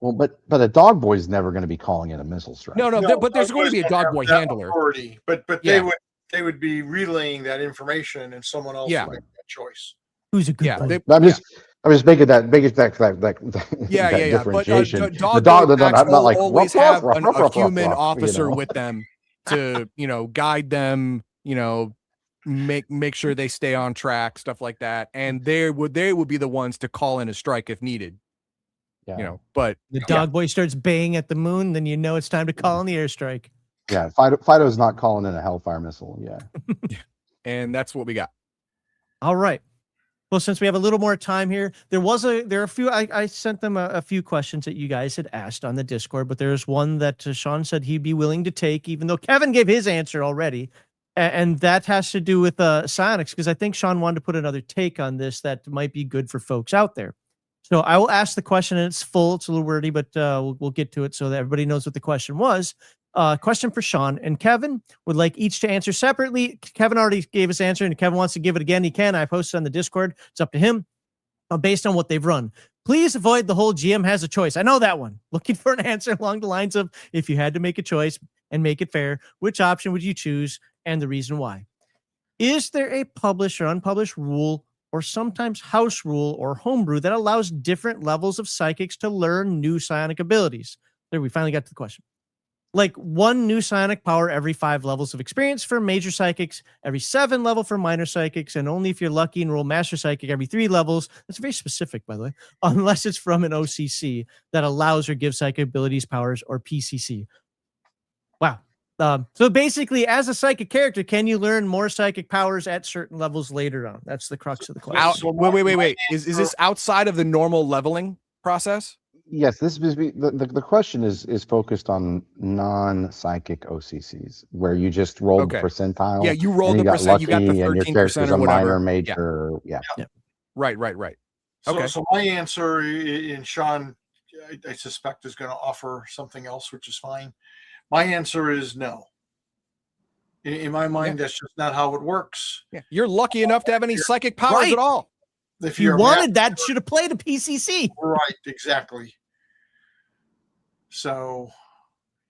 Well, but a dog boy is never going to be calling in a missile strike. No, but there's going to be a dog boy handler. Authority, but Yeah. they would be relaying that information, and someone else Yeah. would make that choice. Who's a good Yeah, boy? I'm just making that Yeah. But differentiation. dog they're packs not like always ruff, have ruff, a ruff, ruff, human ruff, officer you know? with them to, you know, guide them, you know, make sure they stay on track, stuff like that. And they would be the ones to call in a strike if needed. Yeah. You know, but The dog boy starts baying at the moon, then you know it's time to call in the airstrike. Yeah, Fido's not calling in a Hellfire missile. Yeah. and that's what we got. All right. Well, since we have a little more time here, there are a few. I sent them a few questions that you guys had asked on the Discord, but there's one that Sean said he'd be willing to take, even though Kevin gave his answer already, and that has to do with psionics, because I think Sean wanted to put another take on this that might be good for folks out there. So I will ask the question, and it's full. It's a little wordy, but we'll get to it so that everybody knows what the question was. Question for Sean and Kevin. Would like each to answer separately. Kevin already gave his answer, and if Kevin wants to give it again, he can. I posted on the Discord. It's up to him based on what they've run. Please avoid the whole GM has a choice. I know that one. Looking for an answer along the lines of, if you had to make a choice and make it fair, which option would you choose and the reason why? Is there a published or unpublished rule, or sometimes house rule or homebrew, that allows different levels of psychics to learn new psionic abilities? There, we finally got to the question. Like one new psionic power every 5 levels of experience for major psychics, every 7 level for minor psychics, and only if you're lucky and roll master psychic every 3 levels. That's very specific, by the way, unless it's from an OCC that allows or gives psychic abilities, powers, or PCC. Wow. So basically, as a psychic character, can you learn more psychic powers at certain levels later on? That's the crux of the question. Wait. Is this outside of the normal leveling process? Yes, this is the question is focused on non-psychic OCCs, where you just roll the percentile. Yeah, you roll the got percent. You got the lucky, and your 13% character's or a whatever. minor, major. Yeah. Right. Okay. So my answer, and Sean, I suspect, is going to offer something else, which is fine. My answer is no. In my mind, that's just not how it works. Yeah. You're lucky enough to have any psychic powers at all. If you wanted that, should have played a PCC. Right, exactly. So,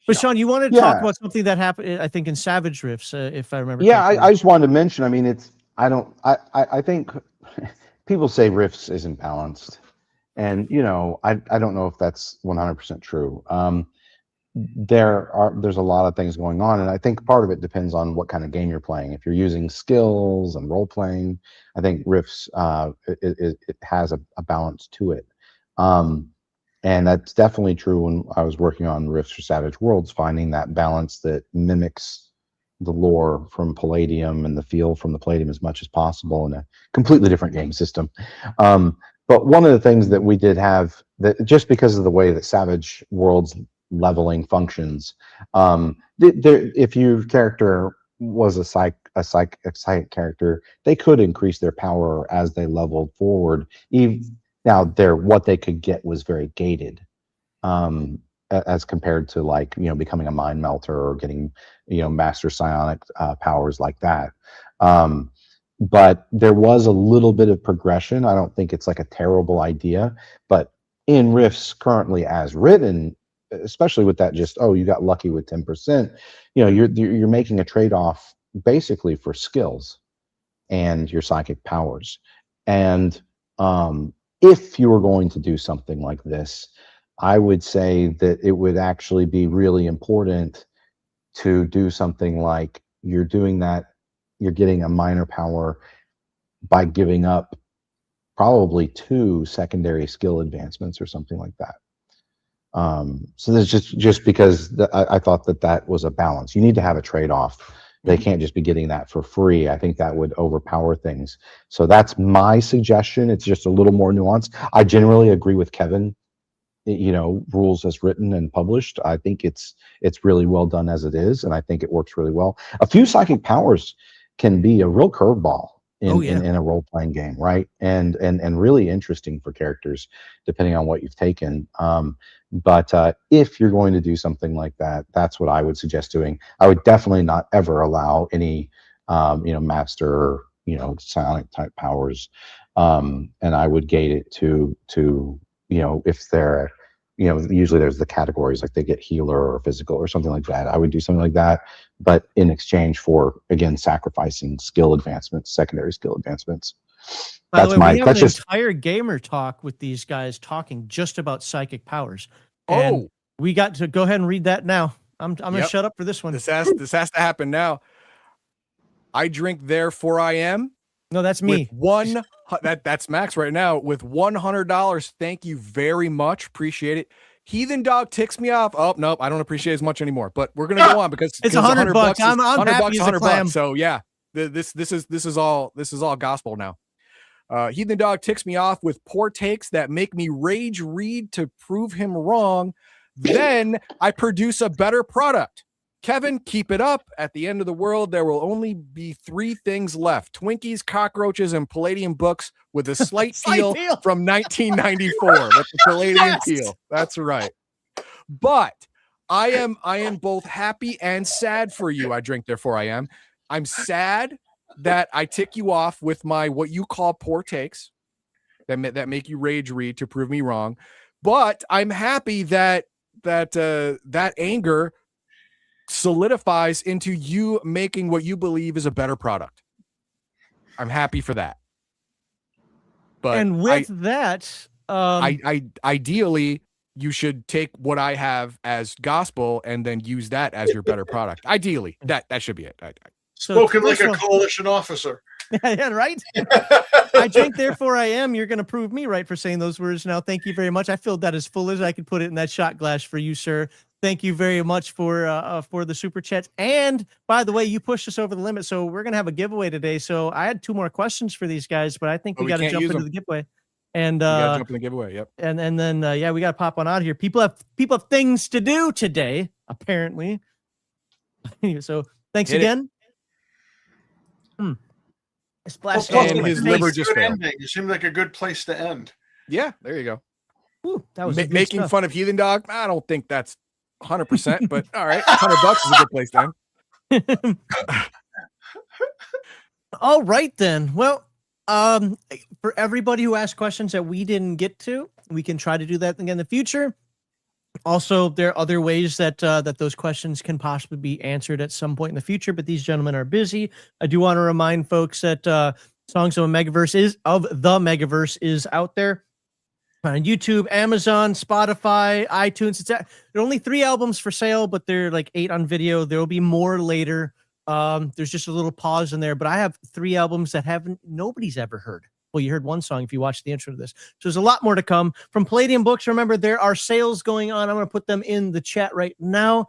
but Sean, you wanted to talk about something that happened, I think, in Savage Rifts, if I remember. Yeah, I just wanted to mention. I mean, I think people say Rifts isn't balanced, and you know, I don't know if that's 100% true. There's a lot of things going on, and I think part of it depends on what kind of game you're playing. If you're using skills and role playing, I think Rifts it has a balance to it. And that's definitely true when I was working on Rifts for Savage Worlds, finding that balance that mimics the lore from Palladium and the feel from the Palladium as much as possible in a completely different game system. But one of the things that we did have, that just because of the way that Savage Worlds leveling functions, if your character was a psychic character, they could increase their power as they leveled forward. Now, what they could get was very gated, as compared to, like, becoming a mind melter or getting, master psionic powers like that. But there was a little bit of progression. I don't think it's like a terrible idea, but in Rifts currently as written, especially with that, you got lucky with 10%, you're making a trade-off basically for skills and your psychic powers. And if you were going to do something like this, I would say that it would actually be really important to do something like you're getting a minor power by giving up probably 2 secondary skill advancements or something like that. So there's just because I thought that was a balance. You need to have a trade-off. They can't just be getting that for free. I think that would overpower things. So that's my suggestion. It's just a little more nuanced. I generally agree with Kevin. Rules as written and published, I think it's really well done as it is, and I think it works really well. A few psychic powers can be a real curveball in a role-playing game, right? And really interesting for characters, depending on what you've taken. But if you're going to do something like that, that's what I would suggest doing. I would definitely not ever allow any, master, psionic type powers, and I would gate it to if they're, usually there's the categories, like they get healer or physical or something like that. I would do something like that, but in exchange for, again, sacrificing skill advancements, secondary skill advancements. By the way, we have an entire gamer talk with these guys talking just about psychic powers. And we got to go ahead and read that now. I'm gonna shut up for this one. This has to happen now. I drink therefore I am. No, that's me. That's Max right now with $100. Thank you very much. Appreciate it. Heathen Dog ticks me off. Oh, nope, I don't appreciate as much anymore. But we're gonna go on because it's $100. I'm happy as a clam. So yeah, this is all gospel now. Heathen Dog ticks me off with poor takes that make me rage read to prove him wrong. Then I produce a better product. Kevin, keep it up. At the end of the world, there will only be 3 things left: Twinkies, cockroaches, and Palladium books with a slight peel from 1994 with the Palladium peel. That's right. But I am both happy and sad for you. I drink, therefore I am. I'm sad that I tick you off with my what you call poor takes that make you rage read to prove me wrong. But I'm happy that anger solidifies into you making what you believe is a better product. I'm happy for that. But ideally you should take what I have as gospel and then use that as your better product. Ideally, that should be it. Spoken like a coalition officer. Yeah, right? I drink, therefore I am. You're going to prove me right for saying those words now. Thank you very much. I filled that as full as I could put it in that shot glass for you, sir. Thank you very much for the super chats. And by the way, you pushed us over the limit, so we're going to have a giveaway today. So I had 2 more questions for these guys, but I think we got to jump into the giveaway. And we got to jump in the giveaway. Yep. And then we got to pop on out here. People have things to do today, apparently. So thanks again. Splash. His liver just failed. It seemed like a good place to end. Yeah, there you go. Ooh, that was making fun of Heathen Dog. I don't think that's 100%, but all right, $100 is a good place to end. All right then. Well, for everybody who asked questions that we didn't get to, we can try to do that again in the future. Also, there are other ways that those questions can possibly be answered at some point in the future, but these gentlemen are busy. I do want to remind folks that Songs of the Megaverse is out there on YouTube, Amazon, Spotify, iTunes. There are only 3 albums for sale, but they're like 8 on video. There will be more later. There's just a little pause in there, but I have 3 albums that nobody's ever heard. Well, you heard one song if you watched the intro to this. So there's a lot more to come from Palladium Books. Remember, there are sales going on. I'm going to put them in the chat right now.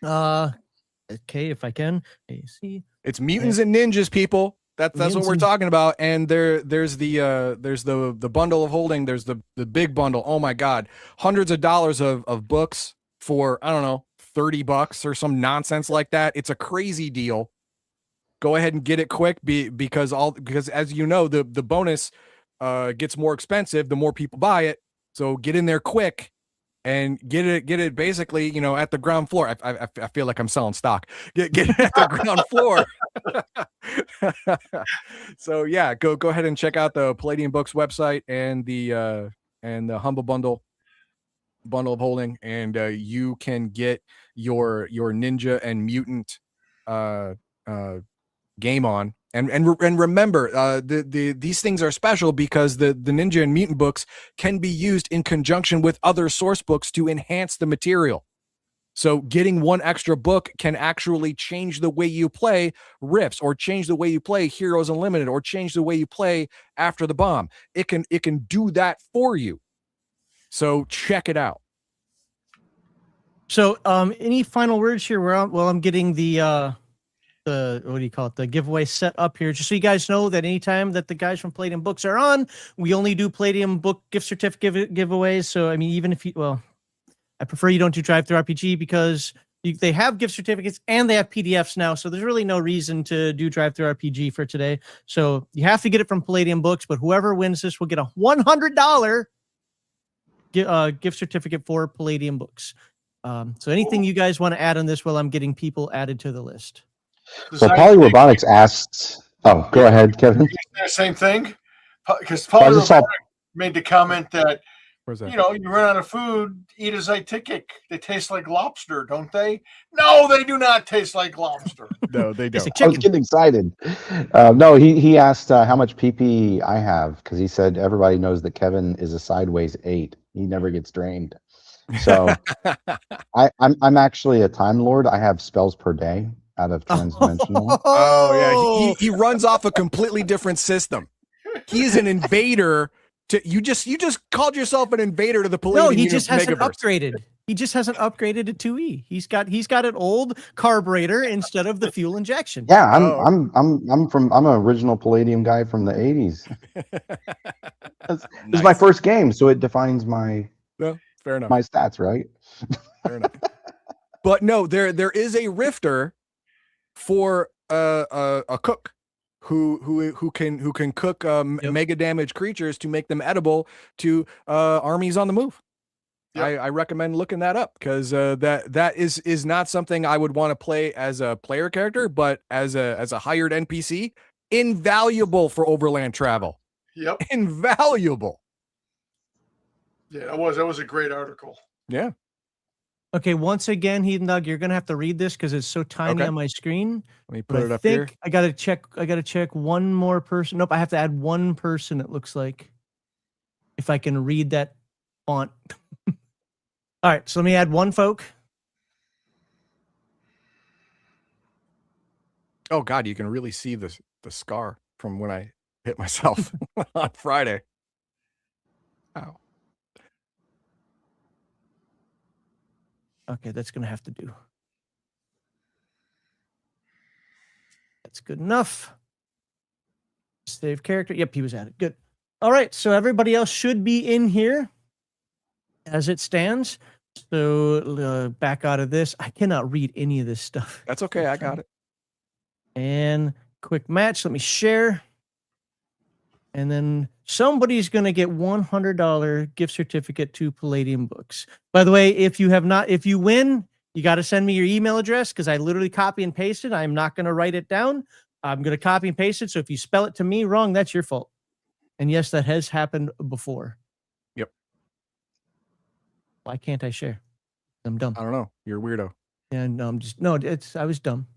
Okay, if I can. AC. It's Mutants and Ninjas, people. That's what we're talking about. And there's the bundle of holding. There's the big bundle. Oh my God, hundreds of dollars of books for, I don't know, $30 or some nonsense like that. It's a crazy deal. Go ahead and get it quick because as you know, the bonus gets more expensive the more people buy it. So get in there quick and get it basically, you know, at the ground floor. I feel like I'm selling stock. Get it at the ground floor. So yeah, go ahead and check out the Palladium Books website and the Humble Bundle of holding, and you can get your Ninja and Mutant game on. And remember, these things are special because the Ninja and Mutant books can be used in conjunction with other source books to enhance the material. So getting one extra book can actually change the way you play Rifts, or change the way you play Heroes Unlimited, or change the way you play After the Bomb. It can do that for you. So check it out. So any final words here? I'm getting the what do you call it? The giveaway set up here, just so you guys know that anytime that the guys from Palladium Books are on, we only do Palladium book gift certificate giveaways. So I mean, even if I prefer you don't do Drive-Thru RPG because they have gift certificates and they have PDFs now. So there's really no reason to do Drive-Thru RPG for today. So you have to get it from Palladium Books, but whoever wins this will get a $100 gift certificate for Palladium Books. So anything you guys want to add on this while I'm getting people added to the list? So Poly Robotics asked. Oh, go ahead, Kevin. Same thing, because Poly Robotics made the comment that, you know, you run out of food, eat a Zytikic. They taste like lobster, don't they? No, they do not taste like lobster. No, they don't. I was getting excited. No, he asked how much PP I have, because he said everybody knows that Kevin is a sideways 8. He never gets drained. So I'm actually a Time Lord. I have spells per day out of transdimensional. Oh yeah, he runs off a completely different system. He's an invader. You just called yourself an invader to the Palladium. No, he just hasn't Megaverse. upgraded. He just hasn't upgraded to 2E. He's got an old carburetor instead of the fuel injection. Yeah, I'm an original Palladium guy from the 80s. This is my first game, so it defines my fair enough. My stats, right? Fair enough. But no, there is a rifter for a cook who can cook mega damage creatures to make them edible to armies on the move. Yep. I recommend looking that up, because that is not something I would want to play as a player character, but as a hired NPC, invaluable for overland travel. Yep, invaluable. Yeah, that was a great article. Yeah. Okay, once again, Heathen Dog, you're gonna have to read this because it's so tiny on my screen. Let me put it up here. I gotta check one more person. Nope, I have to add one person, it looks like, if I can read that font. All right, so let me add one folk. Oh God, you can really see the scar from when I hit myself on Friday. Wow. Okay, that's going to have to do. That's good enough. Save character. Yep, he was at it. Good. All right, so everybody else should be in here as it stands. So back out of this. I cannot read any of this stuff. That's okay. I got it. And quick match. Let me share. And then somebody's going to get $100 gift certificate to Palladium Books. By the way, if you win, you got to send me your email address, because I literally copy and paste it. I'm not going to write it down. I'm going to copy and paste it. So if you spell it to me wrong, that's your fault. And yes, that has happened before. Yep. Why can't I share? I'm dumb. I don't know. You're a weirdo. Yeah, no, I was dumb.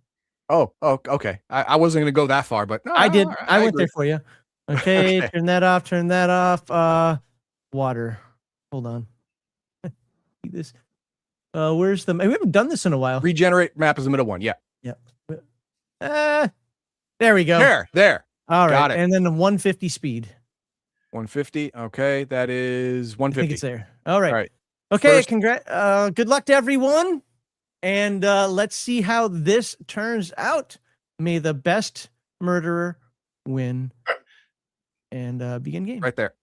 Oh, okay. I wasn't going to go that far, but no, I did. I went agree. there for you. Okay, okay. Turn that off. Water. Hold on. This. Where's the? We haven't done this in a while. Regenerate map is the middle one. Yeah. Yep. There we go. There. All right, Got it. and then the 150 speed. 150. Okay, that is I 150. think it's there. All right. All right. Okay, First- good luck to everyone. And let's see how this turns out. May the best murderer win. And begin game. Right there.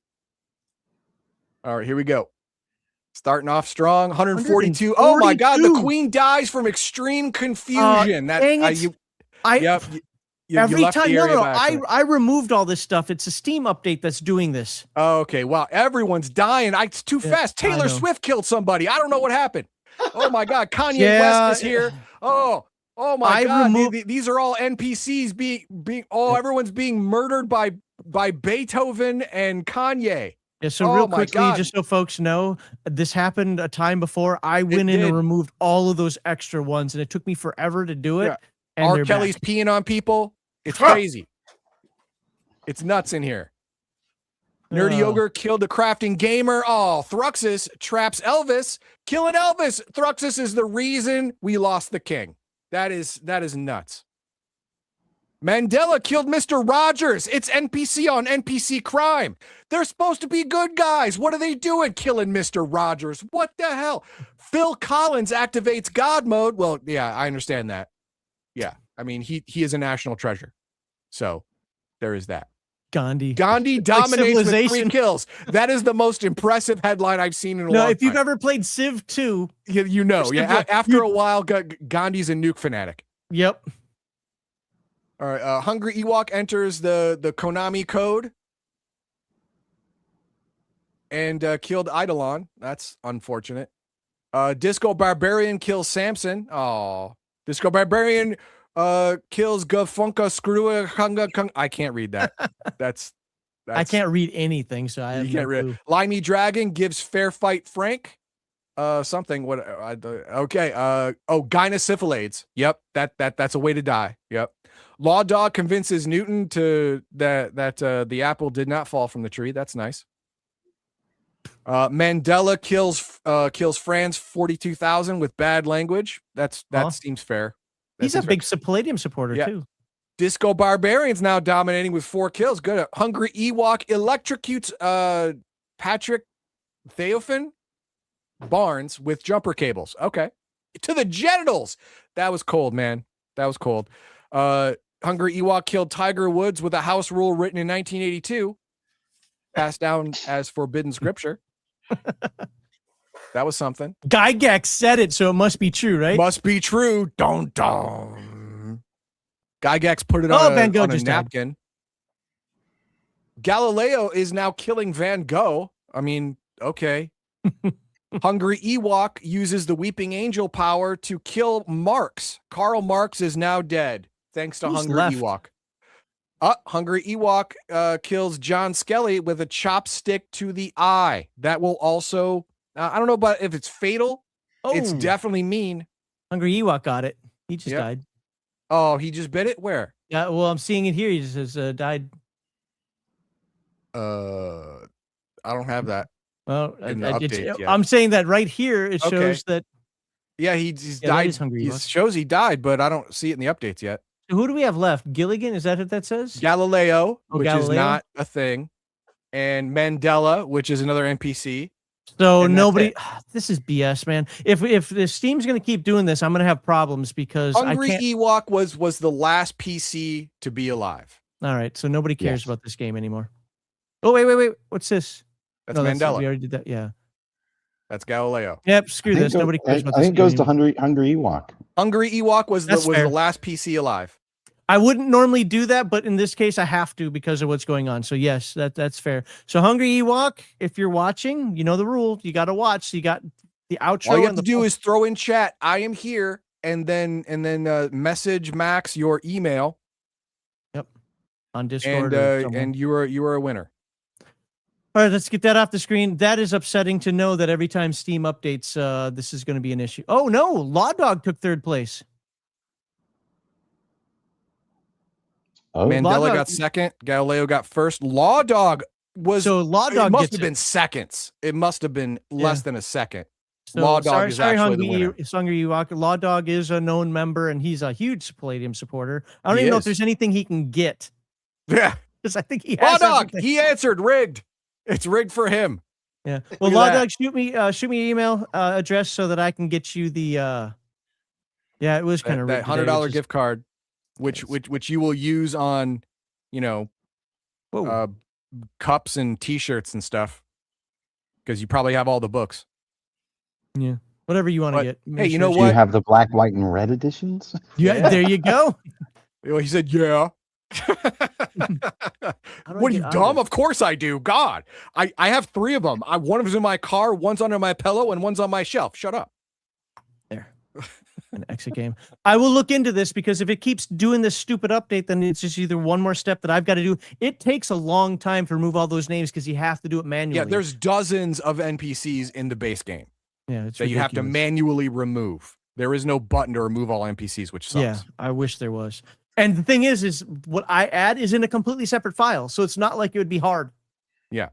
All right, here we go. Starting off strong, 142. Oh my God, the 142. queen dies from extreme confusion. Dang it. You Every left time, the area no, by accident. I removed all this stuff. It's a Steam update that's doing this. Oh, okay, wow, everyone's dying. It's too fast. I Taylor know. Swift killed somebody. I don't know what happened. Oh my God, Kanye West is here. Oh my God, these are all NPCs being. Oh, everyone's being murdered by Beethoven and Kanye. Yeah, so real quickly, just so folks know, this happened a time before. I went in and removed all of those extra ones, and it took me forever to do it. Yeah. And R. Kelly's peeing on people. It's crazy. It's nuts in here. Nerdy Ogre killed a crafting gamer. Oh, Thruxus traps Elvis. Killing Elvis. Thruxus is the reason we lost the king. That is nuts. Mandela killed Mr. Rogers. It's NPC on NPC crime. They're supposed to be good guys. What are they doing killing Mr. Rogers? What the hell? Phil Collins activates God mode. Well, yeah, I understand that. Yeah, I mean, he is a national treasure. So there is that. Gandhi dominates with 3 kills. That is the most impressive headline I've seen in a long time. No, if you've ever played Civ 2, you know. Yeah, after a while, Gandhi's a nuke fanatic. Yep. All right, Hungry Ewok enters the Konami code and killed Eidolon. That's unfortunate. Disco Barbarian kills Samson. Oh, Disco Barbarian kills Gafunka Screw. I can't read that. That's I can't read anything, so I have you can't read. Limey Dragon gives Fair Fight Frank. Something. What? Okay. Gynosyphilades. Yep. That's a way to die. Yep. Law Dog convinces Newton that the apple did not fall from the tree. That's nice. Mandela kills Franz 42,000 with bad language. That seems fair. He's a big Palladium supporter too. Disco Barbarian's now dominating with 4 kills. Good. Hungry Ewok electrocutes Patrick Theophan Barnes with jumper cables. Okay. To the genitals. That was cold, man. That was cold. Hungry Ewok killed Tiger Woods with a house rule written in 1982, passed down as forbidden scripture. That was something. Gygax said it, so it must be true, right? Must be true. Don't. Gygax put it on, Van Gogh on a just napkin. died. Galileo is now killing Van Gogh. I mean, okay. Hungry Ewok uses the Weeping Angel power to kill Marx. Karl Marx is now dead, thanks to Hungry Ewok. Hungry Ewok kills John Skelly with a chopstick to the eye. That will also, I don't know about if it's fatal. Oh. It's definitely mean. Hungry Ewok got it. He just died. Oh, he just bit it? Where? Yeah, well, I'm seeing it here. He just says died. I don't have that. Well, I'm saying that right here. It shows that. Yeah, he's died. It shows he died, but I don't see it in the updates yet. So who do we have left? Gilligan? Is that what that says? Galileo, which is not a thing, and Mandela, which is another NPC. So nobody. This is BS, man. If the Steam's going to keep doing this, I'm going to have problems because Hungry Ewok was the last PC to be alive. All right, so nobody cares about this game anymore. Oh wait. What's this? That's Mandela. We already did that. Yeah. That's Galileo. Yep. Screw this. Nobody cares about this. I think it goes to Hungry Ewok. Hungry Ewok was the last PC alive. I wouldn't normally do that, but in this case, I have to because of what's going on. So yes, that's fair. So Hungry Ewok, if you're watching, you know the rule. You got to watch. So you got the outro. All you have to do is throw in chat, "I am here," and then message Max your email. Yep. On Discord. And you are a winner. All right, let's get that off the screen. That is upsetting to know that every time Steam updates, this is going to be an issue. Oh no, Law Dog took 3rd place. Oh. Mandela got 2nd. Galileo got 1st. Law Dog was. So Law Dog it must have been seconds. It must have been less than a second. So, Law Dog is actually the winner. Hungry Ewok. Law Dog is a known member, and he's a huge Palladium supporter. I don't even know if there's anything he can get Yeah. Because I think he Law has Dog, everything. he answered rigged. It's rigged for him. Yeah. Well, Look at Law that. Dog, shoot me an email address so that I can get you the. Yeah, it was kind of That $100 gift card, which you will use on, Whoa. cups and T-shirts and stuff, because you probably have all the books. Yeah. Whatever you want to But, get. hey, you know Do what? you have the black, white, and red editions? Yeah. There you go. Well, he said, yeah. What are you, dumb? Of course I do. God, I have 3 of them. One of them's in my car, one's under my pillow, and one's on my shelf. Shut up. There. An exit game. I will look into this, because if it keeps doing this stupid update, then it's just either one more step that I've got to do. It takes a long time to remove all those names because you have to do it manually. Yeah, there's dozens of NPCs in the base game it's that you have to ridiculous. manually remove. There is no button to remove all NPCs, which sucks. Yeah, I wish there was. And the thing is what I add is in a completely separate file, so it's not like it would be hard. Yeah.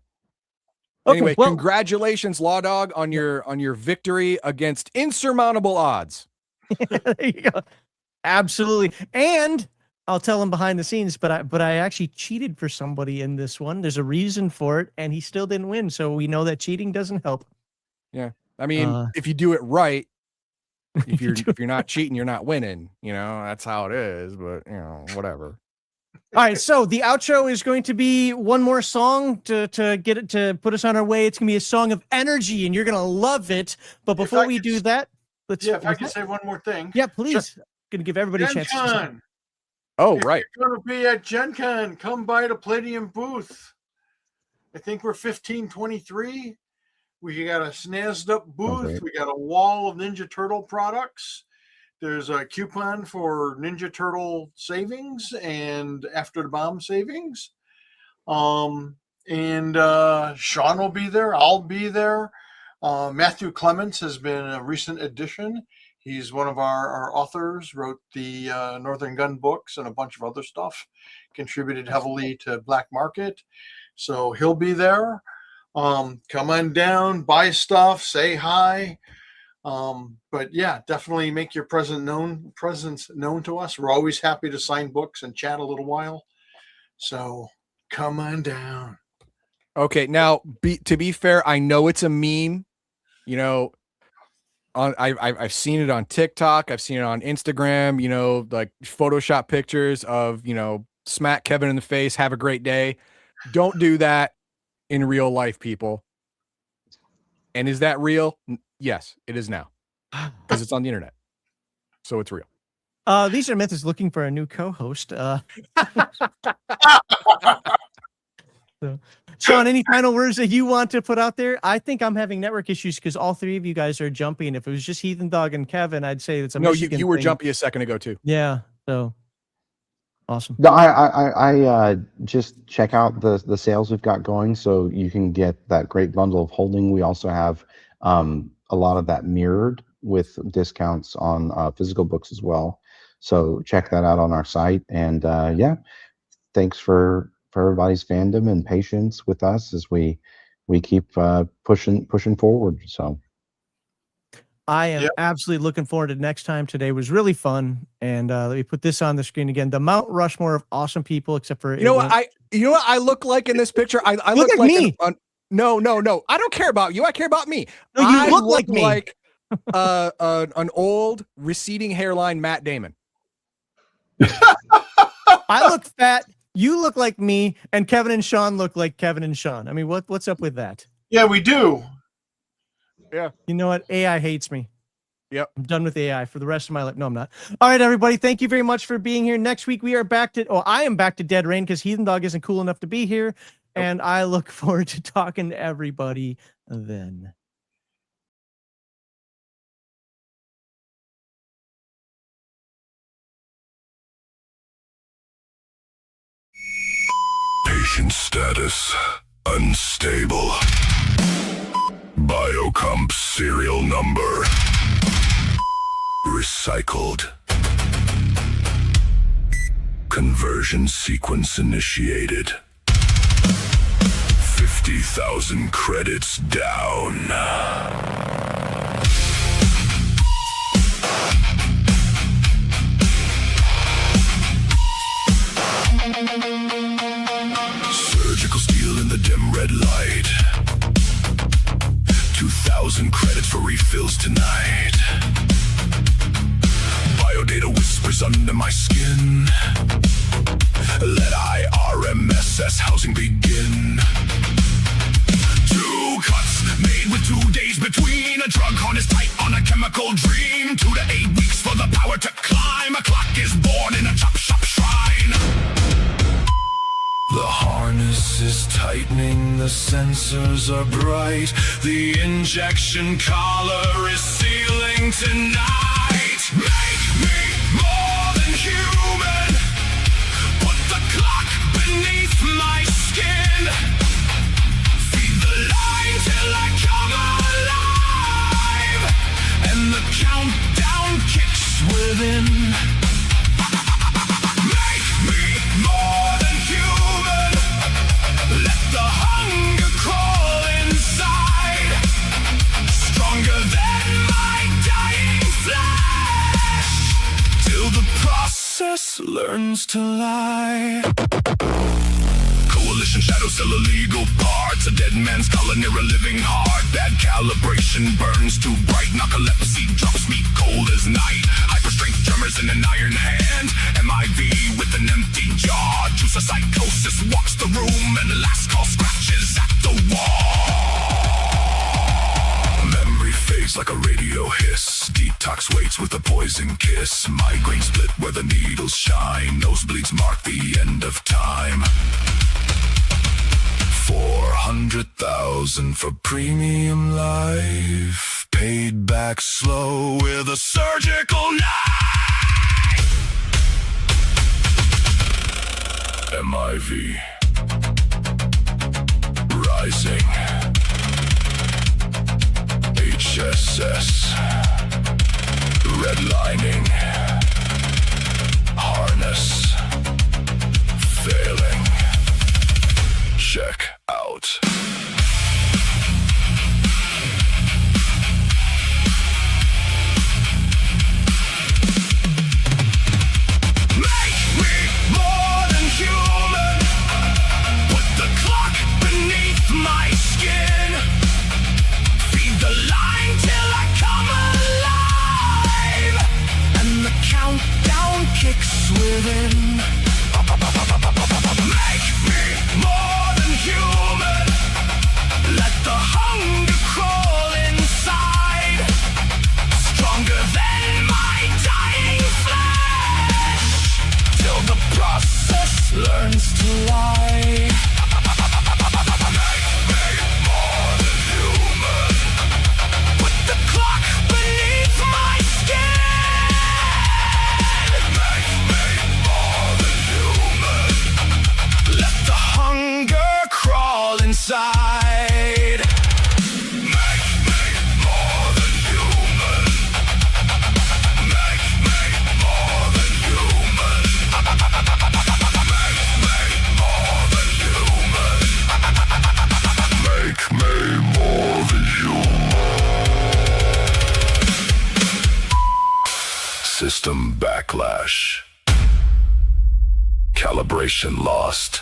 Okay, Anyway, well, congratulations, Law Dog, on your victory against insurmountable odds. there you go. Absolutely. And I'll tell him behind the scenes, but I actually cheated for somebody in this one. There's a reason for it, and he still didn't win. So we know that cheating doesn't help. Yeah. I mean, if you do it right, if you're not cheating, you're not winning. That's how it is, but whatever. All right, so the outro is going to be one more song to get it to put us on our way. It's gonna be a song of energy, and you're gonna love it. But before we do that, if I can say one more thing. Yeah, please. Gonna give everybody a chance. Gen Con. Oh, right. If you're gonna be at Gen Con, come by the Palladium booth. I think we're 1523. We got a snazzed up booth. Okay. We got a wall of Ninja Turtle products. There's a coupon for Ninja Turtle savings and After the Bomb savings. And Sean will be there. I'll be there. Matthew Clements has been a recent addition. He's one of our authors, wrote the Northern Gun books and a bunch of other stuff, contributed heavily to Black Market. So he'll be there. Come on down, buy stuff, say hi. But yeah, definitely make your presence known to us. We're always happy to sign books and chat a little while. So come on down. Now to be fair, I know it's a meme. I've seen it on TikTok. I've seen it on Instagram. Like Photoshop pictures of smack Kevin in the face. Have a great day. Don't do that in real life, people. And is that real? Yes, it is now, because it's on the internet, so it's real. Lisa Myth is looking for a new co-host. So, Sean, any final words that you want to put out there? I think I'm having network issues because all 3 of you guys are jumping. If it was just Heathen Dog and Kevin, I'd say it's a Michigan you were thing. jumpy a second ago too. Yeah, so awesome. No, I just check out the sales we've got going, so you can get that great bundle of holding. We also have a lot of that mirrored with discounts on physical books as well. So check that out on our site. And thanks for everybody's fandom and patience with us as we keep pushing forward. So I am absolutely looking forward to next time. Today was really fun. And let me put this on the screen again. The Mount Rushmore of awesome people, except for what I look like in this picture? I look like me. No. I don't care about you. I care about me. No, you I look like me. Like an old receding hairline Matt Damon. I look fat. You look like me, and Kevin and Sean look like Kevin and Sean. I mean, what's up with that? Yeah, we do. Yeah. You know what? AI hates me. Yep. I'm done with AI for the rest of my life. No, I'm not. All right, everybody. Thank you very much for being here. Next week, we are back to, I am back to Dead Rain because Heathen Dog isn't cool enough to be here. And I look forward to talking to everybody then. Patient status unstable. Biocomp serial number recycled. Conversion sequence initiated. 50,000 credits down. light. 2,000 credits for refills tonight. Biodata whispers under my skin. Let IRMSS housing begin. 2 cuts made with 2 days between. A drug harness tight on a chemical dream. 2 to 8 weeks for the power to climb. A clock is born in a chop shop shrine. The harness is tightening, the sensors are bright. The injection collar is sealing tonight. Make me more than human. Put the clock beneath my skin. Feed the line till I come alive. And the countdown kicks within. Make me more than human. Let the hunger crawl inside. Stronger than my dying flesh. Till the process learns to lie. Coalition shadows still illegal parts. A dead man's color near a living heart. Bad calibration burns too bright. Narcolepsy drops me cold as night. Hyperstrength drummers in an iron hand. MIV with an empty jaw. Juice of psychosis walks the room. And the last call scratches at the wall. Memory fades like a radio hiss. Detox waits with a poison kiss. Migraine split where the needles shine. Nosebleeds mark the end of time. 400,000 for premium life. Paid back slow with a surgical knife. MIV. Rising. HSS. Redlining. Harness. Failing. Check out. Make me more than human. Put the clock beneath my skin. Feed the line till I come alive. And the countdown kicks within. Make me more than human. Let the hunger crawl inside. Stronger than my dying flesh. Till the process learns to lie. Make me more than human. Put the clock beneath my skin. Make me more than human. Let the hunger crawl inside. Make me more than human. Make me more than human. Make me more than human. Make me more than human. System backlash. Calibration lost.